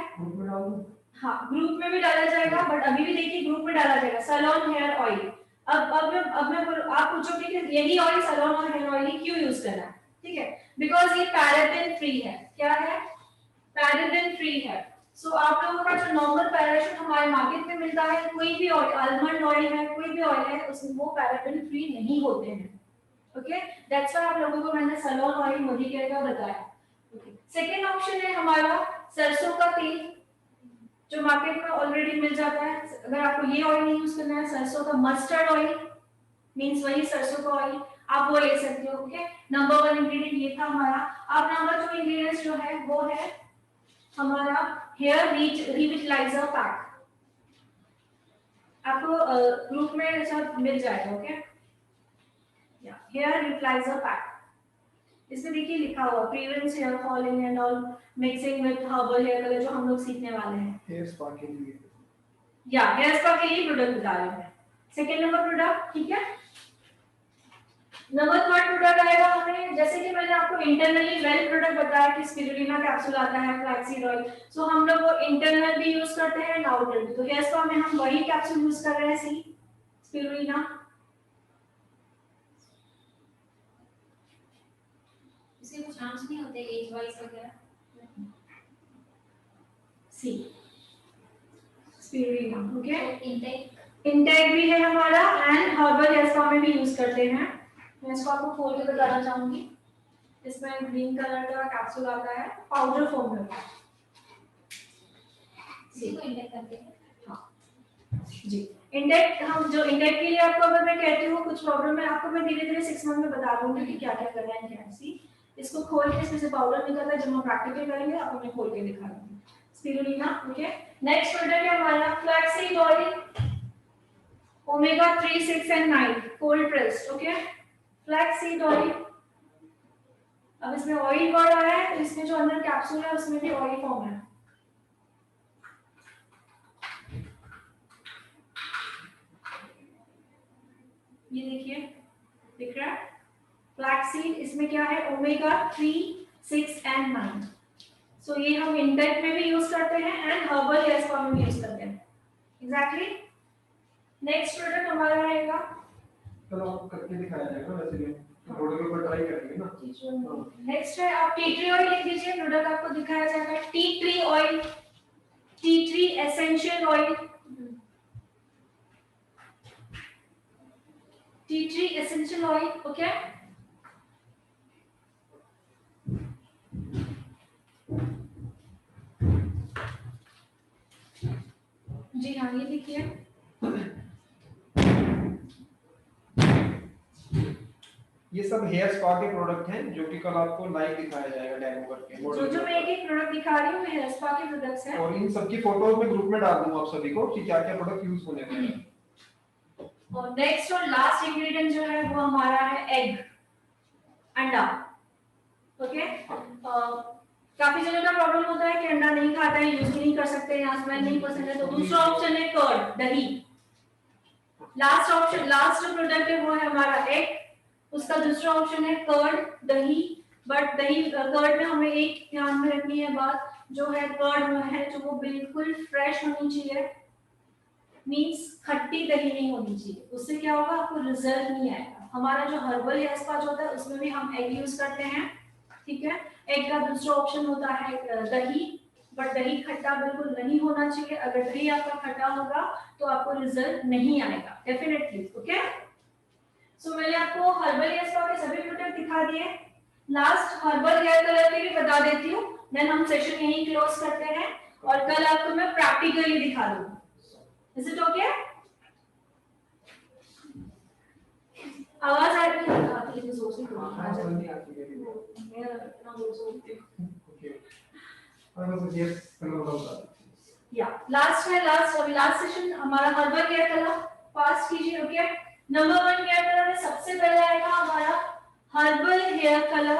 हाँ, ग्रुप में भी डाला जाएगा, बट अभी भी देखिए ग्रुप में डाला जाएगा सैलून हेयर ऑयल। अब मैं आप पूछोगे कि यही ऑयल सैलून और हेयर ऑयल ही क्यों यूज करना है, ठीक है। बिकॉज ये पैराबेन फ्री है। क्या है? पैराबेन फ्री है। सो आप लोगों का जो नॉर्मल पैराशूट हमारे मार्केट में मिलता है, कोई भी ऑयल, आलमंड ऑयल है, कोई भी ऑयल है, उसमें वो पैराबेन फ्री नहीं होते हैं। ओके, दैट्स व्हाई आप लोगों को मैंने सैलून ऑयल मोदी केयर का बताया। ओके, सेकंड ऑप्शन है हमारा सरसों का तेल, जो मार्केट में ऑलरेडी मिल जाता है। अगर आपको ये ऑयल नहीं यूज करना है, सरसों का मस्टर्ड ऑयल मींस वही सरसों का ऑयल, आप वो ले सकते हो। ओके, नंबर 1 इंग्रेडिएंट ये था हमारा। अब नंबर 2 इंग्रेडिएंट जो है वो है हमारा हेयर रिविटलाइजर पैक। आपको ग्रुप में सब मिल जाएगा। ओके, हेयर रिविटलाइजर पैक, इसमें देखिए लिखा हुआ prevents hair falling and all mixing with herbal hair colour, जो हम लोग सीखने वाले हैं। हेयर स्पा के लिए हेयर स्पा के लिए प्रोडक्ट बता रहे हैं। सेकंड नंबर प्रोडक्ट, ठीक है। नंबर 3 प्रोडक्ट आएगा हमें, जैसे कि मैंने आपको इंटरनली वेल प्रोडक्ट बताया कि स्पिरुलिना कैप्सूल आता है, फ्लैक्सीड ऑयल। सो हम लोग वो इंटरनल भी यूज करते हैं, आउटर भी। तो हेयर स्पा में हम वही कैप्सूल यूज कर रहे हैं, सी स्पिरुलिना। इससे कुछ हार्म्स नहीं होते एज वाइज वगैरह? सी स्पिरुलिना, ओके। इनटेक इंटेक भी है हमारा एंड हर्बल हेयर स्पा में भी यूज करते हैं। मैं इसको आपको खोल के बताना चाहूंगी। इसमें ग्रीन कलर का कैप्सूल आता है, पाउडर फॉर्म में होता है। इसी को इंटेक करते हैं। जी, इंडेक्स हम जो इंडेक्स के लिए आपको अगर मैं कहती हूँ कुछ प्रॉब्लम है आपको, मैं धीरे-धीरे 6 मंथ में बता दूंगी कि क्या-क्या करना है क्या सी। इसको खोल के इसमें से पाउडर निकलता है, जब हम प्रैक्टिकल करेंगे आपको मैं खोल के दिखा दूंगी। Spirulina, okay. नेक्स्ट प्रोडक्ट है हमारा flaxseed oil, omega 3, 6 and 9 cold pressed, okay. Flaxseed oil, अब इसमें ऑयल वर्ड आया है तो इसमें जो अंदर कैप्सूल है उसमें भी ऑयल फॉर्म है। ये देखिए, दिख रहा है फ्लैक्सीड, इसमें क्या है ओमेगा 3, 6 एंड 9। सो ये हम इंटेक में भी यूज करते हैं एंड हर्बल हेयर स्पा में भी यूज करते हैं। एग्जैक्टली। नेक्स्ट प्रोडक्ट हमारा रहेगा, चलो करके दिखाया जाएगा वैसे भी प्रोडक्ट के ऊपर ट्राई करेंगे ना। नेक्स्ट है आप टी ट्री ऑयल लिख दीजिए, प्रोडक्ट आपको दिखाया जाएगा। Tea tree oil, tea tree essential oil, tea tree essential oil, okay. जी हाँ, ये देखिए ये सब हेयर स्पा के प्रोडक्ट हैं जो कि कल आपको लाइव दिखाया जाएगा डेमो करके। जो मैं एक एक प्रोडक्ट दिखा रही हूँ हेयर स्पा के प्रोडक्ट्स हैं और इन सबकी फोटोज में ग्रुप में डाल दूंगा आप सभी को कि क्या क्या प्रोडक्ट यूज होने वाले हैं। और नेक्स्ट और लास्ट इंग्रेडिएंट जो है वो हमारा है एग, अंडा, ओके। काफी जगह का प्रॉब्लम होता है कि अंडा नहीं खाता है, यूज भी नहीं कर सकते या स्मेल नहीं पसंद है, तो दूसरा ऑप्शन है कर्ड, दही। लास्ट ऑप्शन, लास्ट जो प्रोडक्ट है वो है हमारा एग, उसका दूसरा ऑप्शन है कर्ड, दही। बट दही कर्ड में हमें एक ध्यान में रखनी है बात, जो है कर्ड में है जो वो बिल्कुल फ्रेश होनी चाहिए, मींस खट्टी दही नहीं होनी चाहिए, उससे क्या होगा आपको रिजल्ट नहीं आएगा। हमारा जो हर्बल हेयर स्पा होता है उसमें भी हम एग यूज करते हैं, ठीक है। एग का दूसरा ऑप्शन होता है दही, बट दही खट्टा बिल्कुल नहीं होना चाहिए। अगर दही आपका खट्टा होगा तो आपको रिजल्ट नहीं आएगा डेफिनेटली, ओके। सो मैंने आपको हर्बल हेयर स्पा के सभी प्रोडक्ट दिखा दिए। लास्ट हर्बल हेयर कलर के भी बता देती हूँ, देन हम सेशन यहीं क्लोज करते हैं और कल आपको मैं प्रैक्टिकली दिखा दूंगी। Is it okay? आवाज आ रही है? आती है जोर से तो आ जाती है। मैं इतना जोर से बोलती हूँ। ओके। और बस ये कलर होगा। या लास्ट है, लास्ट अभी लास्ट सेशन हमारा हर्बल हेयर कलर पास कीजिए, ओके। नंबर 1 हेयर कलर है, सबसे पहले आएगा हमारा herbal hair colour.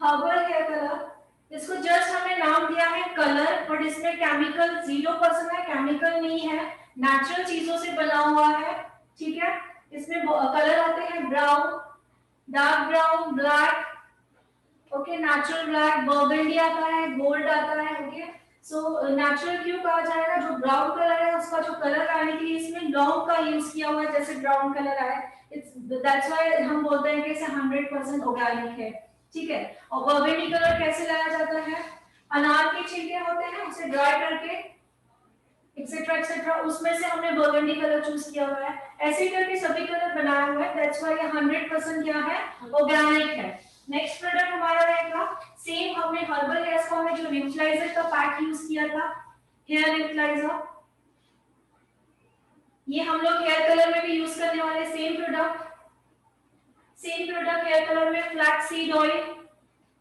Herbal hair colour, इसको जस्ट हमने नाम दिया है कलर, बट इसमें केमिकल 0% है, केमिकल नहीं है, नेचुरल चीजों से बना हुआ है, ठीक है। इसमें कलर आते हैं brown, dark brown, black, okay, natural black, burgundy आता है, गोल्ड आता है, ओके। सो नेचुरल क्यों कहा जाएगा, जो ब्राउन कलर है उसका जो कलर आने के लिए इसमें लौंग का यूज किया हुआ है, जैसे ब्राउन कलर आया, इट्स दैट्स व्हाई हम बोलते हैं कि इसे 100% ऑर्गेनिक है, ठीक है। और बर्गंडी कलर कैसे लाया जाता है, अनार के छिलके होते हैं उसे ड्राई करके एक्सेट्रा एक्सेट्रा, उसमें से हमने बर्गंडी कलर चूज किया हुआ है, ऐसे करके सभी कलर बनाए हुए हैं, दैट्स व्हाई ये 100% क्या है, ऑर्गेनिक है। नेक्स्ट प्रोडक्ट हमारा रहेगा सेम, हमने हर्बल हेयर स्पा में जो न्यूट्रलाइजर का पैक यूज किया था, हेयर न्यूट्रलाइजर, ये हम लोग हेयर कलर में भी यूज करने वाले same product. Same product hair colour में flaxseed oil,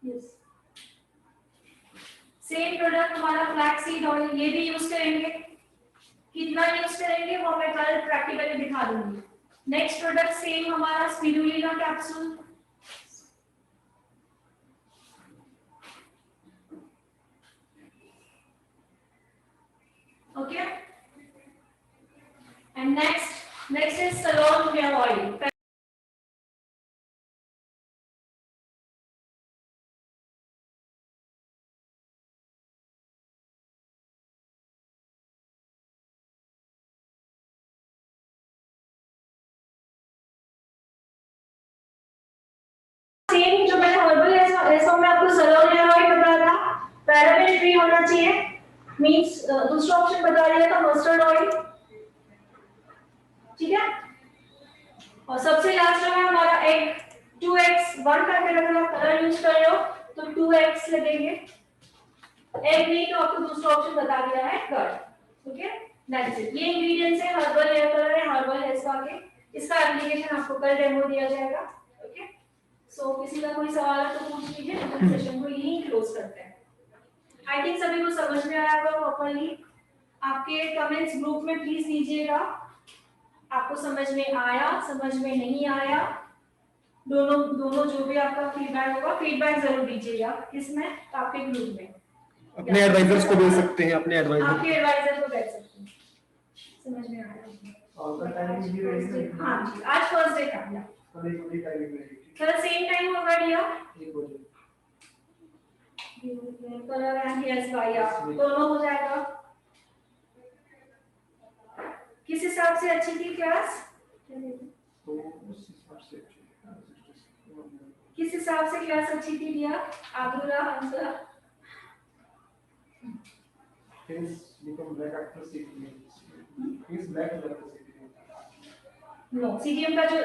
yes same product हमारा फ्लैक्ससीड ऑयल, ये भी यूज करेंगे। कितना यूज करेंगे वो मैं कल प्रैक्टिकली दिखा दूंगी। नेक्स्ट प्रोडक्ट सेम हमारा spirulina capsule, okay. And next is salon hair oil. होना चाहिए, मींस दूसरा ऑप्शन बता दिया था मस्टर्ड ऑयल, ठीक है। और सबसे लास्ट में हमारा एग 2x 1 करके रखना, कलर यूज कर रहे हो तो 2x लगेंगे। एग नहीं तो आपको दूसरा ऑप्शन बता दिया है कर्ड, ओके दैट्स इट। ये इंग्रेडिएंट्स है, हर्बल हेयर कलर है, हर्बल हेयर स्पा के, इसका एप्लीकेशन आपको कल डेमो दिया जाएगा, ओके। सो किसी का कोई सवाल है तो पूछ लीजिए, तो सेशन को यहीं क्लोज करते हैं। आई थिंक सभी को समझ में आया होगा प्रॉपर्ली। आपके कमेंट्स ग्रुप में प्लीज दीजिएगा, आपको समझ में आया, समझ में नहीं आया, दोनों जो भी आपका फीडबैक होगा, फीडबैक जरूर दीजिएगा। किसमें? आपके ग्रुप में, अपने एडवाइजर्स को भेज सकते हैं, अपने आपके एडवाइजर को भेज सकते हैं। समझ में आया? हाँ जी, आज फर्स्ट डे था क्या? कल सेम टाइम होगा dear, colour and hair spa दोनों हो जाएगा। किस हिसाब से अच्छी थी क्लास? किस हिसाब से क्लास अच्छी थी डियर? आगुरा आंसर नो, सीजीएम का जो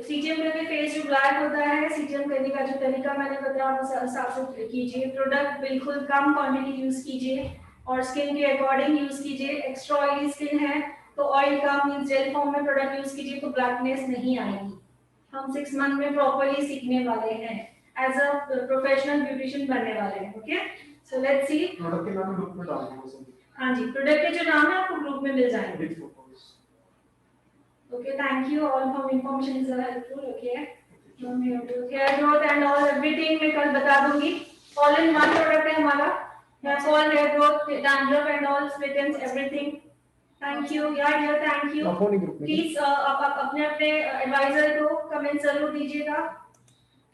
सीजीएम करके फेस जो ब्लैक होता है, सीजीएम करने का जो तरीका मैंने बताया उस हिसाब से कीजिए। प्रोडक्ट बिल्कुल कम क्वांटिटी यूज कीजिए और स्किन के अकॉर्डिंग यूज कीजिए। एक्स्ट्रा ऑयली स्किन है तो ऑयल कम मींस जेल फॉर्म में प्रोडक्ट यूज कीजिए तो ब्लैकनेस नहीं आएगी। हम 6 मंथ में प्रॉपर्ली सीखने वाले हैं, एज अ प्रोफेशनल ब्यूटिशियन बनने वाले हैं, okay. So let's see, product के नाम ग्रुप में डाल दो सब। हाँ जी, प्रोडक्ट के जो नाम है आपको ग्रुप में मिल जाएंगे। Okay, thank you all for information is helpful. Okay, hair growth and all everything मैं कल बता दूंगी। All in one product है हमारा, hair fall, hair growth, dandruff and all, split ends, everything. Thank you, yeah dear, thank you. Please आप अपने adviser को comment जरूर दीजिएगा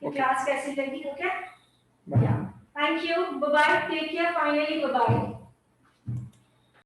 कि क्लास कैसी लगी, okay? Yeah, thank you, bye bye, take care, finally bye bye.